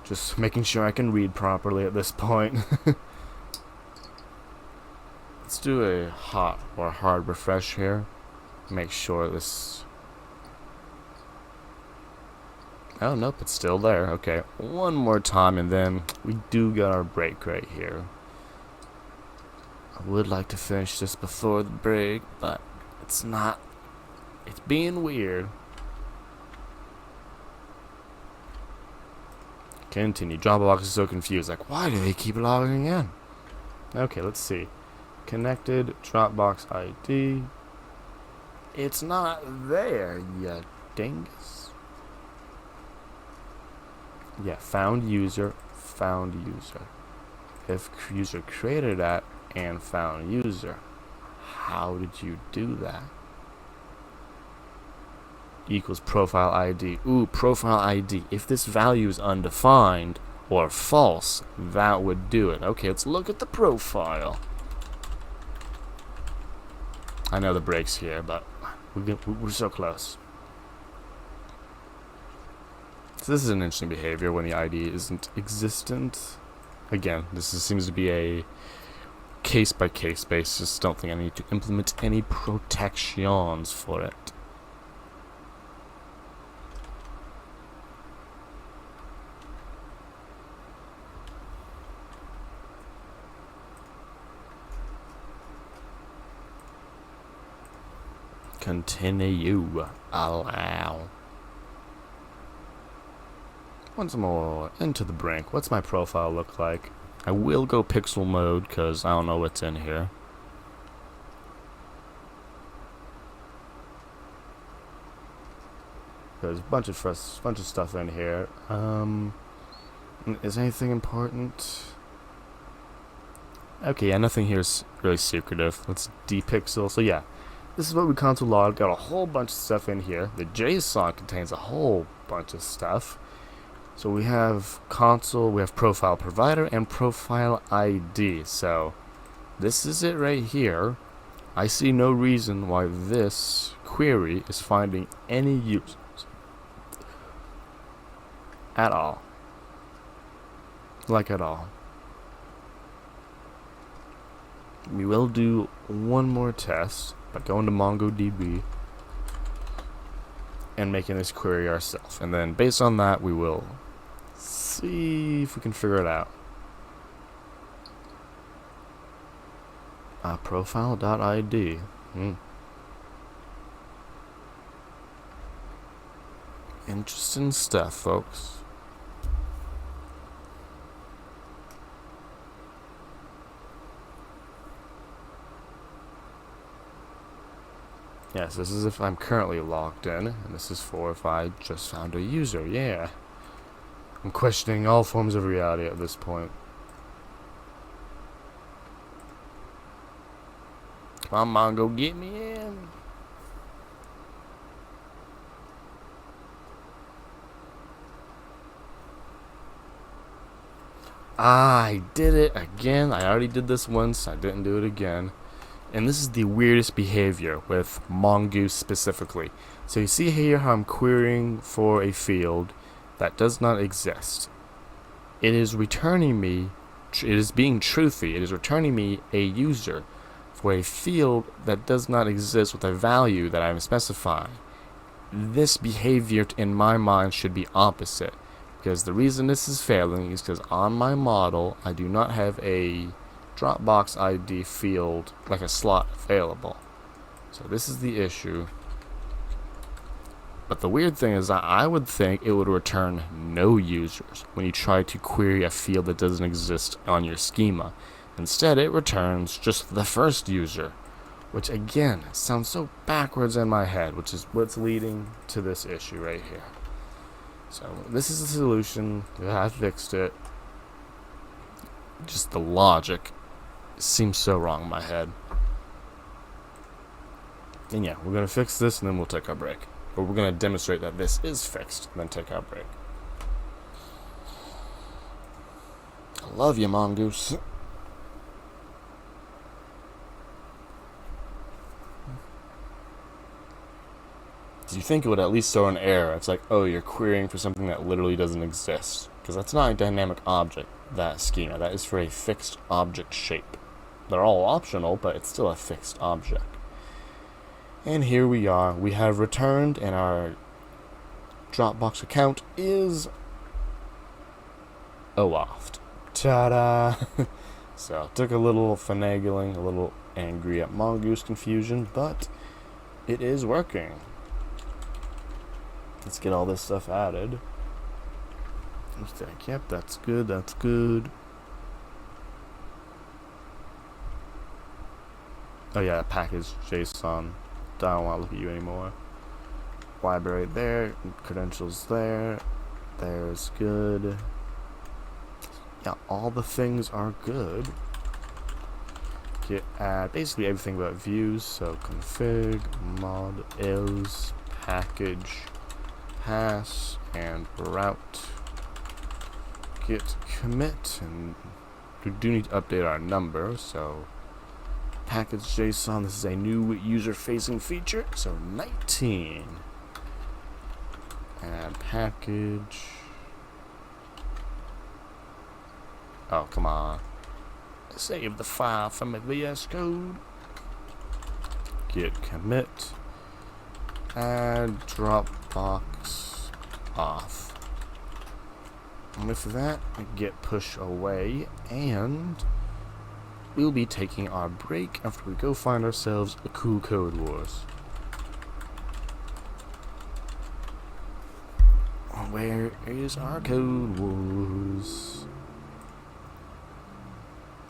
Just making sure I can read properly at this point. Let's do a hot or hard refresh here. Make sure this... Oh, nope, it's still there. Okay, one more time and then we do get our break right here. I would like to finish this before the break, but it's not. It's being weird. Continue. Dropbox is so confused. Like, why do they keep logging in? Okay, let's see. Connected. Dropbox ID. It's not there, you dingus. Yeah, found user. Found user. If user created that and found user, how did you do that? Equals profile ID. Ooh, profile ID. If this value is undefined or false, that would do it. Okay, let's look at the profile. I know the break's here, but we're so close. So this is an interesting behavior when the ID isn't existent. Again, seems to be a case-by-case basis. Don't think I need to implement any protections for it. Continue. Allow. once more into the brink. What's my profile look like? I will go pixel mode because I don't know what's in here. There's a bunch of stuff in here. Is anything important? Okay, yeah, nothing here is really secretive. Let's depixel. So yeah, this is what we console log. Got a whole bunch of stuff in here. The JSON contains a whole bunch of stuff. So we have console, we have profile provider, and profile ID. So this is it right here. I see no reason why this query is finding any users at all. Like at all. We will do one more test by going to MongoDB and making this query ourselves. And then based on that, we will see if we can figure it out. Profile.id. Interesting stuff, folks. Yes, this is if I'm currently logged in, and this is for if I just found a user, yeah. I'm questioning all forms of reality at this point. Come on, Mongo, get me in. I did it again. I already did this once, I didn't do it again. And this is the weirdest behavior with Mongoose specifically. So you see here how I'm querying for a field that does not exist. It is returning me, it is being truthy, it is returning me a user for a field that does not exist with a value that I'm specifying. This behavior in my mind should be opposite. Because the reason this is failing is because on my model I do not have a Dropbox ID field, like a slot available. So this is the issue. But the weird thing is that I would think it would return no users when you try to query a field that doesn't exist on your schema. Instead, it returns just the first user, which again sounds so backwards in my head, which is what's leading to this issue right here. So this is the solution. I fixed it. Just the logic seems so wrong in my head. And yeah, we're gonna fix this and then we'll take our break. Or we're gonna demonstrate that this is fixed and then take our break. I love you, Mongoose. You think it would at least throw an error. It's like, oh, you're querying for something that literally doesn't exist. Because that's not a dynamic object, that schema. That is for a fixed object shape. They're all optional, but it's still a fixed object. And here we are. We have returned, and our Dropbox account is aloft. Ta-da! So, it took a little finagling, a little angry at Mongoose confusion, but it is working. Let's get all this stuff added. Yep, that's good, that's good. Oh yeah, package JSON. Don't want to look at you anymore. Library there, credentials there. There's good. Yeah, all the things are good. Get add basically everything about views. So config, mod, else, package, pass, and route. Git commit, and we do need to update our number. So package JSON, this is a new user-facing feature, so 19. Add package. Oh, come on. Save the file from a VS Code. Git commit. Add Dropbox off. And with that, git push away, and we'll be taking our break after we go find ourselves a cool Code Wars. Where is our Code Wars?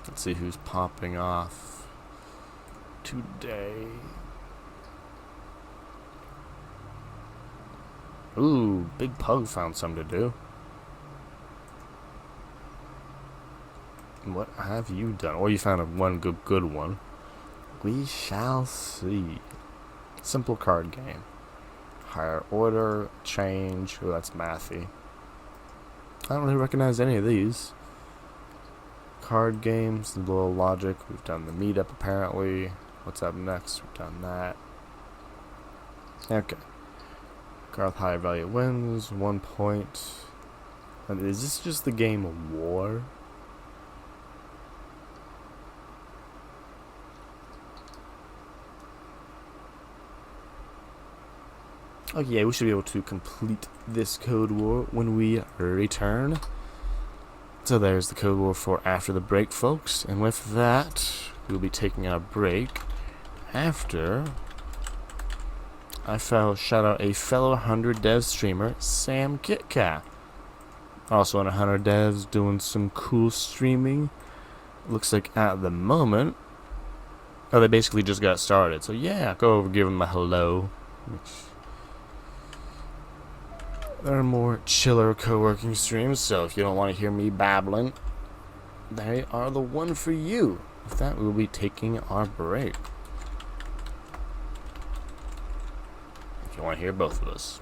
Let's see who's popping off today. Ooh, Big Pug found something to do. What have you done? Or you found one good one. We shall see. Simple card game. Higher order, change. Oh, that's mathy. I don't really recognize any of these. Card games, the little logic. We've done the meetup apparently. What's up next? We've done that. Okay. Card with higher value wins, 1 point. And is this just the game of war? Oh yeah, we should be able to complete this Code War when we return. So there's the Code War for after the break, folks. And with that, we'll be taking our break after I shout out a fellow 100 Devs streamer, Sam KitKat. Also on 100 Devs doing some cool streaming. Looks like at the moment, oh, they basically just got started. So yeah, go over, give them a hello. There are more chiller co-working streams, so if you don't want to hear me babbling, they are the one for you. With that, we'll be taking our break. If you want to hear both of us.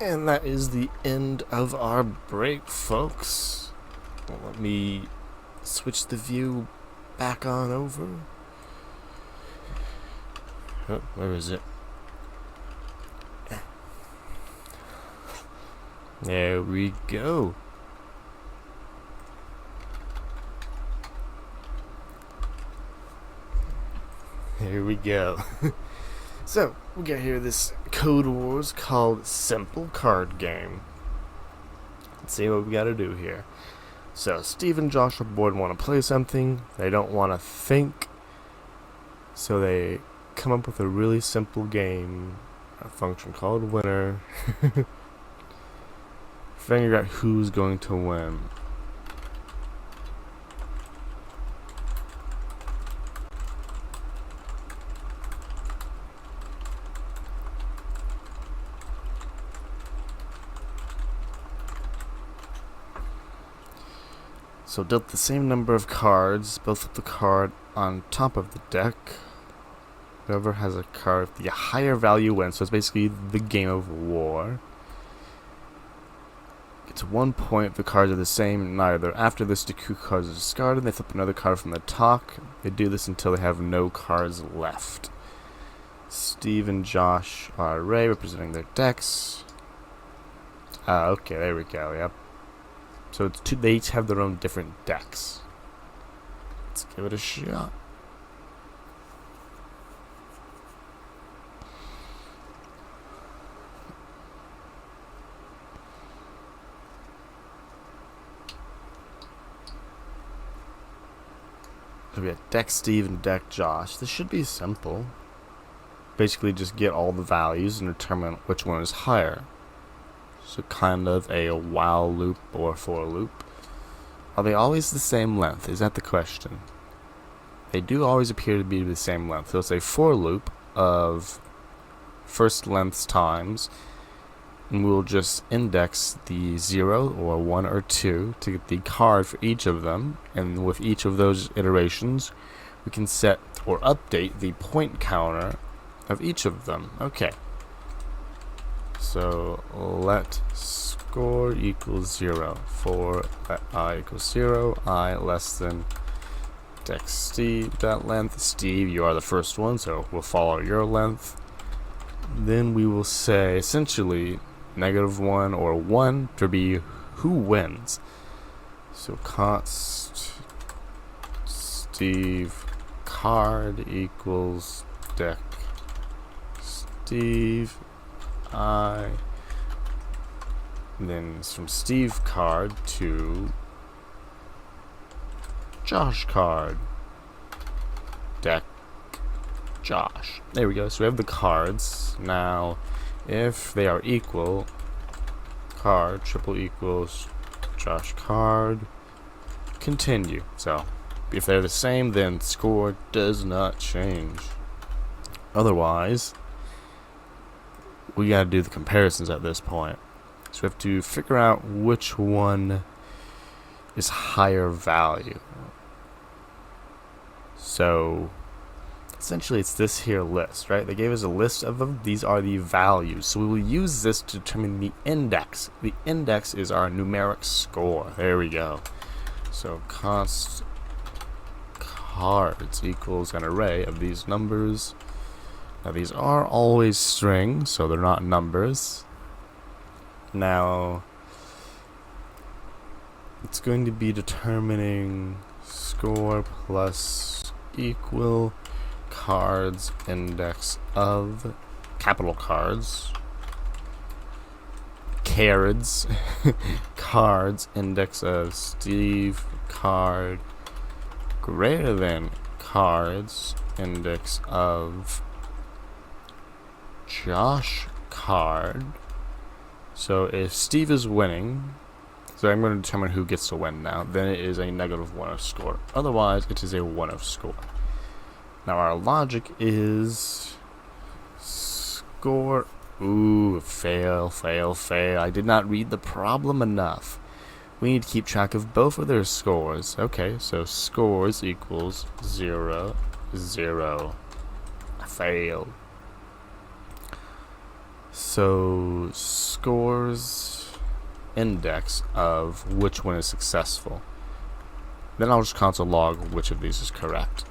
And that is the end of our break, folks. Well, let me switch the view back on over. Oh, where is it? There we go. Here we go. So, we got here this Code Wars called Simple Card Game. Let's see what we gotta do here. So, Steve and Josh are bored and want to play something. They don't want to think. So they come up with a really simple game, a function called winner. Figure out who's going to win. So dealt the same number of cards, both with the card on top of the deck. Whoever has a card with the higher value wins. So it's basically the game of war. Gets 1 point if the cards are the same, neither. After this, the two cards are discarded. They flip another card from the top. They do this until they have no cards left. Steve and Josh are Ray, representing their decks. Okay, there we go, yep. So it's two, they each have their own different decks. Let's give it a shot. So we have deck Steve and deck Josh. This should be simple. Basically just get all the values and determine which one is higher. So kind of a while loop or for loop. Are they always the same length? Is that the question? They do always appear to be the same length. So it's a for loop of first lengths times. And we'll just index the 0 or 1 or 2 to get the card for each of them. And with each of those iterations, we can set or update the point counter of each of them. Okay. So let score equals 0 for let I equals 0, I less than deck Steve, that length. Steve, you are the first one, so we'll follow your length. Then we will say essentially -1 or 1 to be who wins. So const Steve card equals deck Steve I, then it's from Steve card to Josh card, deck Josh. There we go. So we have the cards. Now, if they are equal, card triple equals Josh card, continue. So if they're the same, then score does not change. Otherwise, we gotta do the comparisons at this point. So we have to figure out which one is higher value. So essentially it's this here list, right? They gave us a list of them. These are the values. So we will use this to determine the index. The index is our numeric score. There we go. So const cards equals an array of these numbers. Now these are always strings, so they're not numbers. Now it's going to be determining score plus equal cards index of capital cards, cards, cards index of Steve card greater than cards index of Josh card. So if Steve is winning, so I'm going to determine who gets to win now, then it is a -1 of score. Otherwise, it is a 1 of score. Now our logic is score. Ooh, fail, fail, fail. I did not read the problem enough. We need to keep track of both of their scores. Okay, so scores equals 0, 0. I failed. So scores index of which one is successful. Then I'll just console log which of these is correct.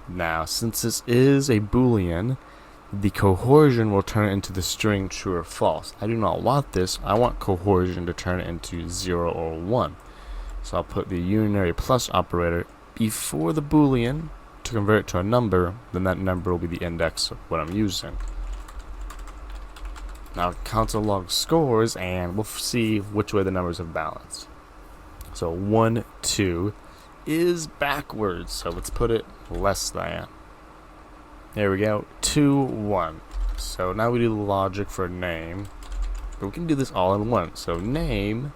Now, since this is a Boolean, the cohorsion will turn it into the string true or false. I do not want this. I want cohorsion to turn it into 0 or 1. So I'll put the unary plus operator before the Boolean to convert it to a number. Then that number will be the index of what I'm using. Now console log scores, and we'll see which way the numbers have balanced. So 1, 2 is backwards, so let's put it less than. There we go, 2, 1. So now we do the logic for name, but we can do this all in one. So name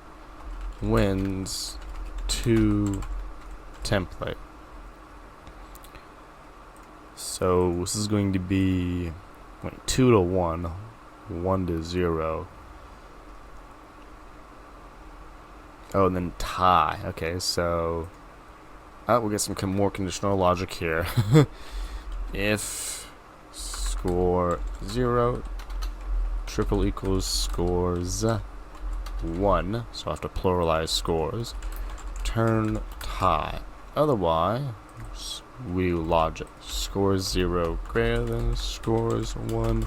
wins to template. So this is going to be 2 to 1, 1 to 0. Oh, and then tie. Okay, so we'll get some more conditional logic here. If score 0 triple equals scores 1, so I have to pluralize scores, turn tie. Otherwise, we logic scores 0 greater than scores 1.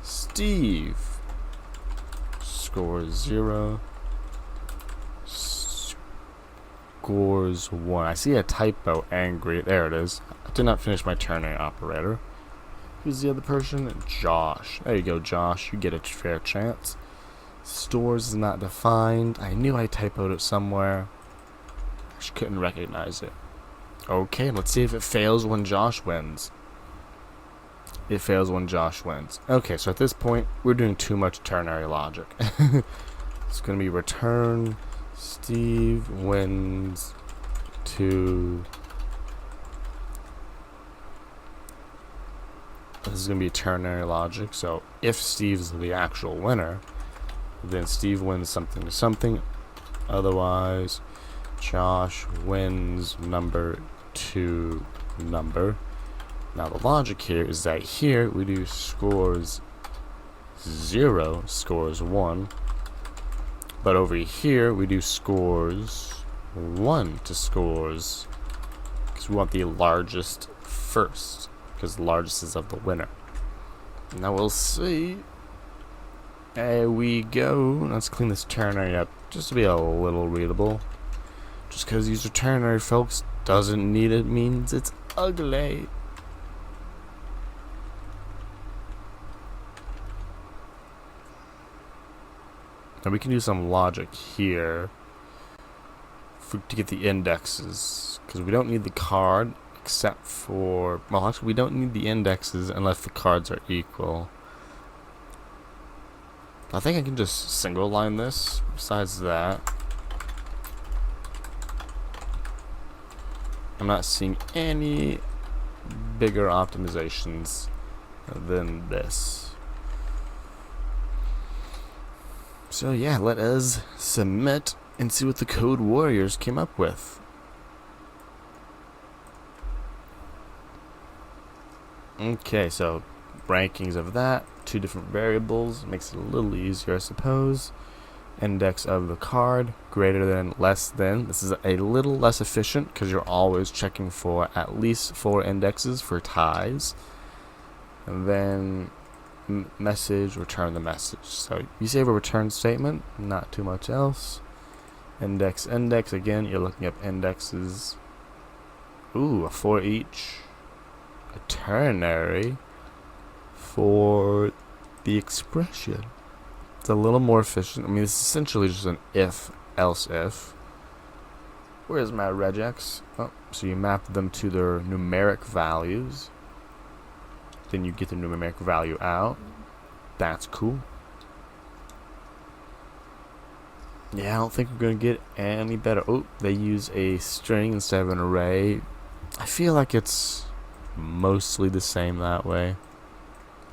Steve scores 0. Scores 1. I see a typo, angry. There it is. I did not finish my ternary operator. Who's the other person? Josh. There you go, Josh. You get a fair chance. Stores is not defined. I knew I typoed it somewhere. I just couldn't recognize it. Okay, let's see if it fails when Josh wins. It fails when Josh wins. Okay, so at this point, we're doing too much ternary logic. It's going to be return Steve wins to... This is going to be ternary logic, so if Steve's the actual winner, then Steve wins something to something. Otherwise, Josh wins number to number. Now the logic here is that here we do scores 0, scores 1. But over here we do scores 1 to scores, because we want the largest first, because the largest is of the winner. Now we'll see. There we go. Let's clean this ternary up just to be a little readable. Just because these are ternary, folks, doesn't need it means it's ugly. Now we can do some logic here to get the indexes, because we don't need the card except for, well, actually we don't need the indexes unless the cards are equal. I think I can just single line this. Besides that, I'm not seeing any bigger optimizations than this. So yeah, let us submit and see what the code warriors came up with. Okay, so rankings of that, 2 different variables, makes it a little easier, I suppose. Index of the card, greater than, less than. This is a little less efficient because you're always checking for at least 4 indexes for ties. And then message, return the message. So you save a return statement, not too much else. Index, again, you're looking up indexes. Ooh, a for each. A ternary for the expression. It's a little more efficient. I mean, it's essentially just an if, else if. Where's my regex? Oh, so you map them to their numeric values. Then you get the numeric value out. That's cool. Yeah, I don't think we're going to get any better. Oh, they use a string instead of an array. I feel like it's mostly the same that way.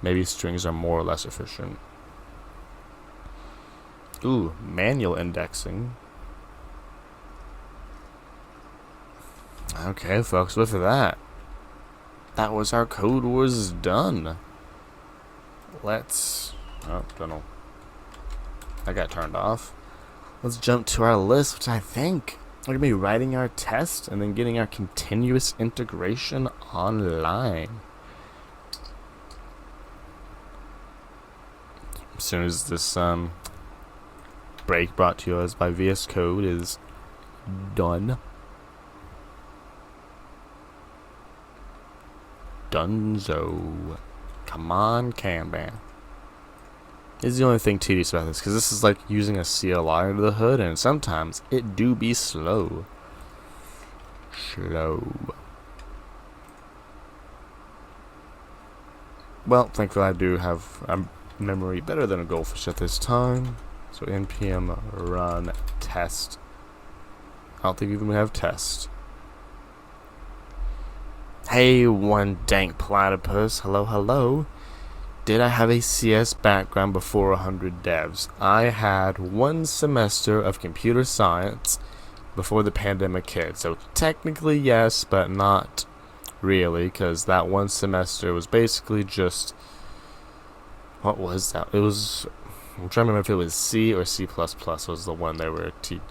Maybe strings are more or less efficient. Ooh, manual indexing. Okay, folks, look at that. That was our Code Wars done. let's... Oh, don't know. That got turned off. Let's jump to our list, which I think we're going to be writing our test and then getting our continuous integration online. As soon as this break brought to us by VS Code is done. Dunzo. Come on, Kanban. This is the only thing tedious about this, because this is like using a CLI under the hood, and sometimes it do be slow. Well, thankfully I do have a memory better than a goldfish at this time. So npm run test. I don't think even we have test. Hey, one dank platypus. Hello, hello. Did I have a CS background before 100 devs? I had 1 semester of computer science before the pandemic hit. So technically yes, but not really, because that 1 semester was basically just... What was that? It was... I'm trying to remember if it was C or C++ was the one they were teaching.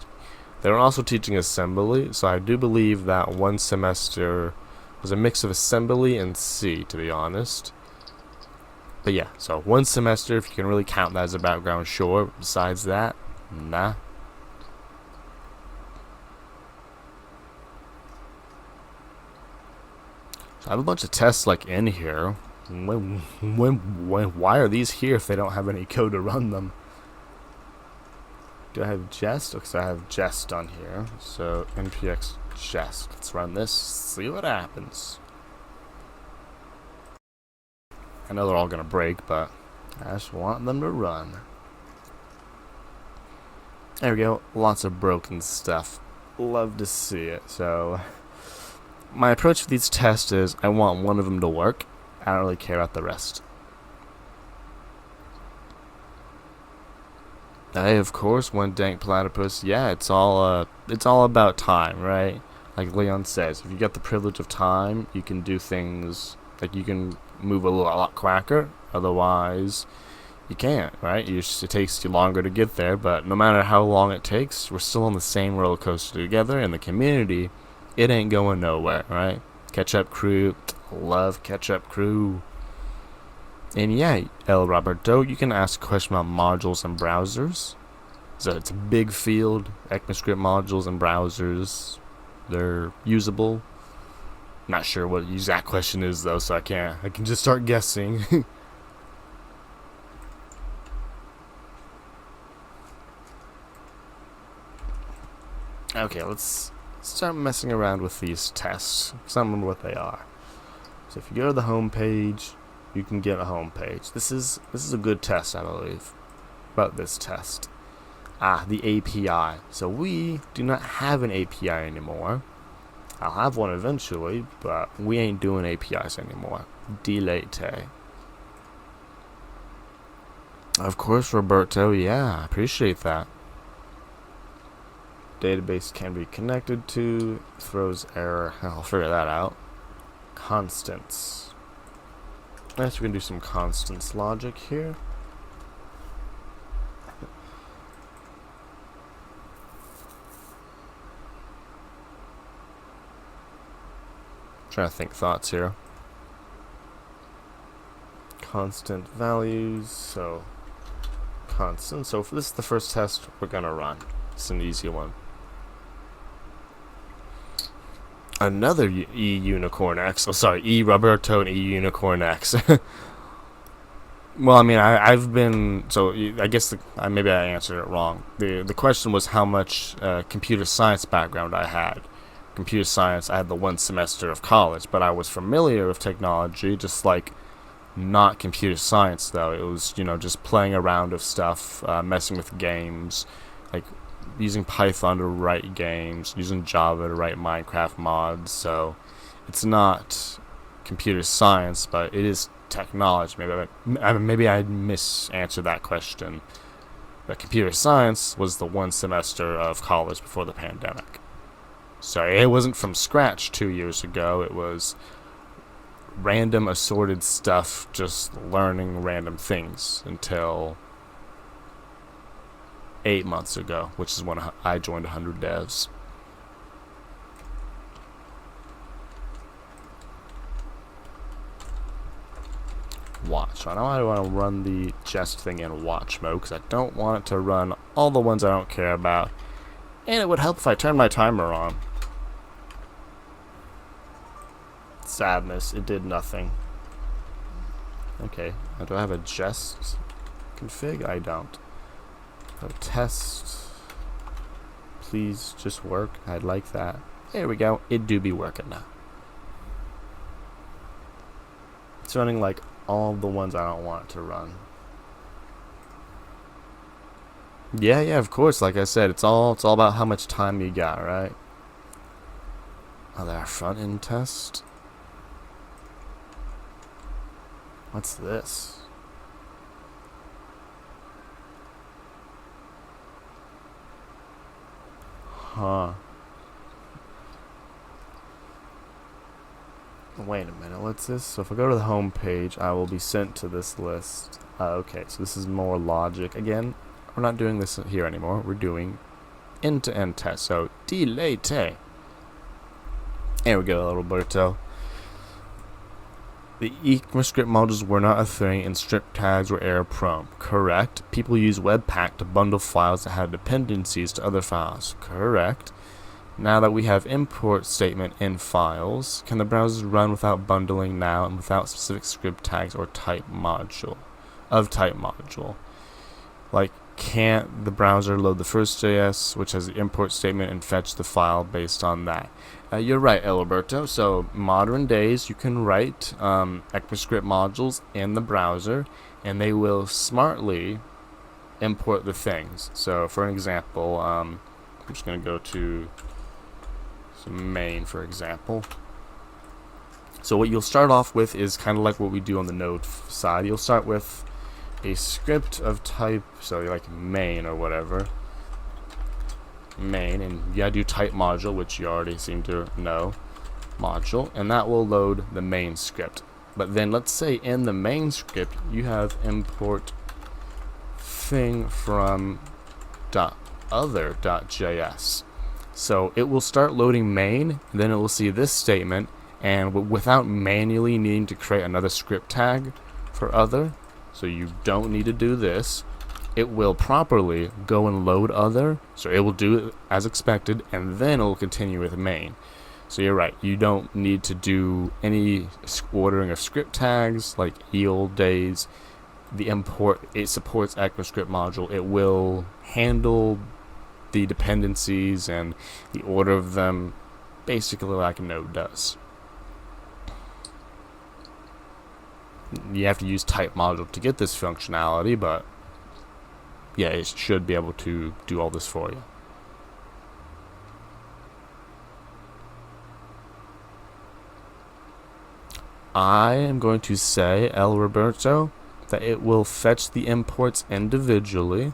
They were also teaching assembly, so I do believe that 1 semester was a mix of assembly and C, to be honest. But yeah, so 1 semester, if you can really count that as a background, sure. Besides that, nah. So I have a bunch of tests like in here. Why are these here if they don't have any code to run them? Do I have jest? Okay, so I have jest on here. So npx jest. Let's run this, see what happens. I know they're all gonna break, but I just want them to run. There we go. Lots of broken stuff. Love to see it. So my approach for these tests is I want one of them to work. I don't really care about the rest. Hey, of course, one dank platypus. Yeah, it's all about time, right? Like Leon says, if you got the privilege of time, you can do things like you can move a lot quicker. Otherwise, you can't, right? It takes you longer to get there. But no matter how long it takes, we're still on the same roller coaster together. In the community, it ain't going nowhere, right? Catch up crew, love catch up crew. And yeah, El Roberto, you can ask a question about modules and browsers. So it's a big field. ECMAScript modules and browsers, they're usable. Not sure what the exact question is though, so I can just start guessing. Okay, let's start messing around with these tests. I don't remember what they are. So if you go to the home page, you can get a home page. This is a good test, I believe. About this test. The API. So we do not have an API anymore. I'll have one eventually, but we ain't doing APIs anymore. Delete. Of course, Roberto. Yeah, I appreciate that. Database can be connected to. Throws error. I'll figure that out. Constants. Next, we can do some constants logic here. Trying to think thoughts here. Constant values, so constant. So for this is the first test we're gonna run. It's an easy one. Another E Unicorn X. Oh, sorry, E Roberto and E Unicorn X. Well, I mean, I've been so I guess maybe I answered it wrong. The question was how much computer science background I had. Computer science, I had the 1 semester of college, but I was familiar with technology, just like not computer science though. It was, just playing around with stuff, messing with games, like using Python to write games, using Java to write Minecraft mods. So it's not computer science, but it is technology. Maybe I misanswered that question. But computer science was the 1 semester of college before the pandemic. So it wasn't from scratch 2 years ago. It was random assorted stuff, just learning random things until 8 months ago, which is when I joined 100 devs. Watch. I know I want to run the jest thing in watch mode because I don't want it to run all the ones I don't care about, and it would help if I turn my timer on. Sadness, it did nothing. Okay, now do I have a jest config? I don't. A test, please just work. I'd like that. There we go. It do be working now. It's running like all the ones I don't want it to run. Yeah, of course. Like I said, it's all about how much time you got, right? Oh, there, front end test. What's this? Huh. Wait a minute, what's this? So if I go to the home page, I will be sent to this list. Okay, so this is more logic. Again, we're not doing this here anymore. We're doing end-to-end tests. So, delete. There we go, Roberto. The ECMAScript modules were not a thing and script tags were error prone. Correct. People use Webpack to bundle files that have dependencies to other files. Correct. Now that we have import statement in files, can the browsers run without bundling now and without specific script tags or type module? Like, can't the browser load the first JS, which has the import statement, and fetch the file based on that? You're right, Alberto. So, modern days, you can write ECMAScript modules in the browser, and they will smartly import the things. So, for an example, I'm just going to go to main, for example. So what you'll start off with is kind of like what we do on the Node side. You'll start with a script of type, so like main or whatever, main, and you gotta do type module, which you already seem to know, module, and that will load the main script. But then let's say in the main script you have import thing from .other.js. So it will start loading main, and then it will see this statement, and without manually needing to create another script tag for other, so you don't need to do this, it will properly go and load other, so it will do it as expected, and then it will continue with main. So you're right, you don't need to do any ordering of script tags like ye old days. The import, it supports ECMAScript module, it will handle the dependencies and the order of them basically like a Node does. You have to use type module to get this functionality, but yeah, it should be able to do all this for you. I am going to say, El Roberto, that it will fetch the imports individually,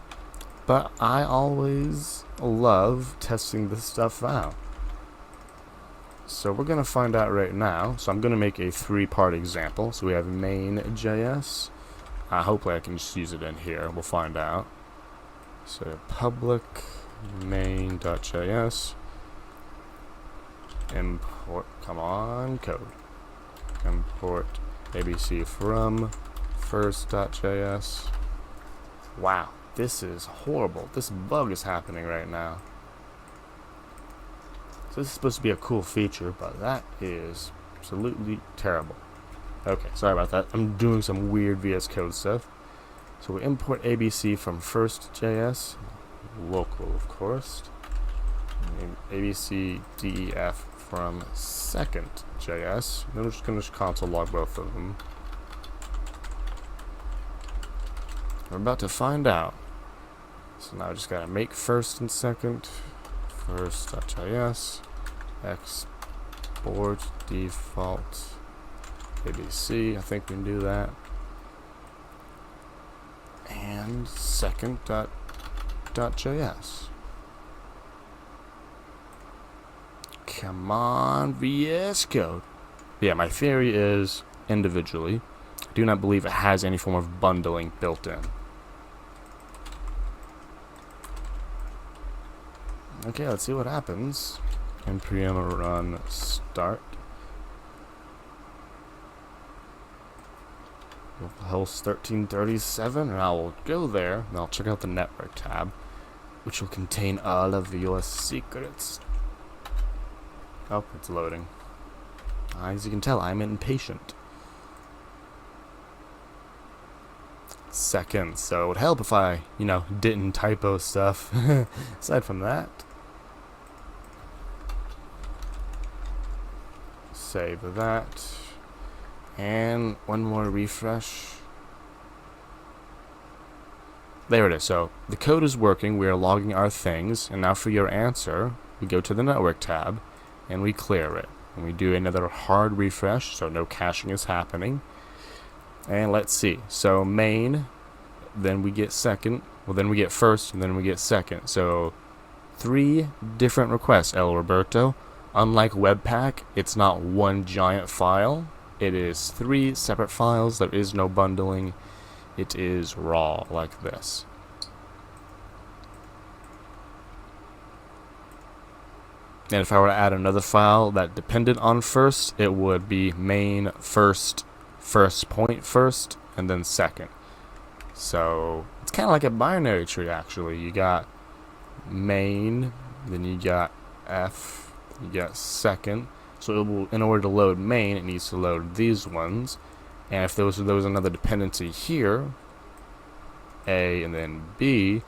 but I always love testing this stuff out. So we're going to find out right now. So I'm going to make a 3-part example. So we have main.js. Hopefully I can just use it in here. We'll find out. So public main.js. Import, come on, code. Import ABC from first.js. Wow, this is horrible. This bug is happening right now. So this is supposed to be a cool feature, but that is absolutely terrible. Okay, sorry about that. I'm doing some weird VS Code stuff. So we import ABC from first.js, local of course, and ABC def from second.js. Then we're just going to console log both of them. We're about to find out. So now I just gotta make first and second. First.js, export default ABC. I think we can do that. And second.js. Come on, VS Code. Yeah, my theory is individually. I do not believe it has any form of bundling built in. Okay, let's see what happens. npm run start. Host 1337, and I will go there, and I'll check out the network tab, which will contain all of your secrets. Oh, it's loading. As you can tell, I'm impatient. Seconds, so it would help if I, didn't typo stuff. Aside from that, save that. And one more refresh. There it is. So the code is working. We are logging our things. And now for your answer, we go to the network tab and we clear it. And we do another hard refresh, so no caching is happening. And let's see. So main, then we get second. Well, then we get first, and then we get second. So 3 different requests, El Roberto. Unlike Webpack, it's not one giant file. It is 3 separate files. There is no bundling. It is raw like this. And if I were to add another file that depended on first, it would be main first point first, and then second. So it's kind of like a binary tree actually. You got main, then you got F, you got second. So it will, in order to load main, it needs to load these ones. And if there was another dependency here, A and then B,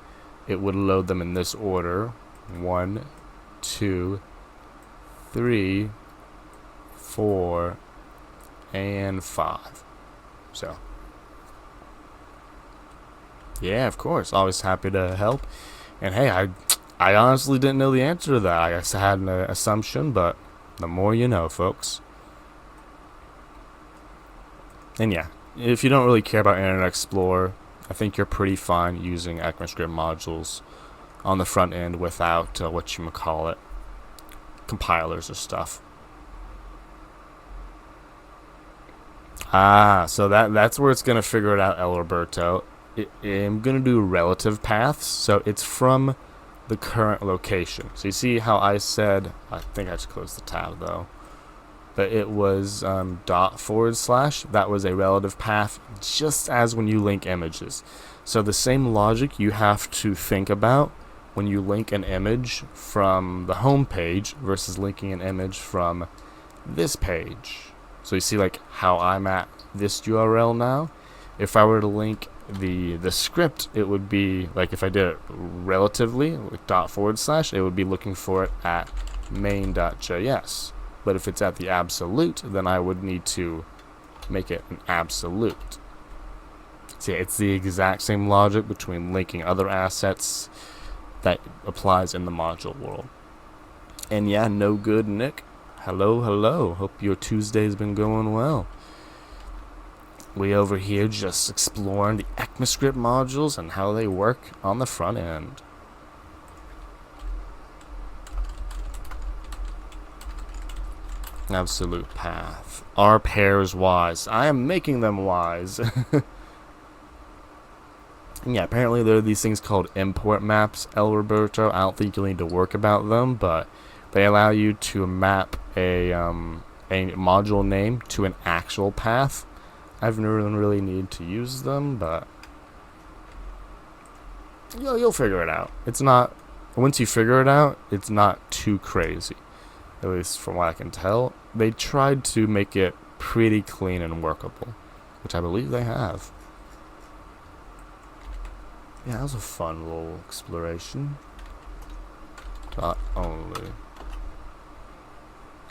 it would load them in this order: 1, 2, 3, 4, and 5. So, yeah, of course, always happy to help. And hey, I honestly didn't know the answer to that. I guess I had an assumption, but the more you know, folks. And yeah, if you don't really care about Internet Explorer, I think you're pretty fine using ECMAScript modules on the front end without compilers or stuff. So that's where it's gonna figure it out, El Roberto. I'm gonna do relative paths, so it's from the current location. So you see how I said, I think I just closed the tab though, but it was // that was a relative path, just as when you link images. So the same logic you have to think about when you link an image from the home page versus linking an image from this page. So you see like how I'm at this URL now. If I were to link the script, it would be like, if I did it relatively with // it would be looking for it at main.js. But if it's at the absolute, then I would need to make it an absolute. See, it's the exact same logic between linking other assets that applies in the module world. And yeah, no good, Nick. Hello. Hope your Tuesday's been going well. We over here just exploring the ECMAScript modules and how they work on the front end. Absolute path. Are pairs wise? I am making them wise. And yeah, apparently there are these things called import maps, El Roberto. I don't think you'll need to work about them, but they allow you to map a module name to an actual path. I've never really needed to use them, but you'll figure it out. It's not, once you figure it out, it's not too crazy. At least from what I can tell. They tried to make it pretty clean and workable, which I believe they have. Yeah, that was a fun little exploration. Only.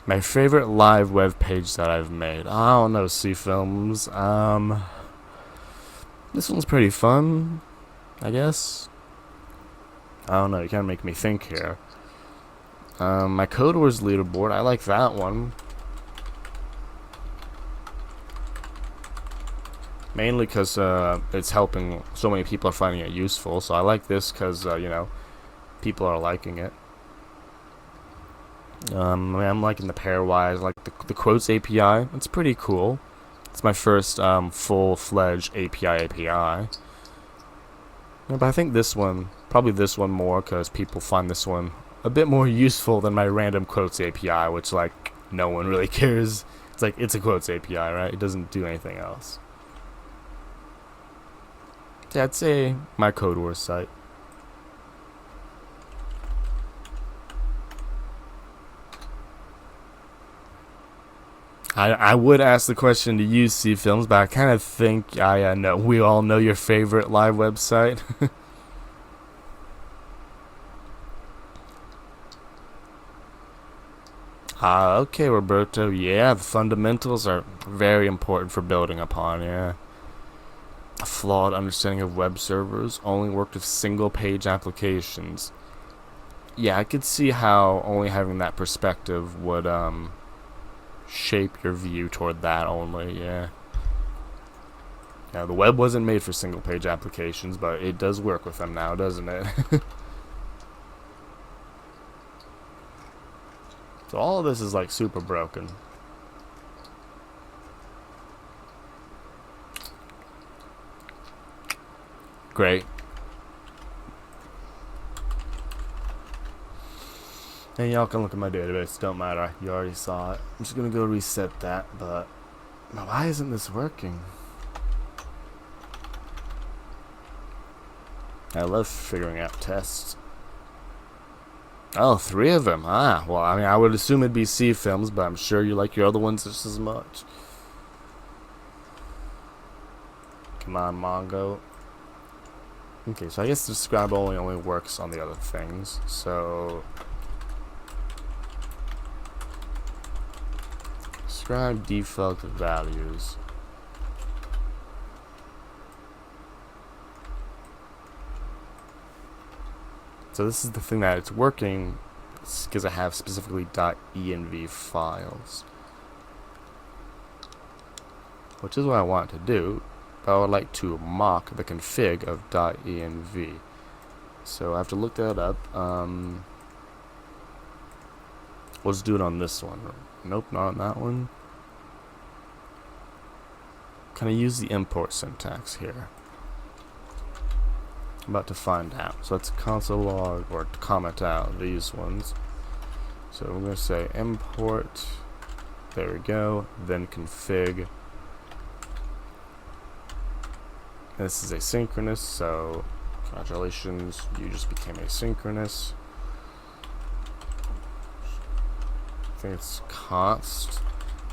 My favorite live web page that I've made. I don't know, C-Films. This one's pretty fun, I guess. I don't know, you kind of make me think here. My Code Wars leaderboard, I like that one. Mainly because it's helping, so many people are finding it useful. So I like this because, people are liking it. I'm liking the Pairwise, like the quotes API. It's pretty cool. It's my first full-fledged API. Yeah, but I think this one, probably this one more, because people find this one a bit more useful than my random quotes API, which, like, no one really cares. It's like, it's a quotes API, right? It doesn't do anything else. Yeah, I'd say my Code Wars site. I would ask the question to use C Films, but I kind of think I know we all know your favorite live website. Okay, Roberto. Yeah, the fundamentals are very important for building upon. Yeah, a flawed understanding of web servers only worked with single-page applications. Yeah, I could see how only having that perspective would shape your view toward that only. Yeah. Yeah, the web wasn't made for single-page applications, but it does work with them now, doesn't it? So all of this is like super broken. Great. And y'all can look at my database, don't matter, you already saw it. I'm just gonna go reset that, but why isn't this working? I love figuring out tests. Oh, 3 of them. Ah, well, I mean, I would assume it'd be C Films, but I'm sure you like your other ones just as much. Come on, Mongo. Okay, so I guess the describe only works on the other things. So describe default values. So this is the thing that it's working because I have specifically .env files, which is what I want to do, but I would like to mock the config of .env. So I have to look that up. Let's do it on this one. Nope, not on that one. Can I use the import syntax here? I'm about to find out. So let's console log or comment out these ones. So we're going to say import, there we go, then config. This is asynchronous, so congratulations, you just became asynchronous. I think it's const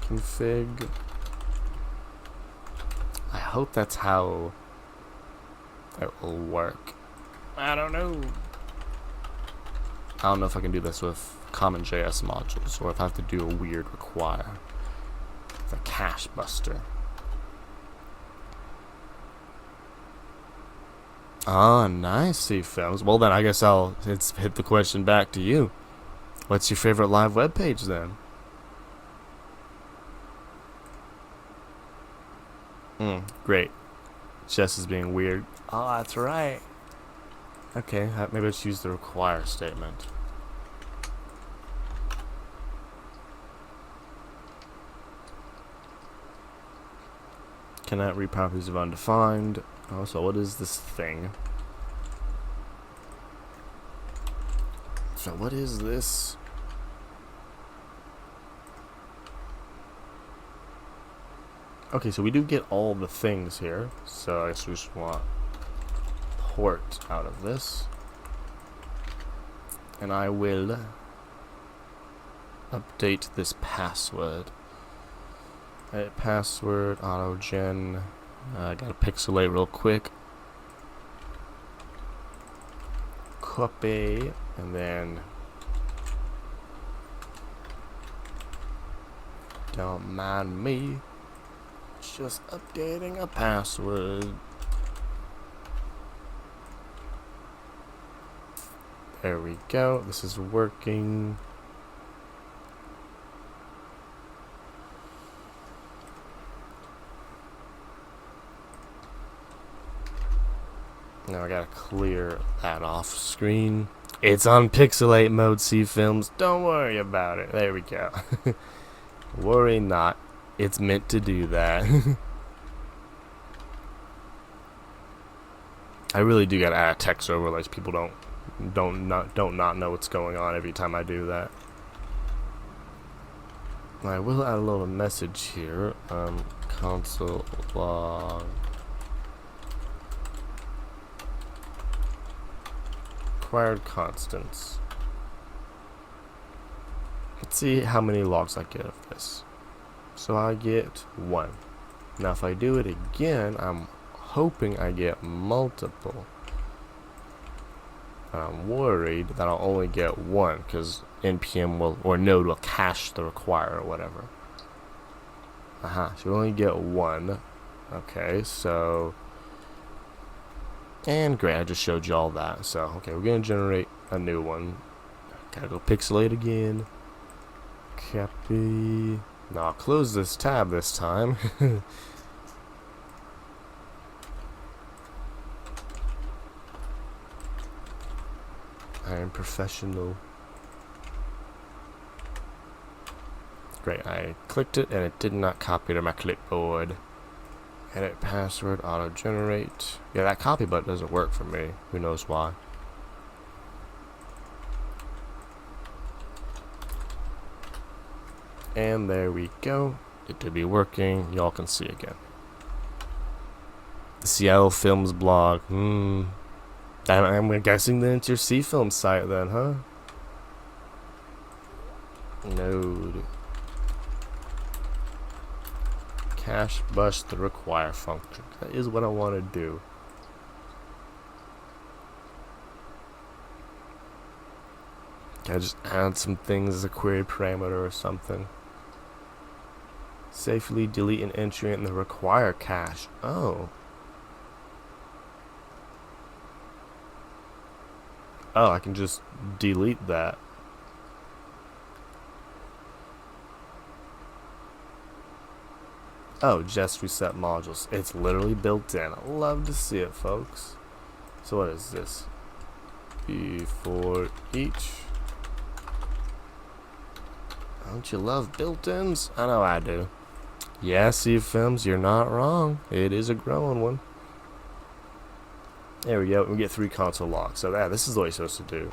config. I hope that's how it will work. I don't know. I don't know if I can do this with common JS modules or if I have to do a weird require. The cache buster. Ah, nice, C Films. Well then I guess I'll hit the question back to you. What's your favorite live web page then? Great. Jess is being weird. Oh, that's right. Okay, maybe let's use the require statement. Cannot read properties of undefined. Oh, so what is this thing? So what is this? Okay, so we do get all the things here. So I guess we just want port out of this. And I will update this password. Password, autogen. I gotta pixelate real quick. Copy, and then don't mind me. Just updating a password. There we go. This is working. Now I gotta clear that off screen. It's on pixelate mode, C Films. Don't worry about it. There we go. Worry not. It's meant to do that. I really do gotta add text overlays. People don't not know what's going on every time I do that. I will add a little message here. Console log required constants. Let's see how many logs I get of this. So I get 1. Now if I do it again, I'm hoping I get multiple. I'm worried that I'll only get 1 because npm will, or node will cache the require or whatever. So you only get 1. Okay, so, and great, I just showed you all that. So okay, we're gonna generate a new one. Gotta go pixelate again. Copy. Now I'll close this tab this time. I am professional. Great, I clicked it and it did not copy to my clipboard. Edit password, auto generate. Yeah, that copy button doesn't work for me. Who knows why? And there we go. It did be working. Y'all can see again. The Seattle Films blog. I'm guessing then it's your C-Film site then, huh? Node. Cache bus the require function. That is what I want to do. Can I just add some things as a query parameter or something? Safely delete an entry in the require cache. Oh. Oh, I can just delete that. Oh, just reset modules. It's literally built in. I love to see it, folks. So what is this? Before each. Don't you love built-ins? I know I do. Yeah, C-Films, you're not wrong. It is a growing one. There we go. We get 3 console logs. So this is what you're supposed to do.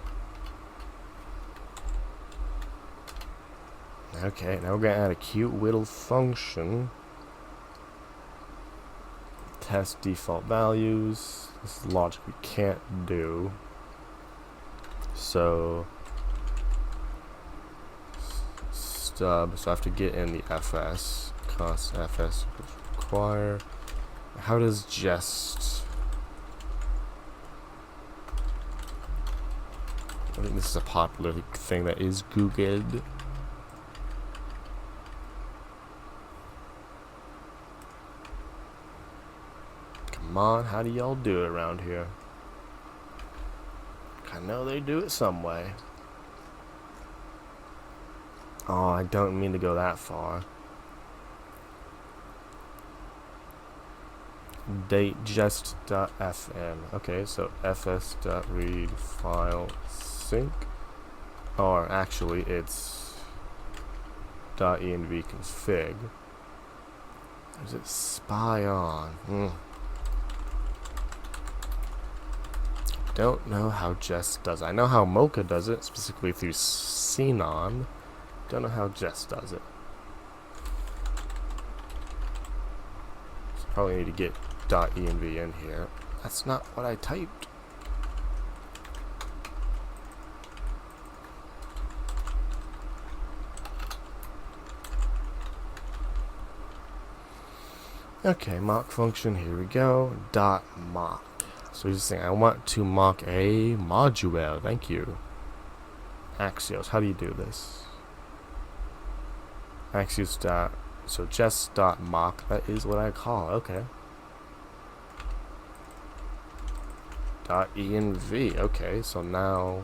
Okay, now we're gonna add a cute little function. Test default values. This is logic we can't do. So stub. So I have to get in the fs. Const fs require. How does just? I think this is a popular thing that is Googled. Come on, how do y'all do it around here? I know they do it some way. Oh, I don't mean to go that far. Date just.fn. Okay, so fs.read file sync. Or actually, it's .env config. Or is it spy on? Don't know how Jest does it. I know how Mocha does it, specifically through Xenon. Don't know how Jest does it. So probably need to get .env in here. That's not what I typed. Okay, mock function, here we go. Mock. So he's saying I want to mock a module. Thank you. Axios. How do you do this? Axios dot. So just dot mock. That is what I call. Okay. .env. Okay. So now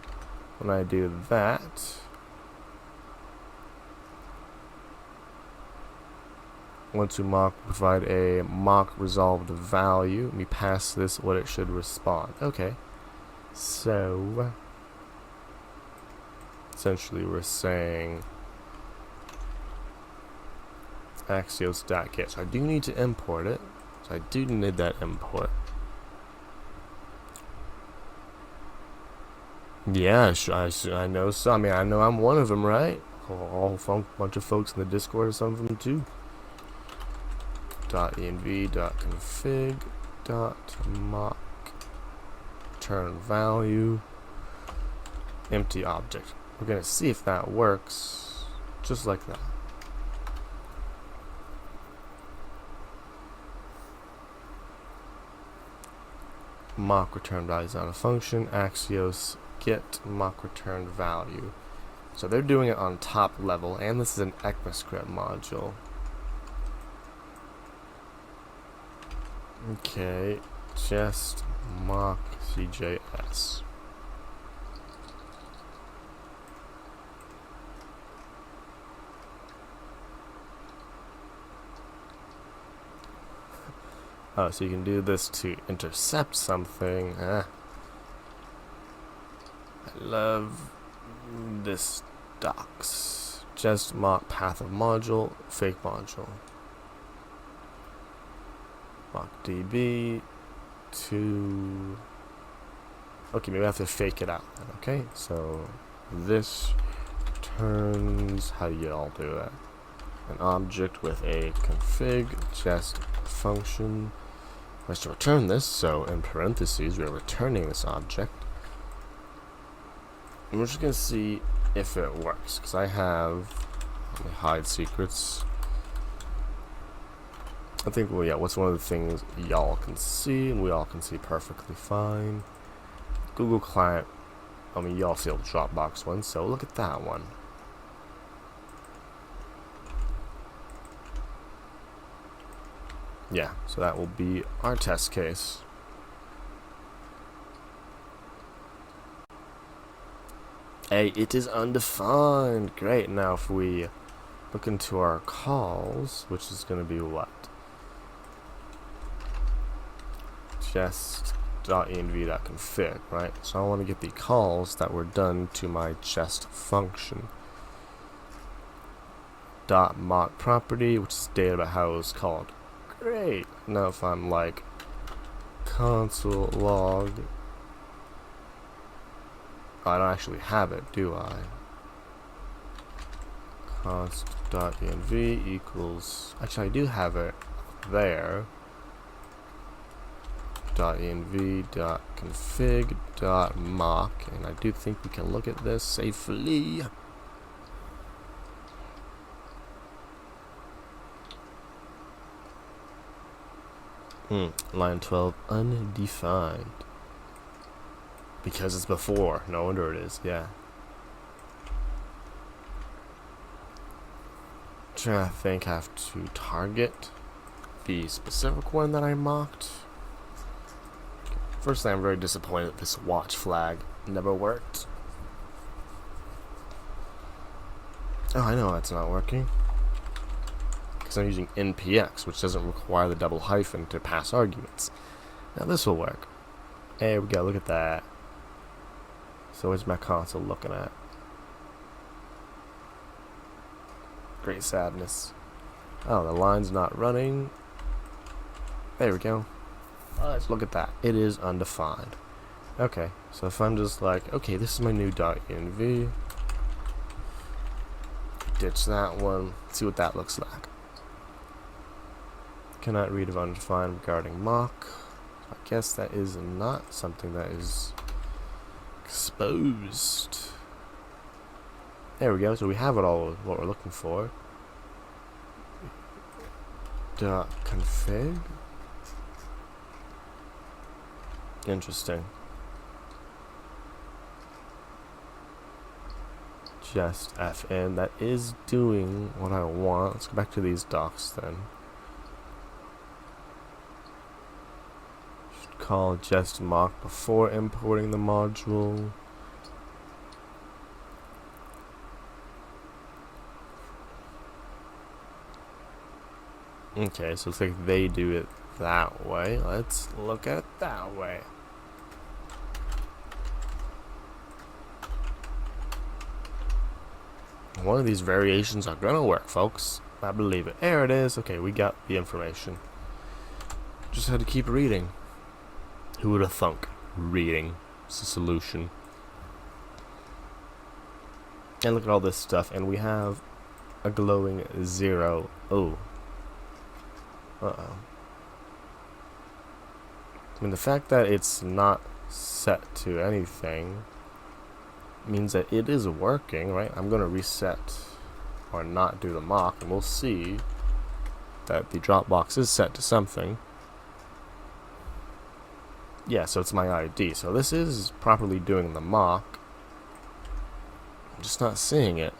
when I do that, want to mock, provide a mock resolved value. Let me pass this what it should respond. Okay. So essentially we're saying axios.get. So I do need to import it. So I do need that import. Yeah, I know. So I mean, I know I'm one of them, right? Bunch of folks in the Discord are some of them too. .env.config .mock return value empty object. We're gonna see if that works, just like that. Mock return value is not a function. Axios get mock return value. So they're doing it on top level, and this is an ECMAScript module. Okay, just mock CJS. Oh, so you can do this to intercept something. I love this docs. Just mock path of module, fake module. Mock DB to. Okay, maybe I have to fake it out then. Okay, so this returns. How do you all do that? An object with a config just function. I have to return this, so in parentheses we're returning this object. And we're just going to see if it works, because I have, let me hide secrets. I think, well, yeah, what's one of the things y'all can see, and we all can see perfectly fine. Google Client, I mean, y'all see the Dropbox one, so look at that one. Yeah, so that will be our test case. Hey, it is undefined. Great. Now if we look into our calls, which is going to be what? Just.env.config, right? So I want to get the calls that were done to my chest function. .mock property, which is data about how it was called. Great. Now if I'm like console log, I don't actually have it, do I? Const.env equals, actually I do have it there. .env.config.mock, and I do think we can look at this safely. Line 12, undefined. Because it's before. No wonder it is, yeah. I think I have to target the specific one that I mocked. Firstly, I'm very disappointed that this watch flag never worked. Oh, I know that's not working. Because I'm using npx, which doesn't require the double hyphen to pass arguments. Now this will work. There we go, look at that. So what's my console looking at? Great sadness. Oh, the line's not running. There we go. Let's look at that. It is undefined. Okay, so if I'm just like, okay, this is my new .env. Ditch that one. See what that looks like. Cannot read of undefined regarding mock. I guess that is not something that is exposed. There we go. So we have it all what we're looking for. .config. Interesting. Just fn. That is doing what I want. Let's go back to these docs then. Should call just mock before importing the module. Okay, so it's like they do it that way. Let's look at it that way. One of these variations are gonna work, folks. I believe it. There it is. Okay, we got the information. Just had to keep reading. Who would have thunk? Reading is the solution. And look at all this stuff, and we have a glowing 0. Oh. Uh-oh. I mean, the fact that it's not set to anything means that it is working, right? I'm going to reset or not do the mock, and we'll see that the drop box is set to something. Yeah, so it's my ID. So this is properly doing the mock. I'm just not seeing it.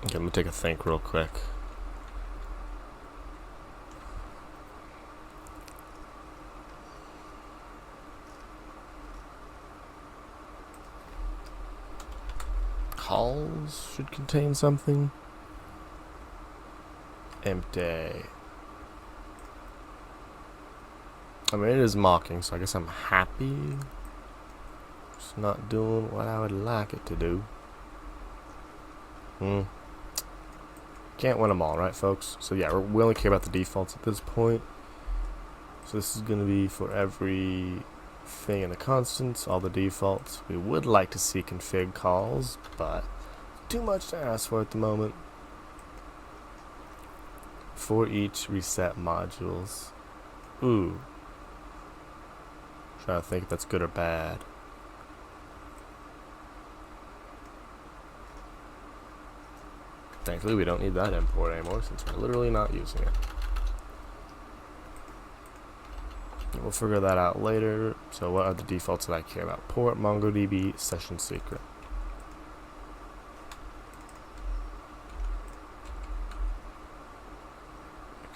Okay, I'm gonna take a think real quick. Calls should contain something. Empty. I mean, it is mocking, so I guess I'm happy. It's not doing what I would like it to do. Can't win them all, right, folks? So yeah, we only care about the defaults at this point. So this is going to be for every thing in the constants, all the defaults. We would like to see config calls, but too much to ask for at the moment. For each reset modules. Ooh. Trying to think if that's good or bad. Thankfully, we don't need that import anymore since we're literally not using it. We'll figure that out later. So what are the defaults that I care about? Port, MongoDB, session secret.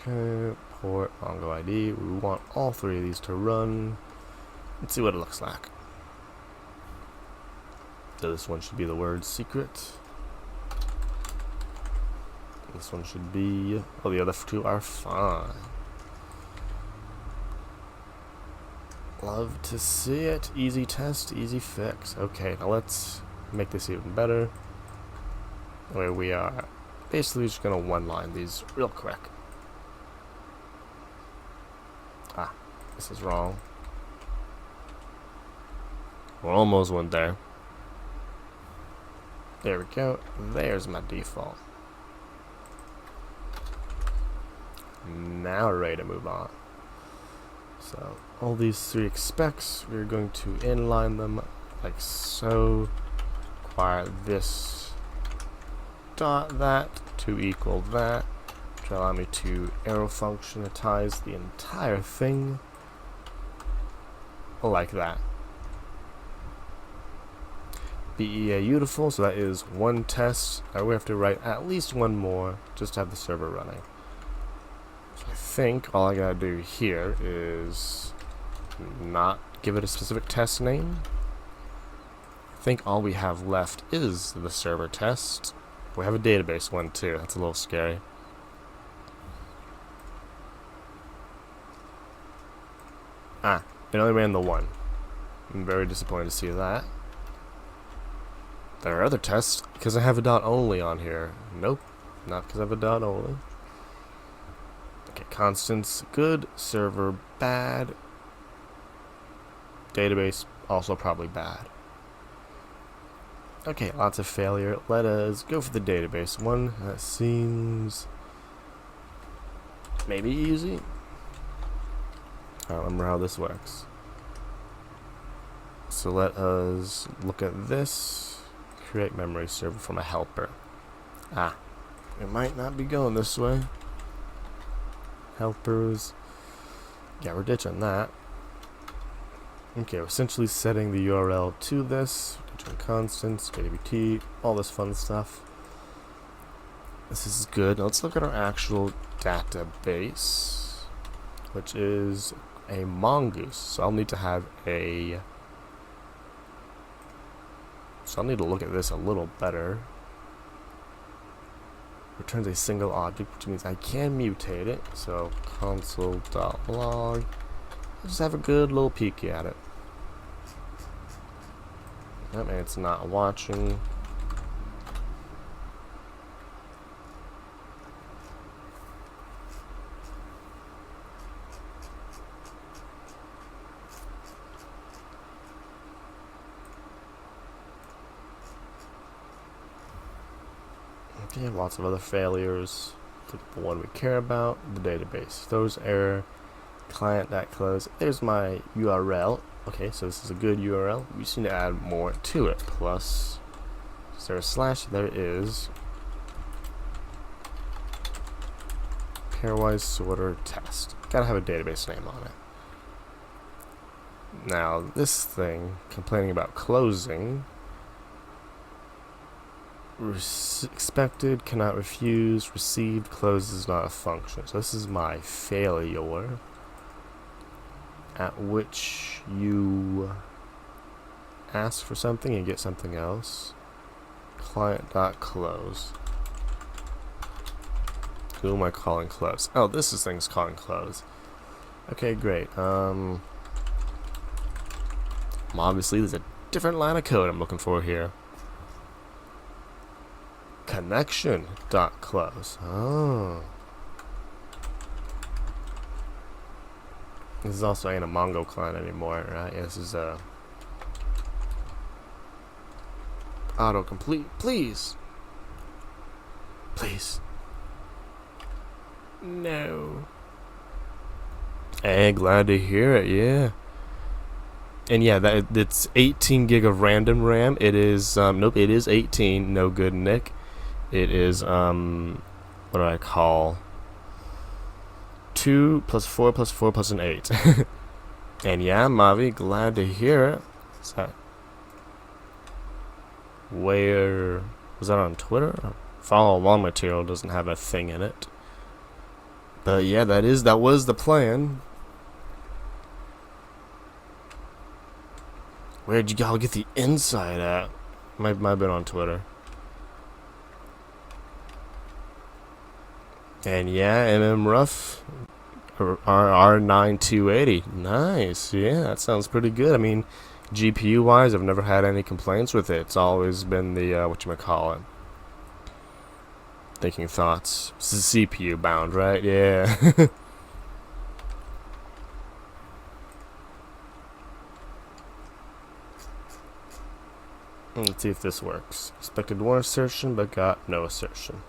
Okay, port, MongoID. We want all three of these to run. Let's see what it looks like. So this one should be the word secret. This one should be... oh, the other two are fine. Love to see it. Easy test, easy fix. Okay, now let's make this even better. Where we are basically just gonna one-line these real quick. Ah, this is wrong. We almost went there. There we go. There's my default. Now we're ready to move on. So all these three specs, we're going to inline them like so. Require this dot that to equal that, to allow me to arrow functionatize the entire thing like that. BEA beautiful, so that is one test. Now we have to write at least one more just to have the server running. So I think all I gotta do here is not give it a specific test name. I think all we have left is the server test. We have a database one too, that's a little scary. Ah, it only ran the one. I'm very disappointed to see that. There are other tests because I have a dot only on here. Nope, not because I have a dot only. Okay, constants good, server bad, database also probably bad. Okay, lots of failure. Let us go for the database one. That seems maybe easy. I don't remember how this works. So let us look at this. Create memory server from a helper. Ah, it might not be going this way. Helpers. Yeah, we're ditching that. Okay, we're essentially setting the URL to this. Ditching constants, JWT, all this fun stuff. This is good. Now let's look at our actual database, which is a mongoose. So I'll need to have a... So I'll need to look at this a little better. returns a single object, which means I can mutate it. So console.log. Just have a good little peek at it. Yep, and it's not watching. Okay, lots of other failures. Look at the one we care about, the database. Throws error, client.close. There's my URL. Okay, so this is a good URL. We just need to add more to it. Plus, is there a slash? There is. Pairwise Sorter test. Gotta have a database name on it. Now, this thing, complaining about closing. Expected, cannot refuse, received, closed is not a function. So this is my failure, at which you ask for something and get something else. Client.close. Who am I calling close? Oh, this is things calling close. Okay, great. Obviously there's a different line of code I'm looking for here. Connection.close. Oh. This is also ain't a Mongo client anymore, right? Yeah, this is a autocomplete. Please. Please. No. Hey, glad to hear it, yeah. And yeah, it's 18 gig of random RAM. It is nope, it is 18. No good, Nick. It is what do I call 2 plus 4 plus 4 plus an 8. And yeah, Mavi, glad to hear it. What's that? Where was that on Twitter? Follow along material doesn't have a thing in it. But yeah, that was the plan. Where'd you all get the inside at? Might have been on Twitter. And yeah, Rough R9280. Nice. Yeah, that sounds pretty good. I mean, GPU wise, I've never had any complaints with it. It's always been the whatchamacallit. Thinking thoughts. This is CPU bound, right? Yeah. Let's see if this works. Expected one assertion, but got no assertion.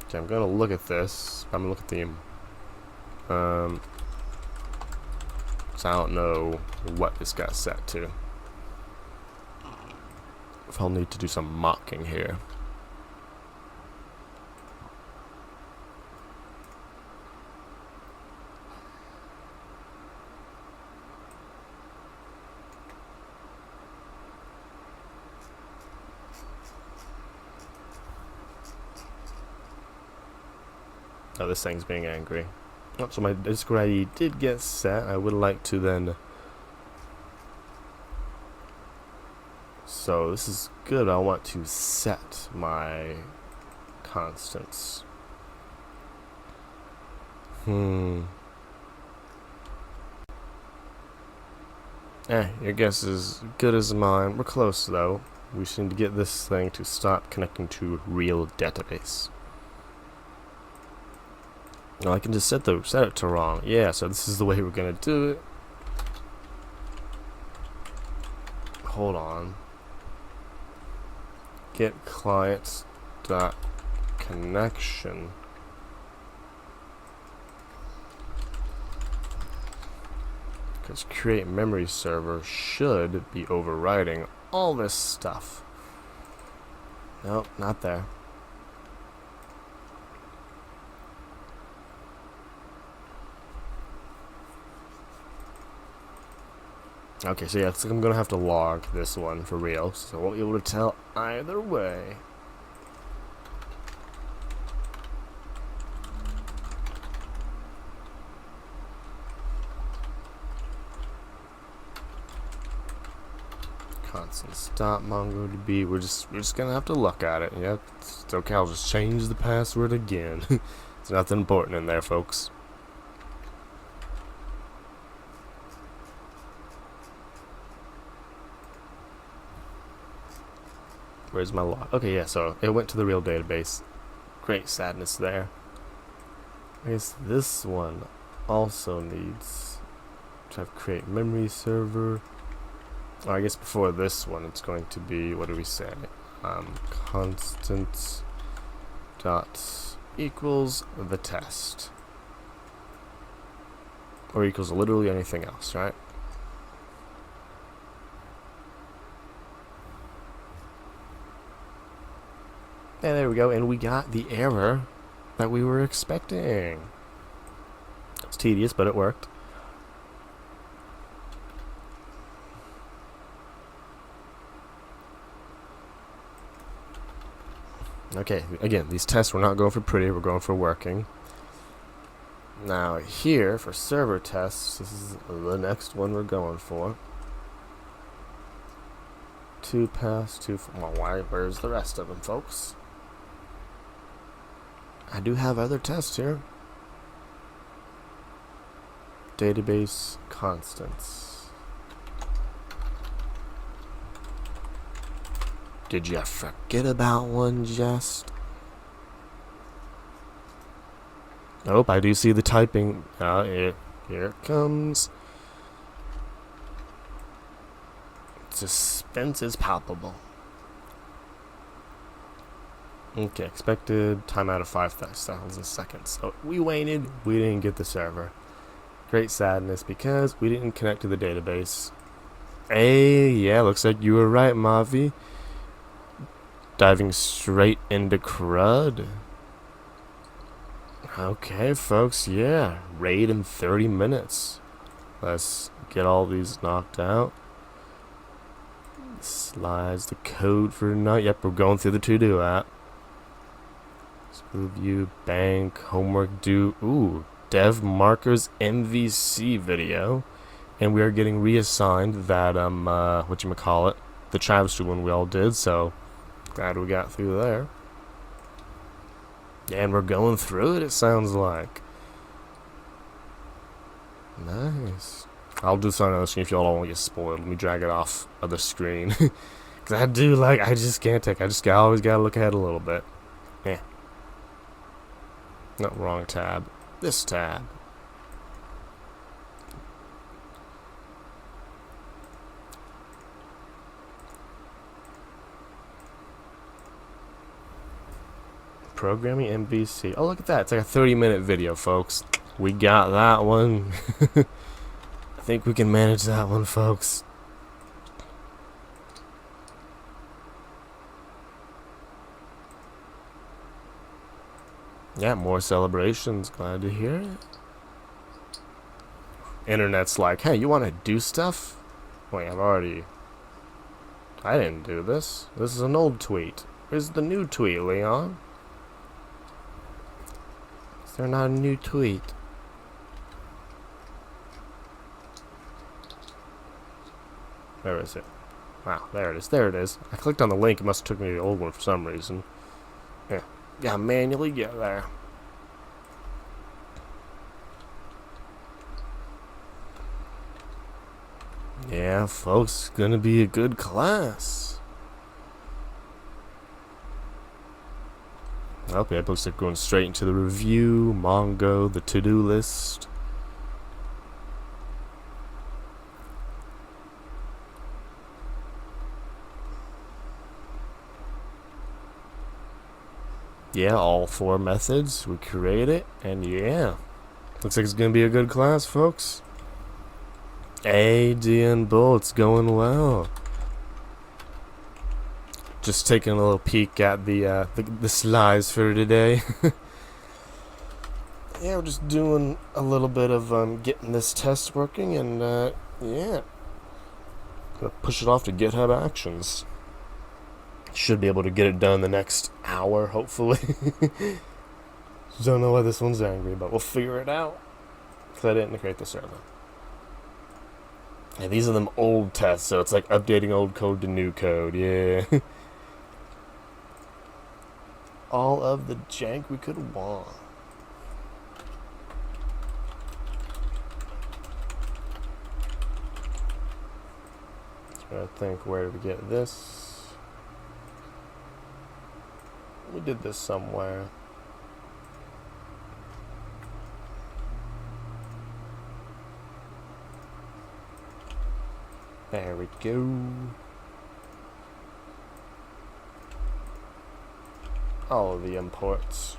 Okay, I'm gonna look at this. I'm gonna look at the so I don't know what this got set to. If I'll need to do some mocking here. Oh, this thing's being angry. Oh, so my Discord ID did get set. I would like to then... So this is good. I want to set my constants. Your guess is good as mine. We're close though. We just need to get this thing to stop connecting to real database. No, I can just set it to wrong. Yeah, so this is the way we're gonna do it. Hold on. Get clients dot connection. Because create memory server should be overriding all this stuff. Nope, not there. Okay, so yeah, looks like I'm gonna have to log this one for real, so I won't be able to tell either way. constants.mongodb. We're just gonna have to look at it. Yep, it's okay. I'll just change the password again. There's nothing important in there, folks. Where's my log? Okay, yeah. So it went to the real database. Great sadness there. I guess this one also needs to have create memory server. Oh, I guess before this one, it's going to be, what do we say? Constant dot equals the test, or equals literally anything else, right? And there we go, and we got the error that we were expecting. It's tedious, but it worked. Okay, again, these tests, we're not going for pretty, we're going for working. Now here, for server tests, this is the next one we're going for. 2 pass, 2, well, where's the rest of them, folks? I do have other tests here. Database constants. Did you forget about one, just? Nope, I do see the typing. Here it comes. Suspense is palpable. Okay, expected timeout of 5,000 seconds. So we waited, we didn't get the server. Great sadness because we didn't connect to the database. Hey, yeah, looks like you were right, Mavi. Diving straight into CRUD. Okay, folks, yeah. Raid in 30 minutes. Let's get all these knocked out. Slides the code for tonight. Yep, we're going through the to-do app. Review, bank, homework due. Ooh, dev markers MVC video. And we are getting reassigned that, whatchamacallit, the travesty one we all did, so glad we got through there. And we're going through it, it sounds like. Nice. I'll do something on the screen if y'all don't want to get spoiled. Let me drag it off of the screen. Because I just can't take, I always gotta look ahead a little bit. Yeah. No, wrong tab. This tab. Programming MVC. Oh, look at that. It's like a 30-minute video, folks. We got that one. I think we can manage that one, folks. Yeah, more celebrations. Glad to hear it. Internet's like, hey, you want to do stuff? Wait, I didn't do this. This is an old tweet. Where's the new tweet, Leon? Is there not a new tweet? Where is it? Wow, there it is. There it is. I clicked on the link. It must have took me to the old one for some reason. Yeah. Gotta manually get there. Yeah, folks, gonna be a good class. Okay, it looks like going straight into the review, Mongo, the to-do list. Yeah, all 4 methods. We create it, and yeah. Looks like it's gonna be a good class, folks. Hey, D and Bull, it's going well. Just taking a little peek at the slides for today. Yeah, we're just doing a little bit of getting this test working, and yeah, gonna push it off to GitHub Actions. Should be able to get it done the next hour, hopefully. Don't know why this one's angry, but we'll figure it out. Because I didn't create the server. Yeah, these are them old tests, so it's like updating old code to new code. Yeah. All of the jank we could want. Trying to think where to get this. We did this somewhere. There we go. All of the imports.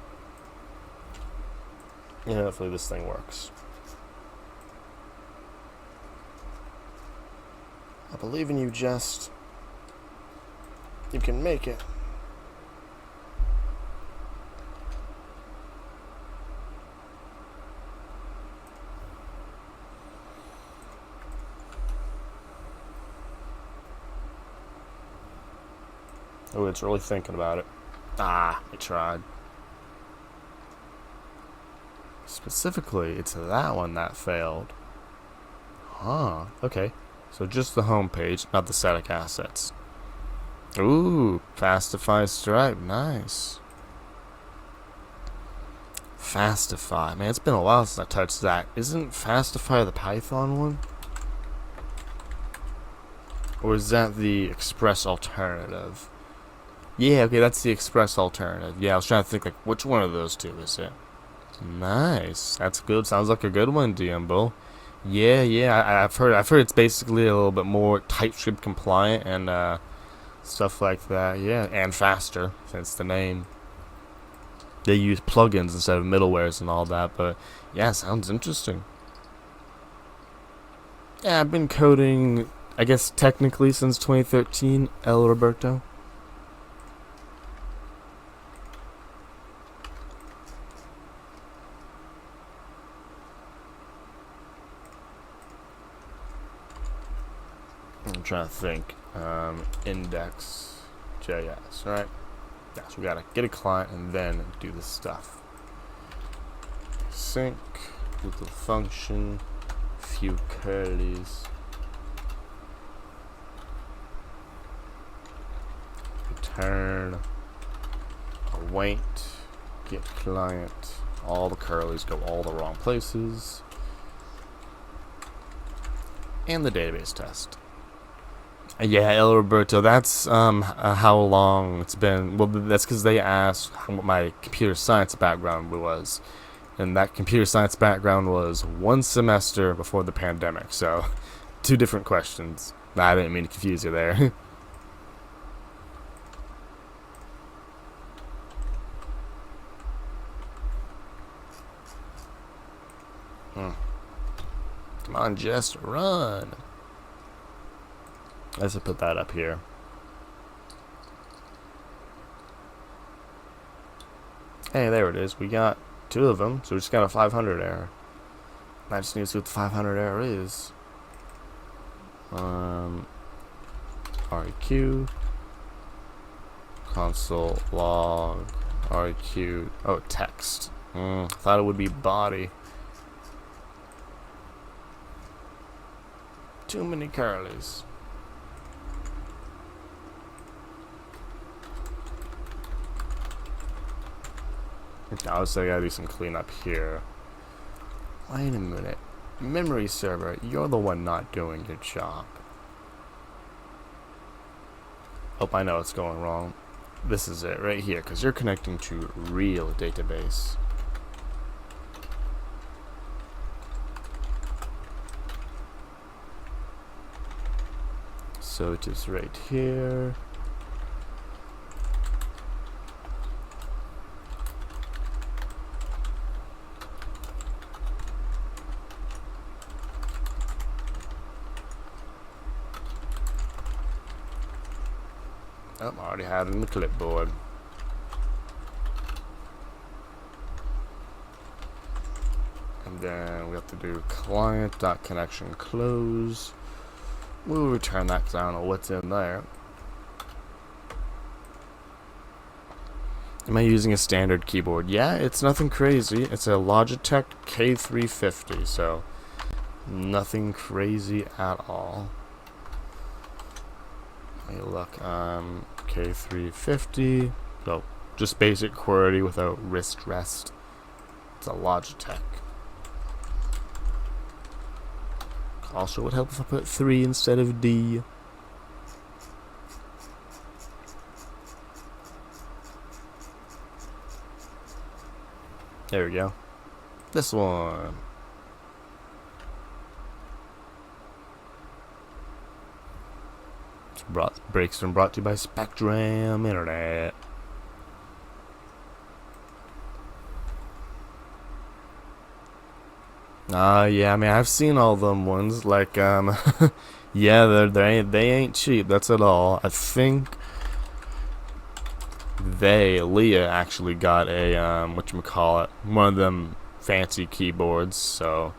Yeah, hopefully this thing works. I believe in you, Jest. You can make it. Oh, it's really thinking about it. Ah, I tried. Specifically, it's that one that failed. Huh, okay. So just the home page, not the static assets. Ooh, Fastify Stripe, nice. Fastify, man, it's been a while since I touched that. Isn't Fastify the Python one? Or is that the Express alternative? Yeah, okay, that's the Express alternative. Yeah, I was trying to think, like, which one of those two is it? Nice. That's good. Sounds like a good one, DM Bull. Yeah, I've heard it's basically a little bit more TypeScript compliant and stuff like that. Yeah, and faster, since the name. They use plugins instead of middlewares and all that, but yeah, sounds interesting. Yeah, I've been coding, I guess technically since 2013, El Roberto. I'm trying to think. Index.js, right? Yeah, so we gotta get a client and then do this stuff. Sync, Google function, few curlies. Return, await, get client. All the curlies go all the wrong places. And the database test. Yeah, El Roberto, that's how long it's been. Well, that's because they asked what my computer science background was. And that computer science background was 1 semester before the pandemic. So, 2 different questions. I didn't mean to confuse you there. Come on, just run. Let's just put that up here. Hey, there it is. We got 2 of them, so we just got a 500 error. I just need to see what the 500 error is. REQ, console log, REQ. Oh, text. Thought it would be body. Too many curlies. Obviously, I gotta do some cleanup here. Wait a minute. Memory server, you're the one not doing your job. Oh, I know what's going wrong. This is it right here, because you're connecting to real database. So it is right here. Oh, I already had it in the clipboard. And then we have to do client.connection close. We'll return that because I don't know what's in there. Am I using a standard keyboard? Yeah, it's nothing crazy. It's a Logitech K350, so Nothing crazy at all. Hey, look, K350. So, just basic QWERTY without wrist rest. It's a Logitech. Also would help if I put 3 instead of D. There we go. This one. Breaks been brought to you by Spectrum Internet. Yeah, I mean, I've seen all them ones. Like, yeah, they ain't cheap. That's at all. I think Leah actually got a whatchamacallit, one of them fancy keyboards. So,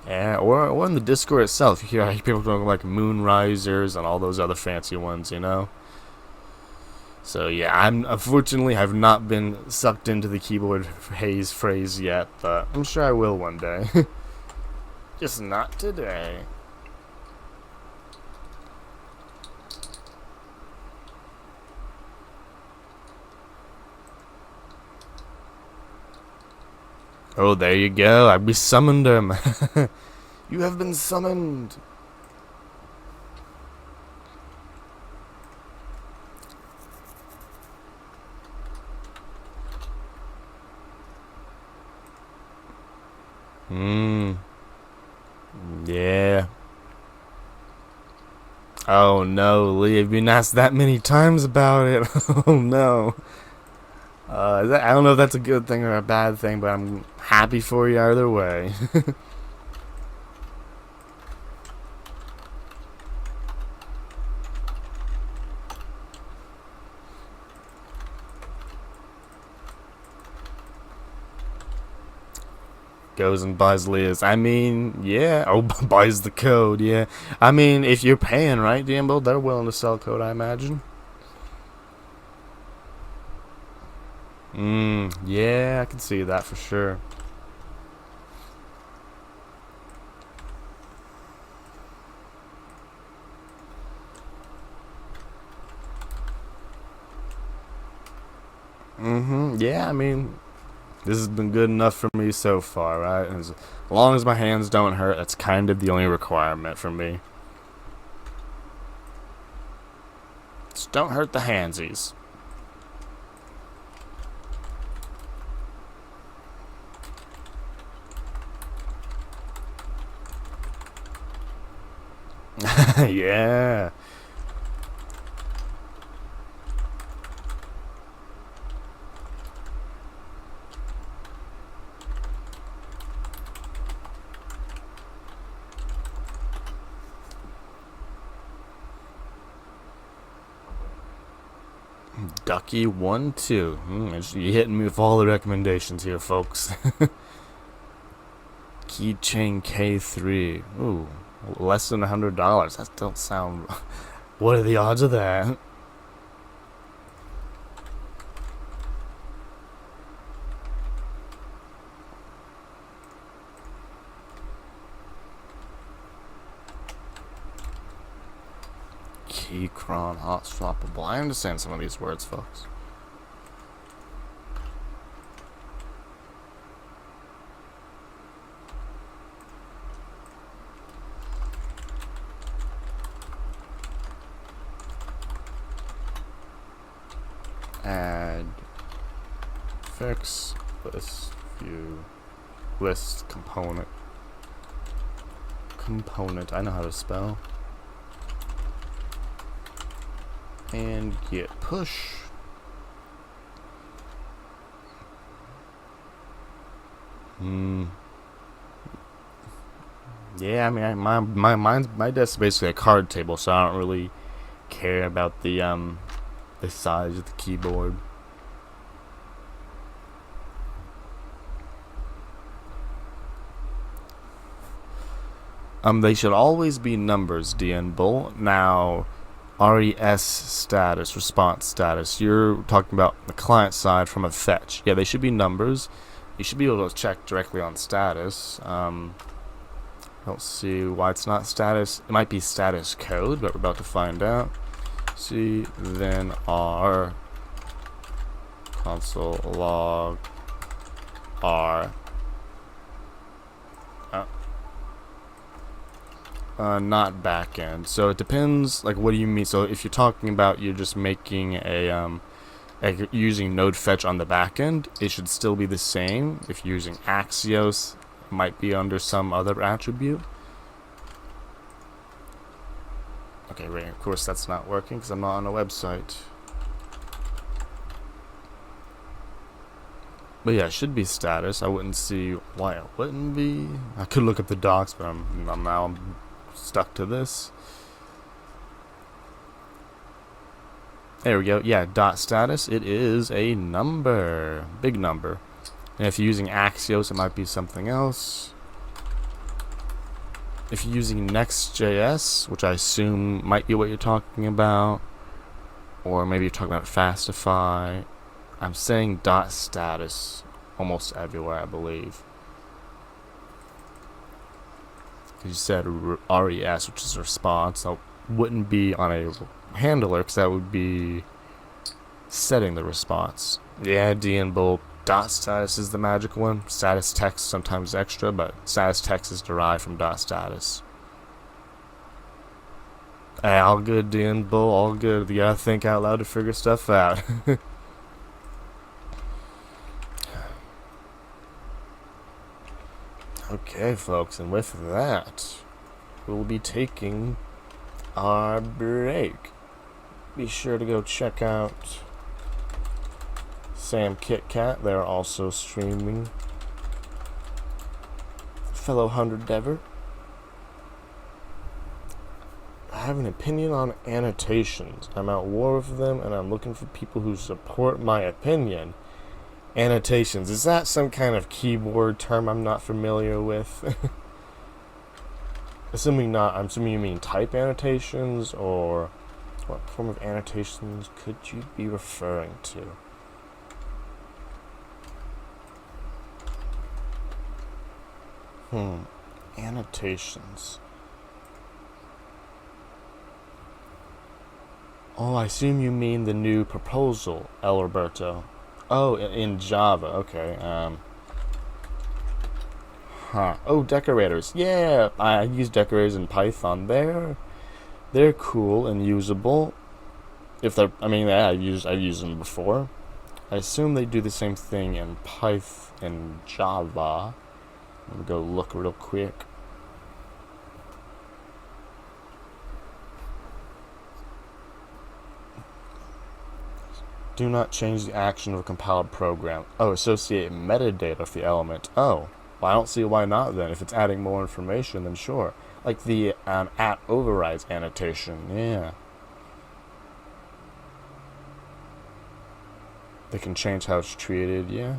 yeah, or in the Discord itself, you hear people talking like Moonrisers and all those other fancy ones, you know. So yeah, I'm unfortunately have not been sucked into the keyboard haze phrase yet, but I'm sure I will one day. Just not today. Oh, there you go. We summoned him. You have been summoned. Yeah. Oh no, Lee, I've been asked that many times about it. Oh no. I don't know if that's a good thing or a bad thing, but I'm happy for you either way. Goes and buys Leah's. I mean, yeah. Oh, buys the code, yeah. I mean, if you're paying, right, Gamble, they're willing to sell code, I imagine. Yeah, I can see that for sure. Yeah, I mean, this has been good enough for me so far, right? As long as my hands don't hurt, that's kind of the only requirement for me. Just don't hurt the handsies. Yeah. Ducky 1-2. You're hitting me with all the recommendations here, folks. Keychain K3. Ooh, less than $100. That don't sound. What are the odds of that? Keychron, hot swappable. I understand some of these words, folks. Add, fix, list, view, list, component. Component, I know how to spell. And git push. Yeah, I mean, my desk is basically a card table, so I don't really care about the size of the keyboard. They should always be numbers, DN Bull. Now, RES status, response status. You're talking about the client side from a fetch. Yeah, they should be numbers. You should be able to check directly on status. Don't see why it's not status. It might be status code, but we're about to find out. See, then R console log R. Not backend. So it depends. Like, what do you mean? So if you're talking about you're just making a like you're using node fetch on the backend, it should still be the same. If you're using Axios, it might be under some other attribute. Okay, right. Of course, that's not working because I'm not on a website. But yeah, it should be status. I wouldn't see why it wouldn't be. I could look up the docs, but I'm stuck to this. There we go. Yeah, dot status. It is a number, big number. And if you're using Axios, it might be something else. If you're using Next.js, which I assume might be what you're talking about, or maybe you're talking about Fastify, I'm saying dot status almost everywhere, I believe. You said res, which is response. That wouldn't be on a handler, because that would be setting the response. Yeah, D and bold. Dot status is the magic one. Status text sometimes extra, but status text is derived from dot status. Hey, all good, D and bull, all good. You gotta think out loud to figure stuff out. Okay, folks, and with that, we'll be taking our break. Be sure to go check out Sam KitKat. They're also streaming. Fellow 100 Dever. I have an opinion on annotations. I'm at war with them, and I'm looking for people who support my opinion. Annotations. Is that some kind of keyboard term I'm not familiar with? Assuming not, I'm assuming you mean type annotations, or what form of annotations could you be referring to? Annotations. Oh, I assume you mean the new proposal, El Roberto. Oh, in Java, okay. Oh, decorators. Yeah, I use decorators in Python. They're cool and usable. If they're, I mean, yeah, I've used them before. I assume they do the same thing in Python and Java. Let me go look real quick. Do not change the action of a compiled program. Oh, associate metadata with the element. Oh, well, I don't see why not then. If it's adding more information, then sure. Like the at overrides annotation, yeah. They can change how it's treated, yeah.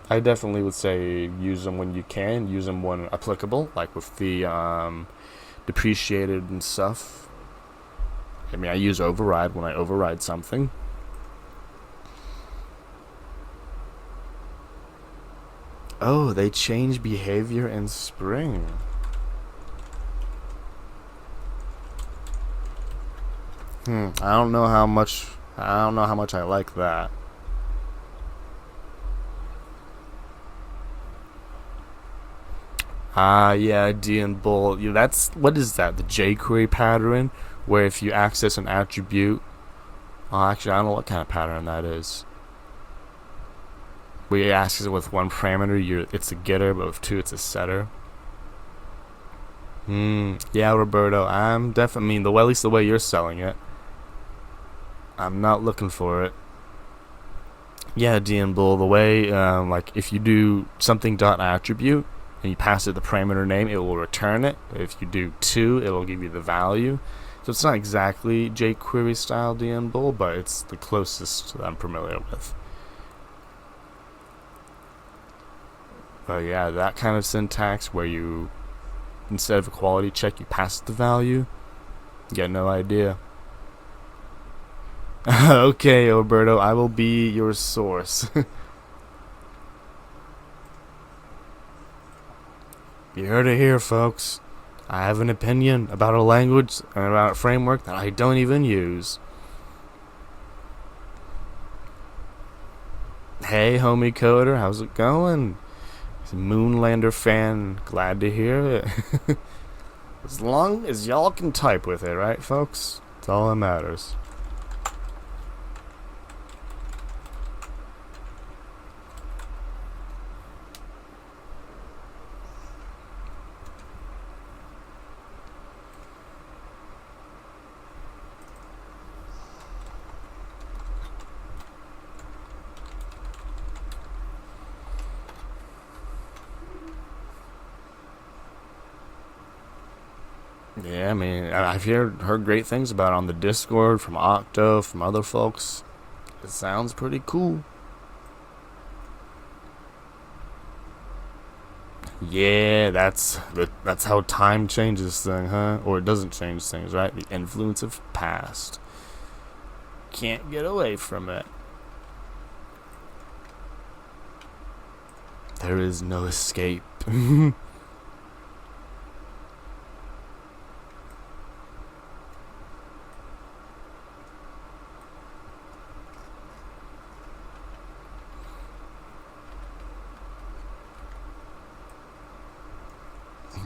I definitely would say use them when you can, use them when applicable, like with the depreciated and stuff. I mean, I use override when I override something. Oh, they change behavior in Spring. I don't know how much I like that. Yeah, D and bull. That's, what is that? The jQuery pattern, where if you access an attribute, actually I don't know what kind of pattern that is. Where you access it with one parameter, it's a getter, but with two, it's a setter. Yeah, Roberto, I'm definitely, at least the way you're selling it, I'm not looking for it. Yeah, D and bull, the way, like if you do something dot attribute and you pass it the parameter name, it will return it. If you do two, it will give you the value. So it's not exactly jQuery style D and bull, but it's the closest that I'm familiar with. But yeah, that kind of syntax where you, instead of a quality check, you pass the value, you get no idea. Okay, Roberto, I will be your source. You heard it here, folks. I have an opinion about a language and about a framework that I don't even use. Hey, homie coder, how's it going? Moonlander fan, glad to hear it. As long as y'all can type with it, right, folks? That's all that matters. Yeah, I mean, I've heard great things about it on the Discord, from Octo, from other folks. It sounds pretty cool. Yeah, that's how time changes things, huh? Or it doesn't change things, right? The influence of past. Can't get away from it. There is no escape.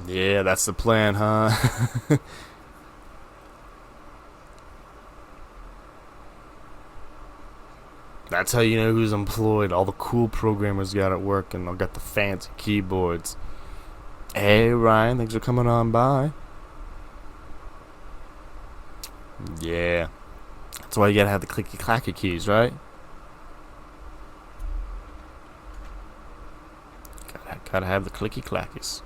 Yeah, that's the plan, huh? That's how you know who's employed. All the cool programmers got it working. They'll got the fancy keyboards. Hey, Ryan, thanks for coming on by. Yeah, that's why you gotta have the clicky clacky keys, right? Gotta have the clicky clackies.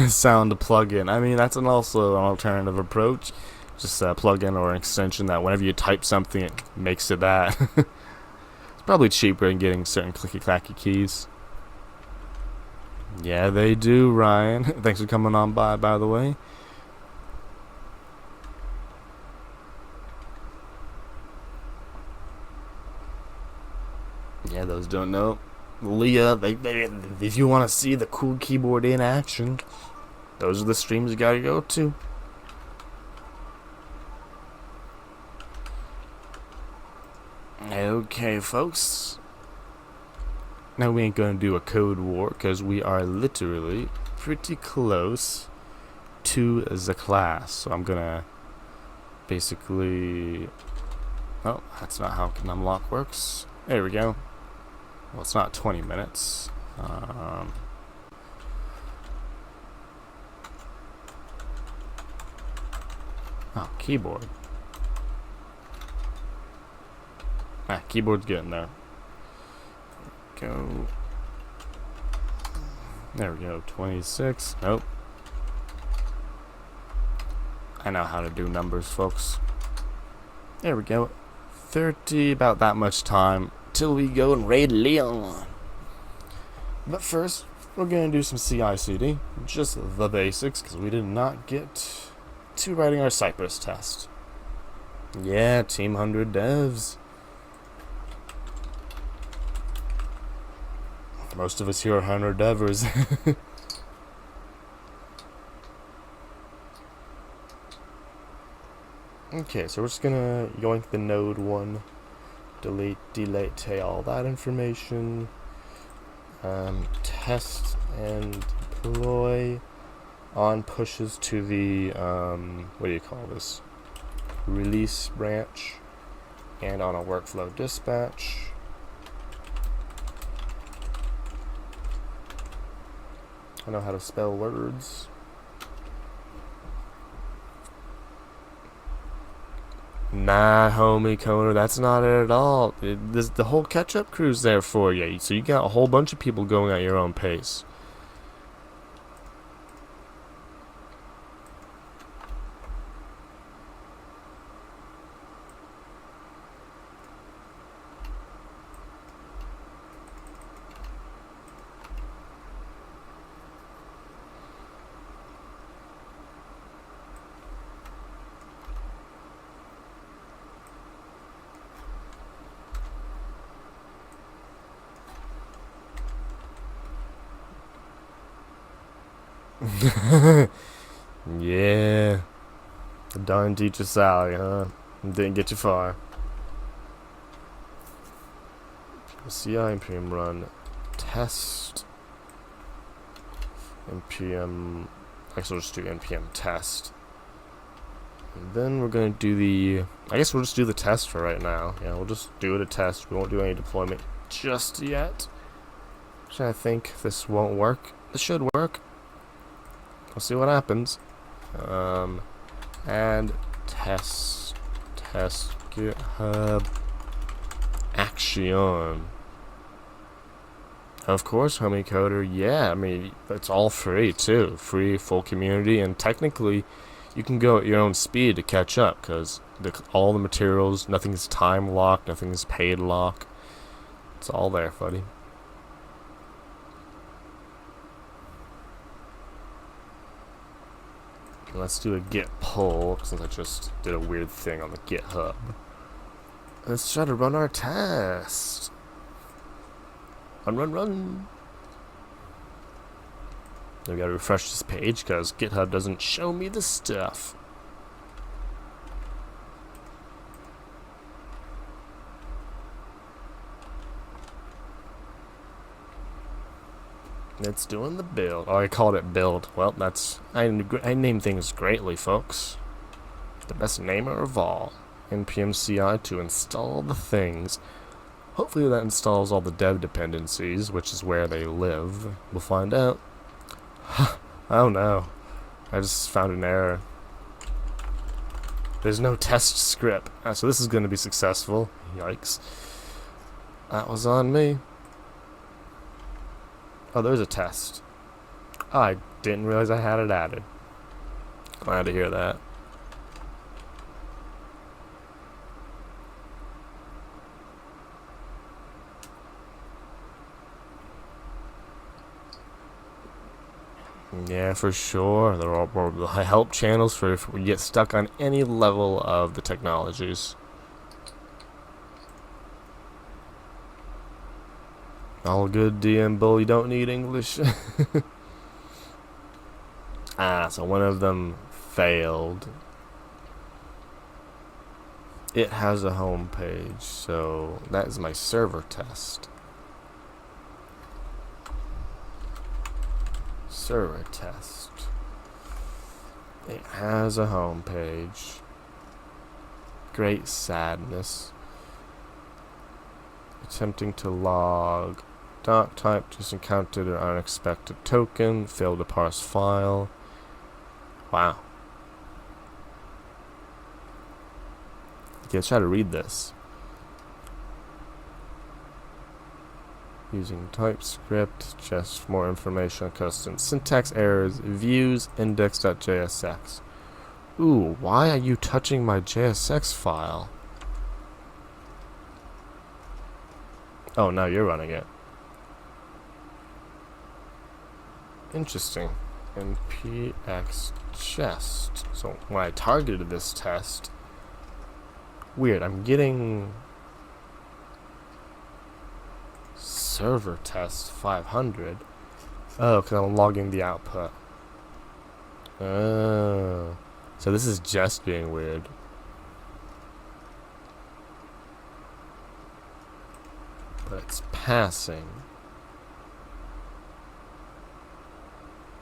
Sound to plug in. I mean, that's also an alternative approach. Just a plug-in or an extension that whenever you type something, it makes it that. It's probably cheaper than getting certain clicky-clacky keys. Yeah, they do, Ryan. Thanks for coming on by the way. Yeah, those don't know. Leah, if you want to see the cool keyboard in action, those are the streams you gotta go to. Okay, folks. Now we ain't gonna do a code war because we are literally pretty close to the class. So I'm gonna basically... Oh, that's not how numlock works. There we go. Well, it's not 20 minutes. Oh, keyboard. Keyboard's getting there. Go. There we go. 26. Nope. I know how to do numbers, folks. There we go. 30. About that much time till we go and raid Leon. But first, we're gonna do some CI/CD. Just the basics, because we did not get to writing our Cypress test. Yeah, Team 100 devs. Most of us here are 100 devers. Okay, so we're just gonna yoink the node one, delete all that information, test and deploy on pushes to the, what do you call this, release branch, and on a workflow dispatch. I know how to spell words. Nah, homie Coner, that's not it at all. The whole catch-up crew's there for you, so you got a whole bunch of people going at your own pace. Yeah. The darn teacher Sally, huh? Didn't get you far. CI npm run test npm. Actually, we'll just do npm test. And then we're going to do the... I guess we'll just do the test for right now. Yeah, we'll just do it a test. We won't do any deployment just yet. Which I think this won't work. This should work. We'll see what happens. Add test GitHub action. Of course, homie coder. Yeah, I mean, it's all free too. Free, full community, and technically you can go at your own speed to catch up, because all the materials, nothing's time locked, nothing's paid lock. It's all there, buddy. Let's do a git pull, since I just did a weird thing on the GitHub. Let's try to run our test. Run. I gotta refresh this page because GitHub doesn't show me the stuff. It's doing the build. Oh, I called it build. Well, I name things greatly, folks. The best namer of all. npm CI to install the things. Hopefully that installs all the dev dependencies, which is where they live. We'll find out. Oh no. I just found an error. There's no test script. So this is going to be successful. Yikes. That was on me. Oh, there's a test. Oh, I didn't realize I had it added. Glad to hear that. Yeah, for sure. There are help channels for if we get stuck on any level of the technologies. All good, DM Bull. You don't need English. So one of them failed. It has a home page, so that is my server test. Server test. It has a home page. Great sadness. Attempting to log. Doc type just encountered an unexpected token. Failed to parse file. Wow. Okay, let's try to read this. Using TypeScript, just more information on custom syntax errors, views, index.jsx. Ooh, why are you touching my JSX file? Oh, now you're running it. Interesting. npx chest. So when I targeted this test, weird, I'm getting server test 500. Oh, because I'm logging the output. Oh. So this is just being weird. But it's passing.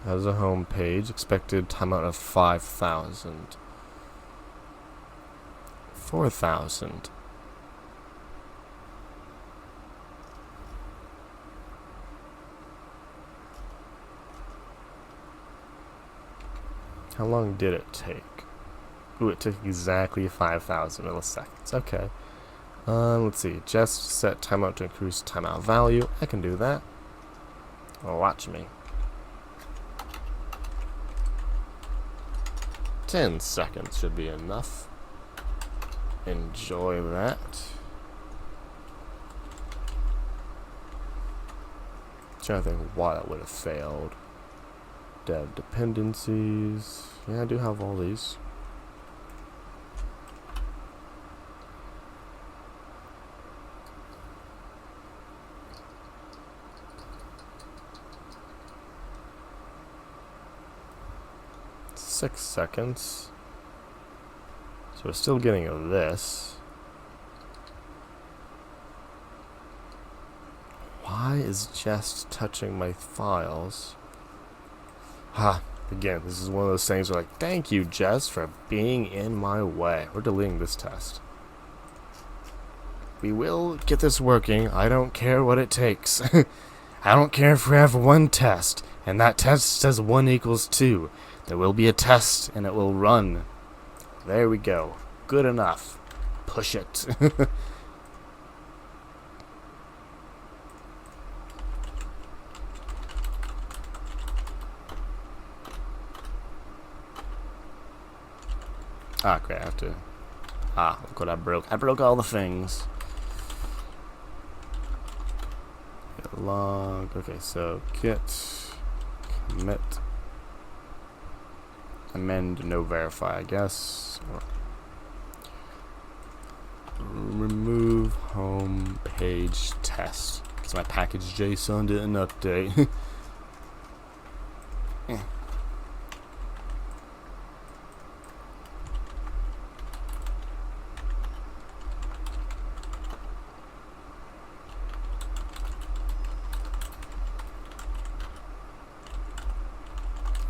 Has a home page. Expected timeout of 5,000. 4,000. How long did it take? Ooh, it took exactly 5,000 milliseconds. Okay. Let's see. Just set timeout to increase timeout value. I can do that. Oh, watch me. 10 seconds should be enough. Enjoy that. Trying to think why that would have failed. Dev dependencies. Yeah, I do have all these. 6 seconds. So we're still getting this. Why is Jess touching my files? Ha! Again, this is one of those things where, like, thank you, Jess, for being in my way. We're deleting this test. We will get this working. I don't care what it takes. I don't care if we have one test, and that test says 1 equals 2. There will be a test, and it will run. There we go. Good enough. Push it. Ah, great, I have to... Ah, look what I broke. I broke all the things. Log... Okay, so git... commit... amend, no verify, I guess. Or remove home page test. Because my package JSON didn't update.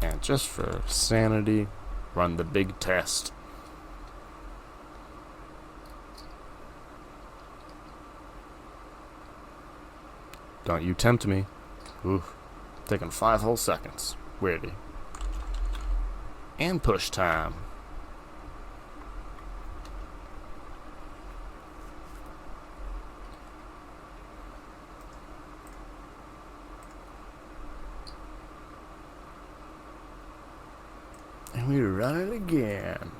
And just for sanity, run the big test. Don't you tempt me. Oof. Taking 5 whole seconds. Weirdly. And push time. And we run it again.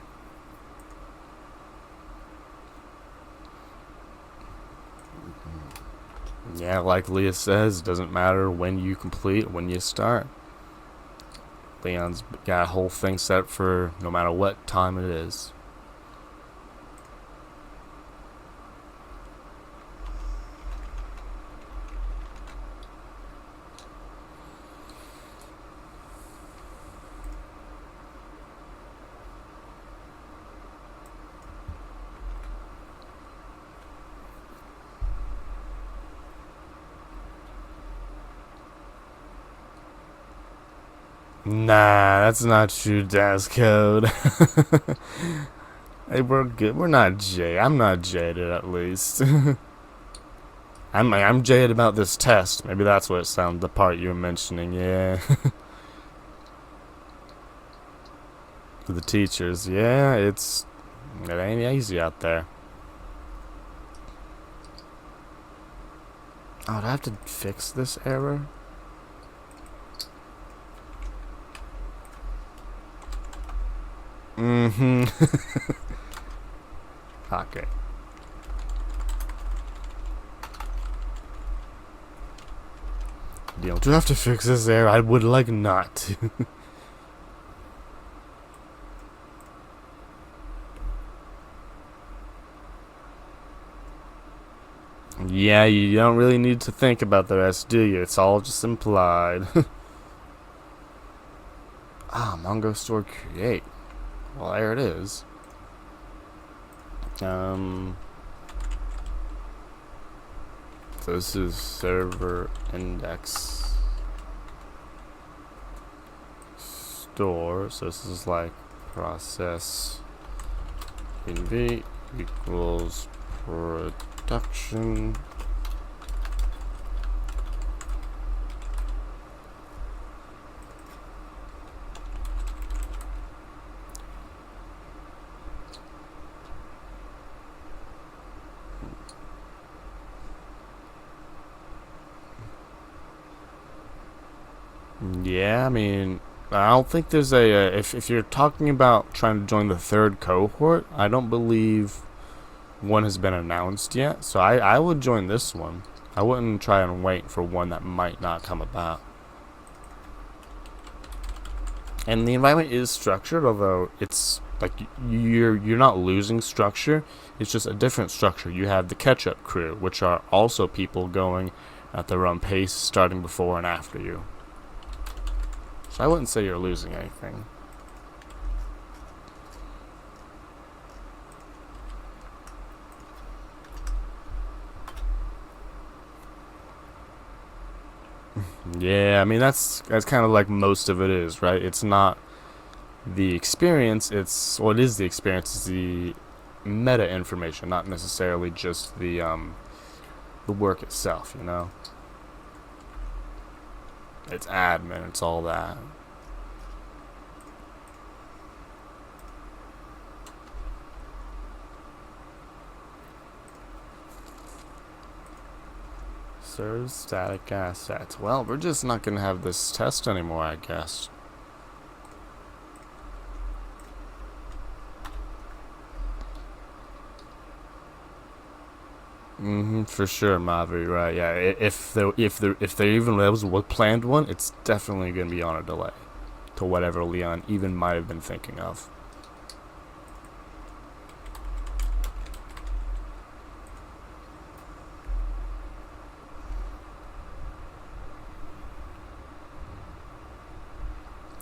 Yeah, like Leah says, it doesn't matter when you complete, when you start. Leon's got a whole thing set for no matter what time it is. Nah, that's not true, Daz code. Hey, we're good. We're not jaded. I'm not jaded, at least. I'm jaded about this test. Maybe that's what it sounded. The part you were mentioning, yeah. For the teachers, yeah. It ain't easy out there. Oh, do I have to fix this error? Mm-hmm. Okay. You do have to fix this error. I would like not to. Yeah, you don't really need to think about the rest, do you? It's all just implied. Ah, Mongo store create. Well, there it is. So this is server index store. So this is like process env equals production. Yeah, I mean, I don't think there's a if you're talking about trying to join the 3rd cohort, I don't believe one has been announced yet. So I would join this one. I wouldn't try and wait for one that might not come about. And the environment is structured, although it's like you're not losing structure. It's just a different structure. You have the catch-up crew, which are also people going at their own pace, starting before and after you. I wouldn't say you're losing anything. Yeah, I mean that's kind of like most of it is, right? It's not the experience, it's what is the experience is the meta information, not necessarily just the work itself, you know? It's admin, it's all that. Serves static assets. Well, we're just not gonna have this test anymore, I guess. For sure, Mavi. Right? Yeah. If there even was a planned one, it's definitely gonna be on a delay to whatever Leon even might have been thinking of.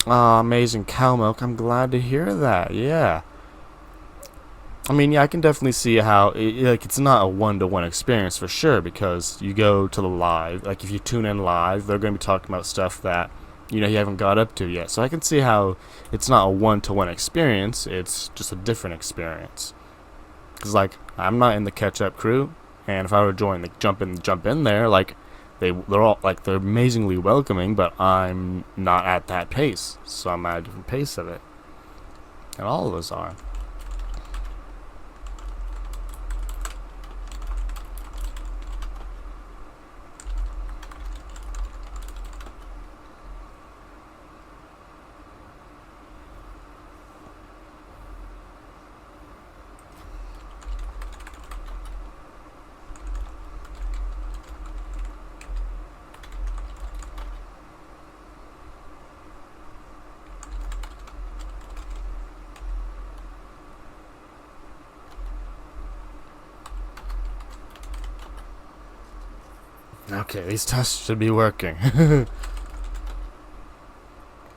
Ah, amazing cow milk. I'm glad to hear that. Yeah. I mean, yeah, I can definitely see how like it's not a one-to-one experience for sure because you go to the live, like if you tune in live, they're going to be talking about stuff that you haven't got up to yet. So I can see how it's not a one-to-one experience; it's just a different experience. Because like I'm not in the catch-up crew, and if I were to join the jump in there, like they're all like they're amazingly welcoming, but I'm not at that pace, so I'm at a different pace of it, and all of us are. Okay, these tests should be working.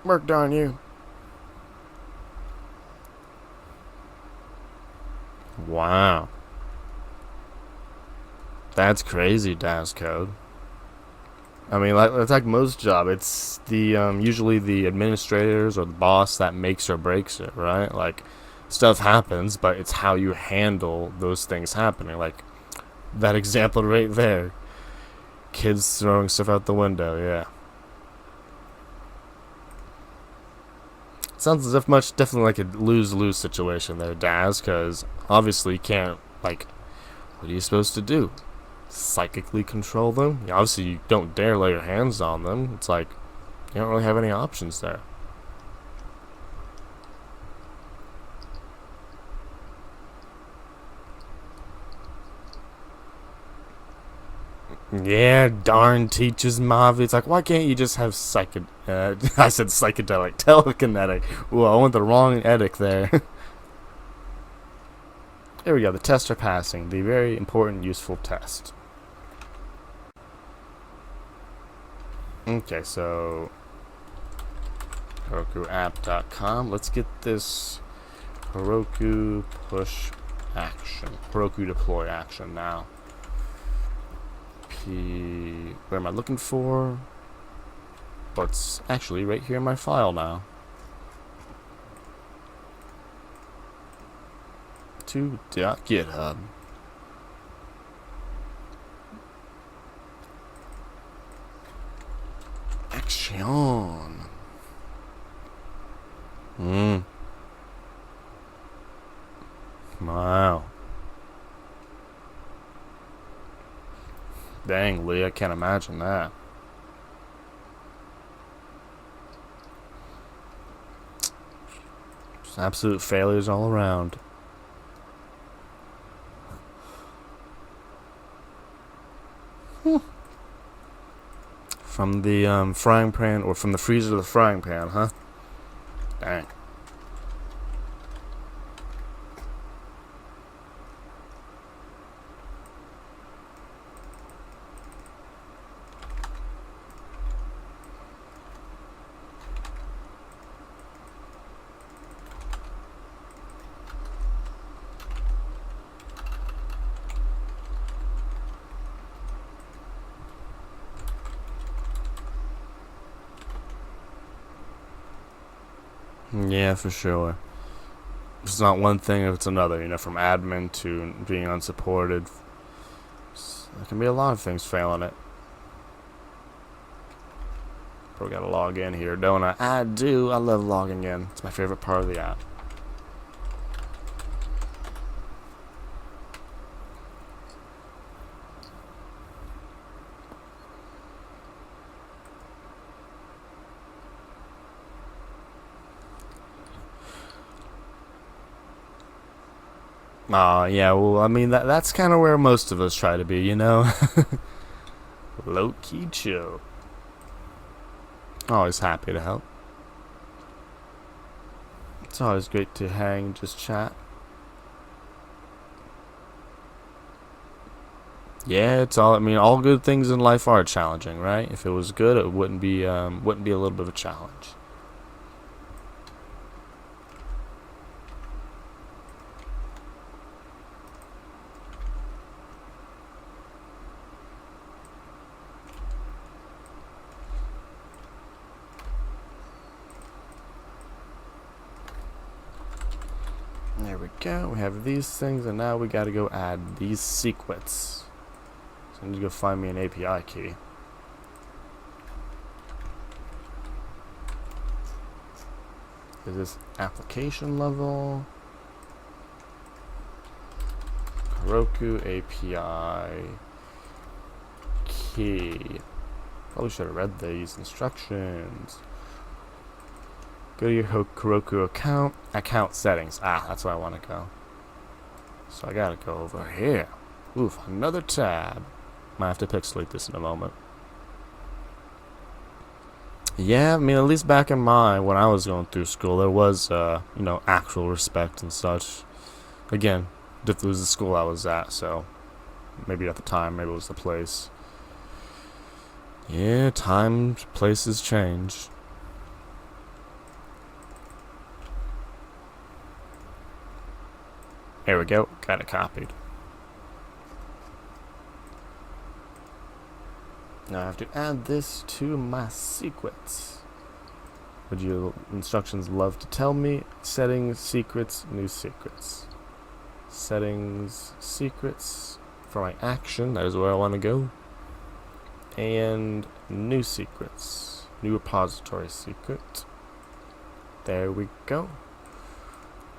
Worked on you. Wow. That's crazy, DAS code. I mean, like it's like most job. It's the usually the administrators or the boss that makes or breaks it, right? Like stuff happens, but it's how you handle those things happening. Like that example right there, kids throwing stuff out the window. Yeah, sounds as if much definitely like a lose-lose situation there, Daz. Because obviously you can't like. What are you supposed to do? Psychically control them? Yeah, obviously, you don't dare lay your hands on them. It's like you don't really have any options there. Yeah, darn teaches Mavi. It's like, why can't you just have I said psychedelic, telekinetic. Ooh, I went the wrong edic there. There we go. The tests are passing. The very important, useful test. Okay, so HerokuApp.com. Let's get this Heroku push action. Heroku deploy action now. Where am I looking for? But it's actually right here in my file now. To .github. Action. Wow. Dang, Lee, I can't imagine that. Just absolute failures all around. From the frying pan, or from the freezer to the frying pan, huh? Dang. Yeah, for sure. If it's not one thing, if it's another. From admin to being unsupported. There can be a lot of things failing it. Probably gotta log in here, don't I? I do. I love logging in. It's my favorite part of the app. Yeah, well, I mean, that's kind of where most of us try to be, Low-key chill. Always happy to help. It's always great to hang, just chat. Yeah, all good things in life are challenging, right? If it was good, it wouldn't be a little bit of a challenge. There we go. We have these things, and now we gotta go add these secrets. So I need to go find me an API key. Is this application level? Heroku API key. Probably should have read these instructions. Go to your Heroku account settings. That's where I want to go. So I gotta go over here. Oof, another tab. Might have to pixelate this in a moment. Yeah, I mean, at least back in when I was going through school, there was, actual respect and such. Again, it was the school I was at, so maybe at the time, maybe it was the place. Yeah, times, places change. There we go, got it copied. Now I have to add this to my secrets. Would your instructions love to tell me? Settings, secrets, new secrets. Settings, secrets for my action. That is where I want to go. And new secrets. New repository secret. There we go.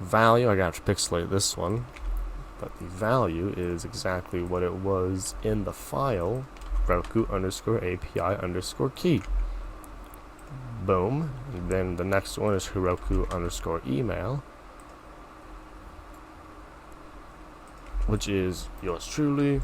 Value, I got to pixelate this one. But the value is exactly what it was in the file. Heroku_API_key. Boom. And then the next one is Heroku_email, which is yours truly.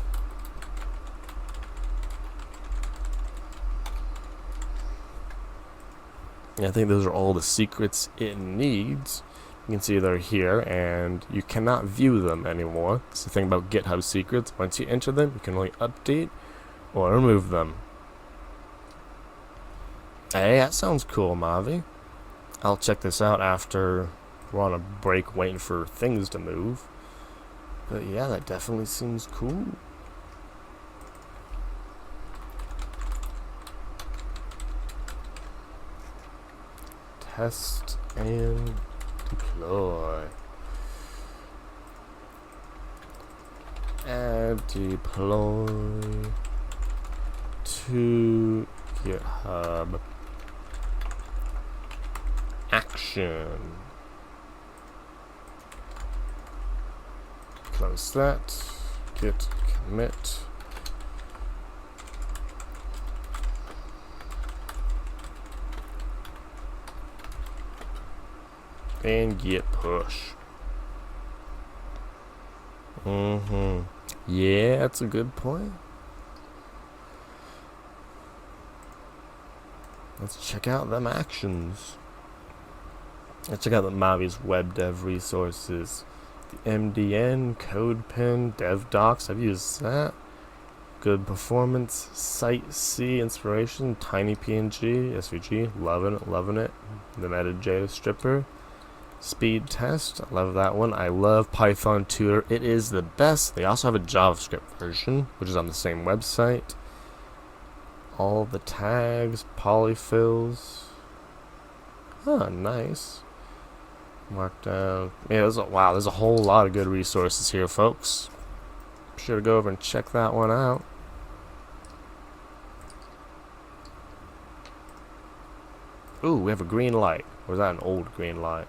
I think those are all the secrets it needs. You can see they're here, and you cannot view them anymore. It's the thing about GitHub secrets. Once you enter them, you can only update or remove them. Hey, that sounds cool, Mavi. I'll check this out after we're on a break waiting for things to move. But yeah, that definitely seems cool. Test and deploy. Add deploy to GitHub action. Close that. Git commit. And git push. Yeah, that's a good point. Let's check out them actions. Let's check out the Mavi's web dev resources. The MDN, CodePen, DevDocs, I've used that. Good performance, Site C inspiration, Tiny PNG, SVG, loving it. The metadata stripper. Speed test, I love that one. I love Python Tutor, it is the best. They also have a JavaScript version, which is on the same website. All the tags, polyfills. Nice. Markdown. Yeah, wow, there's a whole lot of good resources here, folks. Be sure to go over and check that one out. Ooh, we have a green light. Or is that an old green light?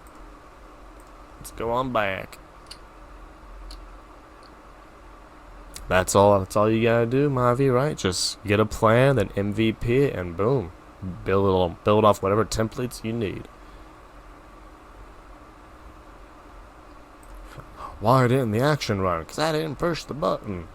Let's go on back. That's all you gotta do, Mavi, right? Just get a plan, then MVP it, and boom. Build off whatever templates you need. Why didn't the action run? Because I didn't push the button.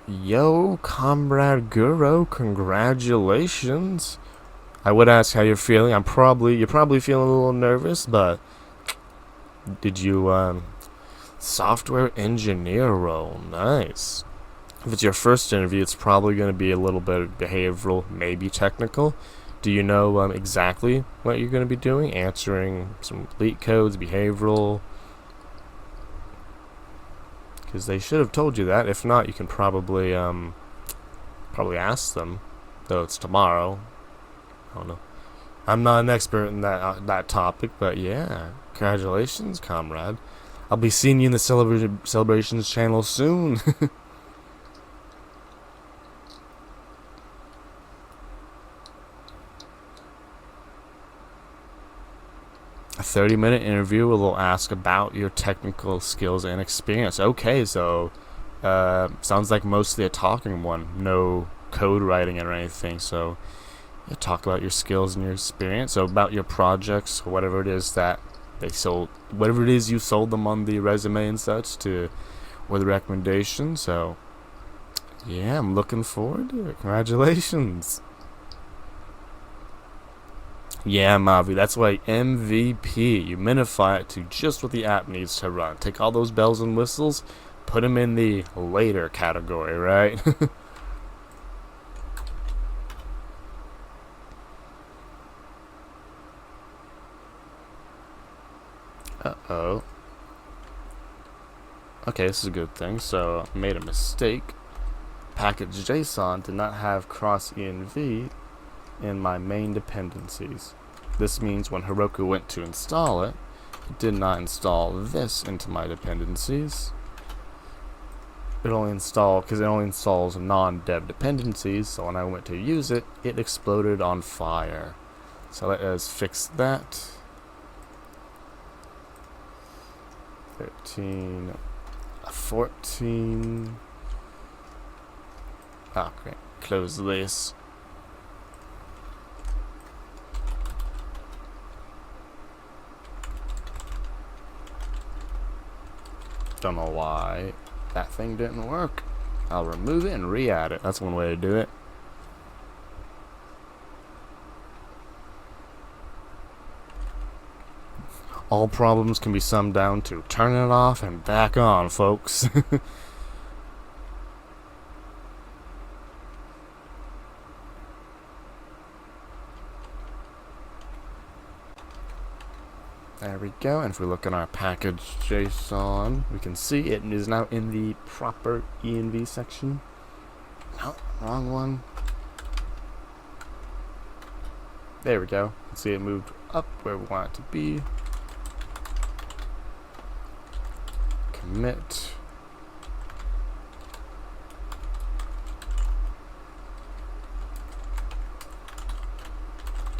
Yo, Comrade Guru, congratulations. I would ask how you're feeling. You're probably feeling a little nervous, but did you software engineer role? Nice. If it's your first interview, it's probably going to be a little bit behavioral, maybe technical. Do you know exactly what you're going to be doing? Answering some leak codes, behavioral? Because they should have told you that. If not, you can probably ask them. Though it's tomorrow. I don't know. I'm not an expert in that topic, but yeah, congratulations, comrade. I'll be seeing you in the celebrations channel soon. A 30-minute interview will ask about your technical skills and experience. Okay, so sounds like mostly a talking one, no code writing or anything. So you talk about your skills and your experience, so about your projects, whatever it is that they sold, whatever it is you sold them on the resume and such, or the recommendation. So yeah, I'm looking forward to it. Congratulations. Yeah, Mavi, that's why MVP. You minify it to just what the app needs to run. Take all those bells and whistles, put them in the later category, right? Uh-oh. Okay, this is a good thing. So, I made a mistake. Package JSON did not have cross env in my main dependencies. This means when Heroku went to install it, it did not install this into my dependencies. It only installs non-dev dependencies, so when I went to use it, it exploded on fire. So let us fix that. 13, 14. Oh, great. Close this. Don't know why that thing didn't work. I'll remove it and re-add it. That's one way to do it. All problems can be summed down to turn it off and back on, folks. There we go, and if we look in our package JSON, we can see it is now in the proper env section. No, wrong one. There we go. See, it moved up where we want it to be. Commit.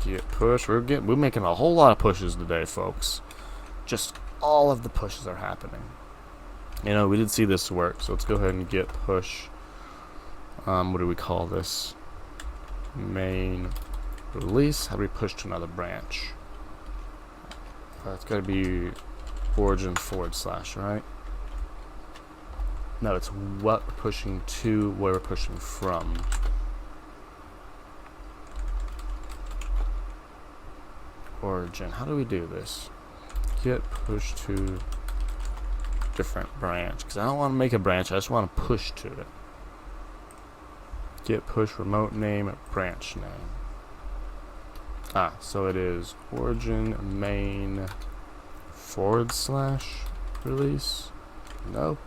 Git push. We're making a whole lot of pushes today, folks. Just all of the pushes are happening. You know, we did see this work, so let's go ahead and git push. What do we call this? Main release. How do we push to another branch? It's got to be origin / right? No, it's what we're pushing to, where we're pushing from. Origin. How do we do this? Git push to different branch, because I don't want to make a branch, I just want to push to it. Git push remote name branch name. So it is origin main / release. No.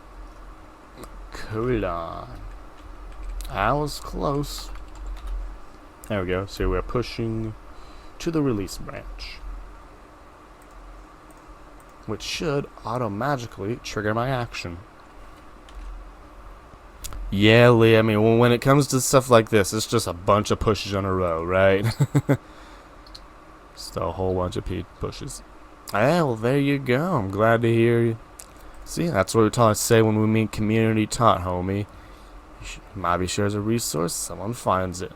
Hold on. I was close. There we go. So we're pushing to the release branch, which should auto-magically trigger my action. Yeah, Lee, I mean, when it comes to stuff like this, it's just a bunch of pushes in a row, right? Just a whole bunch of pushes. Well, there you go. I'm glad to hear you. See, that's what we taught to say when we mean community taught, homie. Maybe shares a resource, someone finds it.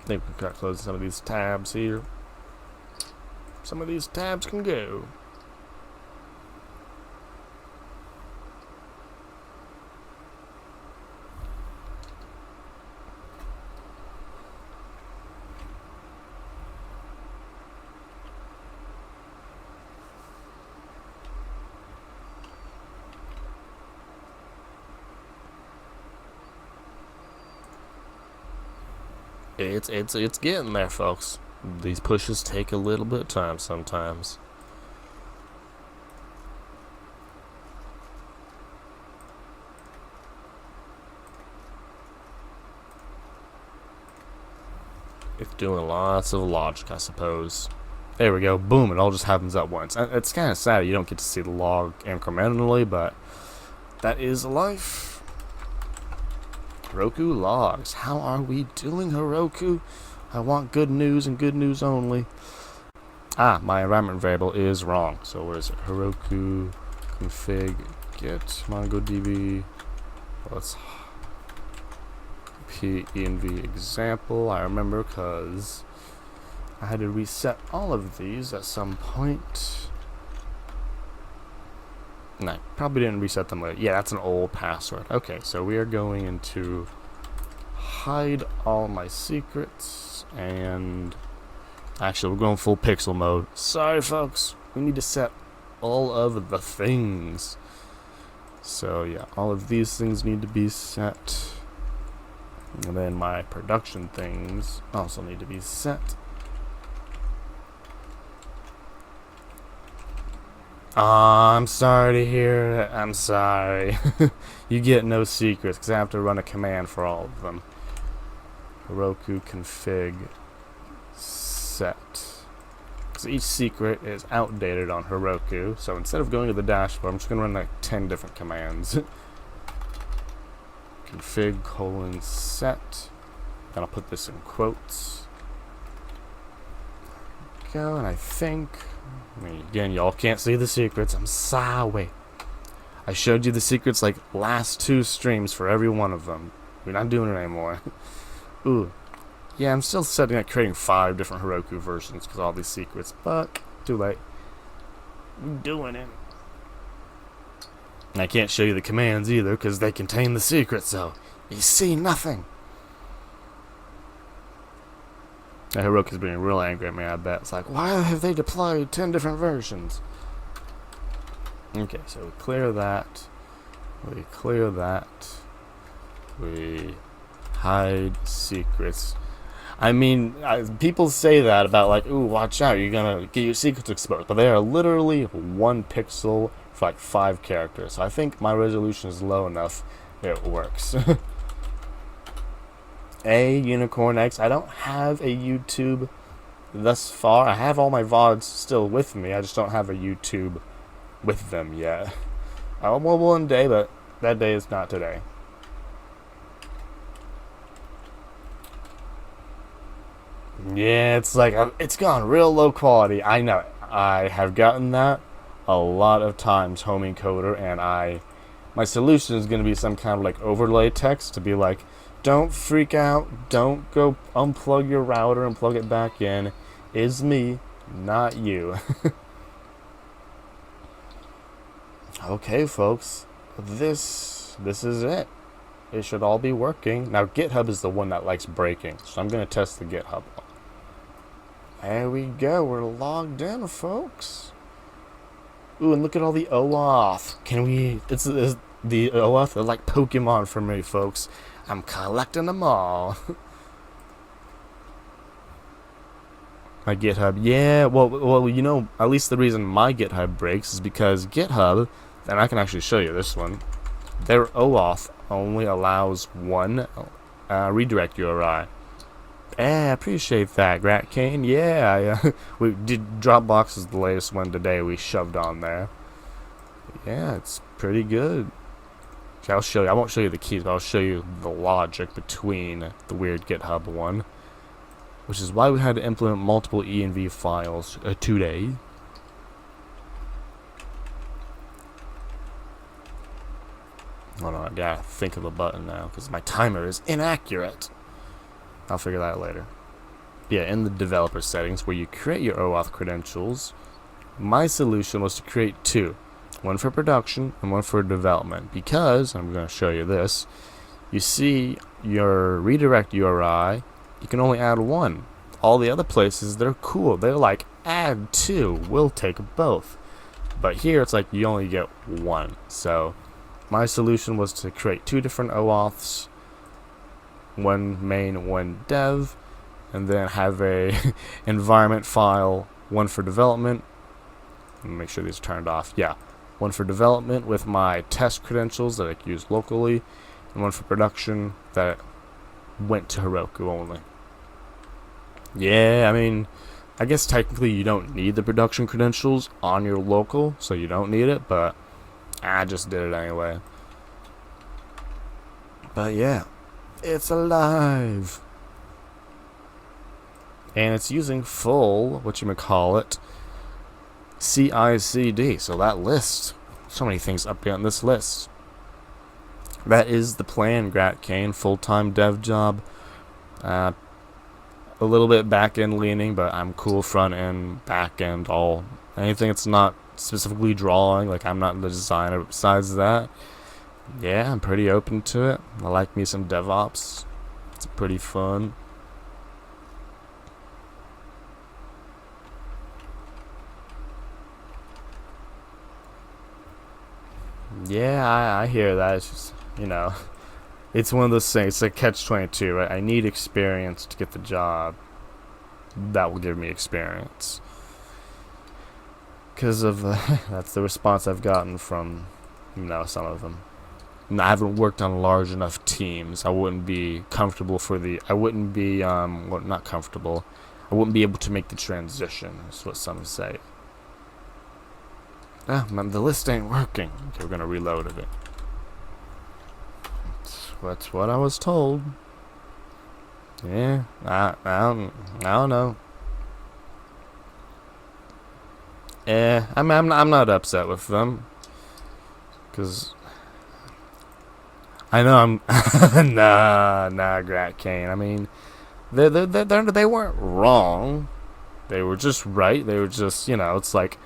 I think we got close some of these tabs here. Some of these tabs can go. It's getting there, folks. These pushes take a little bit of time sometimes. It's doing lots of logic, I suppose. There we go. Boom, it all just happens at once. It's kind of sad you don't get to see the log incrementally, but that is life. Heroku logs. How are we doing, Heroku? I want good news and good news only. My environment variable is wrong. So where is it? Heroku config get MongoDB. Let's env example. I remember because I had to reset all of these at some point. And I probably didn't reset them later. Yeah, that's an old password. Okay, so we are going into hide all my secrets, and actually we're going full pixel mode. Sorry folks, we need to set all of the things. So yeah, all of these things need to be set, and then my production things also need to be set. I'm sorry to hear that. I'm sorry. You get no secrets because I have to run a command for all of them. Heroku config set. So each secret is outdated on Heroku. So instead of going to the dashboard, I'm just going to run like 10 different commands. Config :set. Then I'll put this in quotes. Go, and I think. I mean, again, y'all can't see the secrets. I'm sorry. I showed you the secrets like last 2 streams for every one of them. We're not doing it anymore. Ooh. Yeah, I'm still setting up creating 5 different Heroku versions because all these secrets, but too late. I'm doing it. And I can't show you the commands either because they contain the secrets, so you see nothing. Heroku's being real angry at me, I bet. It's like, why have they deployed 10 different versions? Okay, so we clear that. We clear that. We hide secrets. I mean, people say that about like, ooh, watch out, you're gonna get your secrets exposed. But they are literally 1 pixel for like 5 characters. So I think my resolution is low enough that it works. Unicorn X. I don't have a YouTube thus far. I have all my VODs still with me. I just don't have a YouTube with them yet. I will one day, but that day is not today. Yeah, it's like it's gone real low quality. I know it. I have gotten that a lot of times, homie coder, and my solution is going to be some kind of like overlay text to be like, don't freak out, don't go unplug your router and plug it back in. It's me, not you. Okay, folks, this is it. It should all be working. Now, GitHub is the one that likes breaking, so I'm going to test the GitHub. There we go, we're logged in, folks. Ooh, and look at all the OAuth. It's the OAuth, they're like Pokemon for me, folks. I'm collecting them all. My GitHub, yeah. Well, you know, at least the reason my GitHub breaks is because GitHub, and I can actually show you this one. Their OAuth only allows one redirect URI. I appreciate that, Grat Kane. Yeah, we did. Dropbox is the latest one today. We shoved on there. Yeah, it's pretty good. Okay, I'll show you. I won't show you the keys, but I'll show you the logic between the weird GitHub one, which is why we had to implement multiple env files today. Hold on, I gotta think of a button now because my timer is inaccurate. I'll figure that out later. Yeah, in the developer settings where you create your OAuth credentials, my solution was to create two. One for production and one for development. Because, I'm going to show you this, you see your redirect URI, you can only add one. All the other places, they're cool. They're like, add two, we'll take both. But here, it's like you only get one. So, my solution was to create two different OAuths, one main, one dev, and then have a environment file, one for development. Let me make sure these are turned off. Yeah, one for development with my test credentials that I can use locally, and one for production that went to Heroku only. Yeah, I mean, I guess technically you don't need the production credentials on your local, so you don't need it, but I just did it anyway. But yeah, it's alive. And it's using full, whatchamacallit, CI/CD. So that list, so many things up on this list. That is the plan, Grat Kane. Full-time dev job. A little bit back-end leaning, but I'm cool front-end, back-end, all. Anything that's not specifically drawing, like I'm not the designer. Besides that, yeah, I'm pretty open to it. I like me some DevOps. It's pretty fun. Yeah, I hear that. It's just, you know, it's one of those things. It's like catch-22, right? I need experience to get the job. That will give me experience. Because of that's the response I've gotten from, you know, some of them. And I haven't worked on large enough teams. I wouldn't be comfortable for the. I wouldn't be well, not comfortable. I wouldn't be able to make the transition. That's what some say. Ah, man, the list ain't working. Okay, we're gonna reload it. That's what I was told. Yeah, I don't know. I'm not upset with them, cause I know I'm nah, Grat Kane. I mean, they weren't wrong. They were just right. They were just, you know, it's like,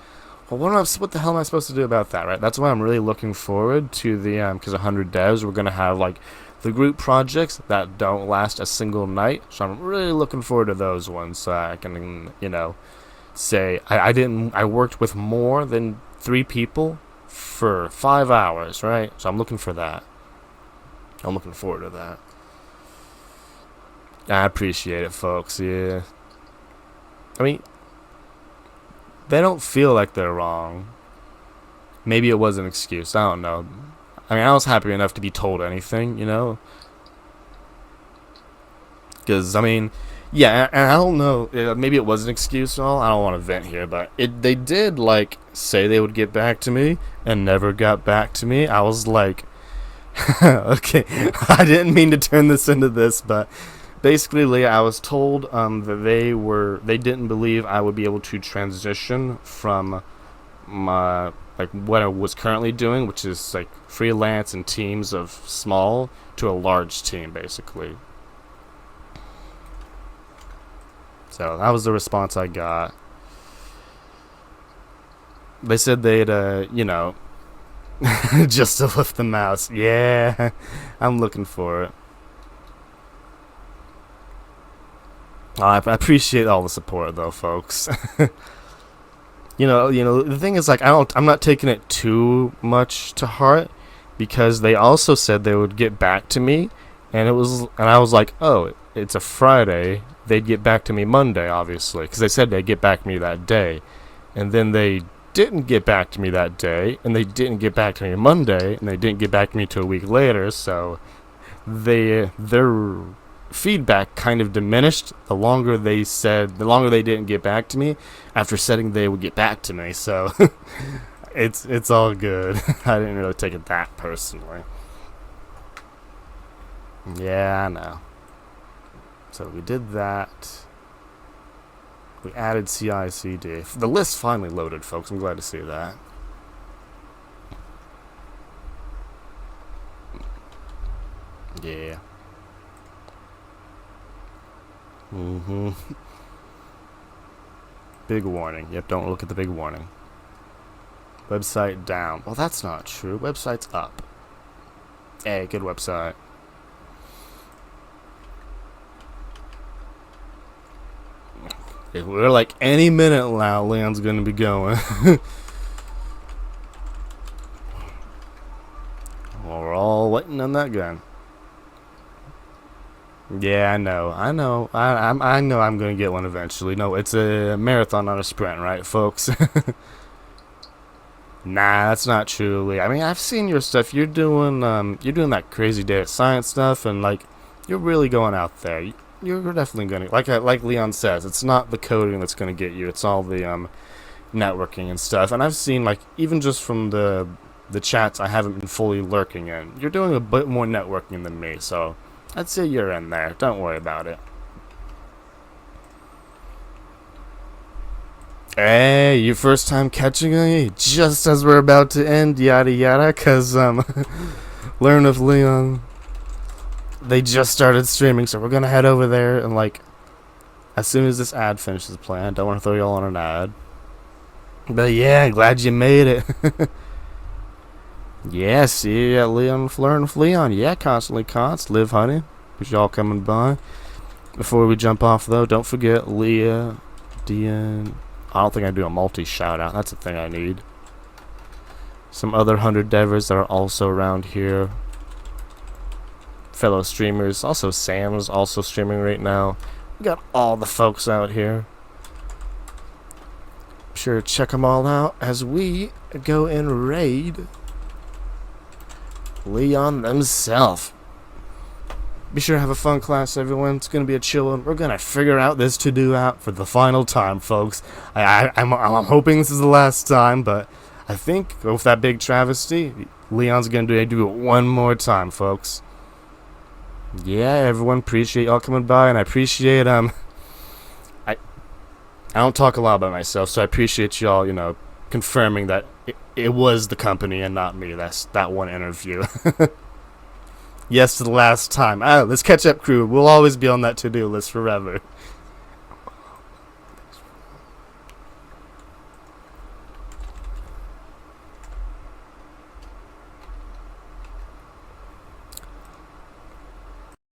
well, what the hell am I supposed to do about that, right? That's why I'm really looking forward to the because 100 devs, we're gonna have like the group projects that don't last a single night. So I'm really looking forward to those ones, so I can, you know, say I worked with more than 3 people for 5 hours, right? So I'm looking for that. I'm looking forward to that. I appreciate it, folks. Yeah. I mean, they don't feel like they're wrong. Maybe it was an excuse. I don't know. I mean, I was happy enough to be told anything, you know? Because, I mean, yeah, and I don't know. Maybe it was an excuse and all. I don't want to vent here, but they did, like, say they would get back to me and never got back to me. I was like, okay, I didn't mean to turn this into this, but basically, I was told that they didn't believe I would be able to transition from my, like, what I was currently doing, which is like freelance and teams of small to a large team, basically. So that was the response I got. They said they'd, you know, just to lift the mouse. Yeah, I'm looking for it. I appreciate all the support, though, folks. You know, the thing is, like, I'm not taking it too much to heart, because they also said they would get back to me, and I was like, oh, it's a Friday, they'd get back to me Monday, obviously, because they said they'd get back to me that day. And then they didn't get back to me that day, and they didn't get back to me Monday, and they didn't get back to me till a week later, so their feedback kind of diminished the longer they didn't get back to me after saying they would get back to me. So it's all good. I didn't really take it that personally. Yeah, I know. So we did that. We added CI/CD. The list finally loaded, folks. I'm glad to see that. Yeah. Big warning. Yep, don't look at the big warning. Website down. Well, that's not true. Website's up. Hey, good website. If we're like any minute now, Leon's gonna be going. Well, we're all waiting on that gun. Yeah, I know. I know I'm gonna get one eventually. No, it's a marathon, not a sprint, right, folks? Nah, that's not true, Lee. I mean, I've seen your stuff. You're doing that crazy data science stuff, and like, you're really going out there. You're definitely gonna, like Leon says, it's not the coding that's gonna get you. It's all the networking and stuff. And I've seen, like, even just from the chats I haven't been fully lurking in, you're doing a bit more networking than me. So I'd say you're in there. Don't worry about it. Hey, your first time catching me just as we're about to end, yada yada, cause learn of Leon. They just started streaming, so we're gonna head over there and like as soon as this ad finishes playing. I don't want to throw y'all on an ad, but yeah, glad you made it. Yeah, see you at Leon, Learn with Leon. Yeah, constantly live, honey. Appreciate y'all coming by. Before we jump off though, don't forget Leah, Dean. I don't think I do a multi shout out. That's a thing I need. Some other 100 devers that are also around here. Fellow streamers. Also Sam's also streaming right now. We got all the folks out here. Be sure to check them all out as we go and raid Leon themselves. Be sure to have a fun class, everyone. It's going to be a chill one. We're going to figure out this to-do out for the final time, folks. I'm hoping this is the last time, but I think with that big travesty, Leon's going to do it one more time, folks. Yeah, everyone, appreciate y'all coming by, and I appreciate, I don't talk a lot about myself, so I appreciate y'all, confirming that it was the company and not me. That's that one interview. Yes to the last time. This catch-up crew will always be on that to-do list forever.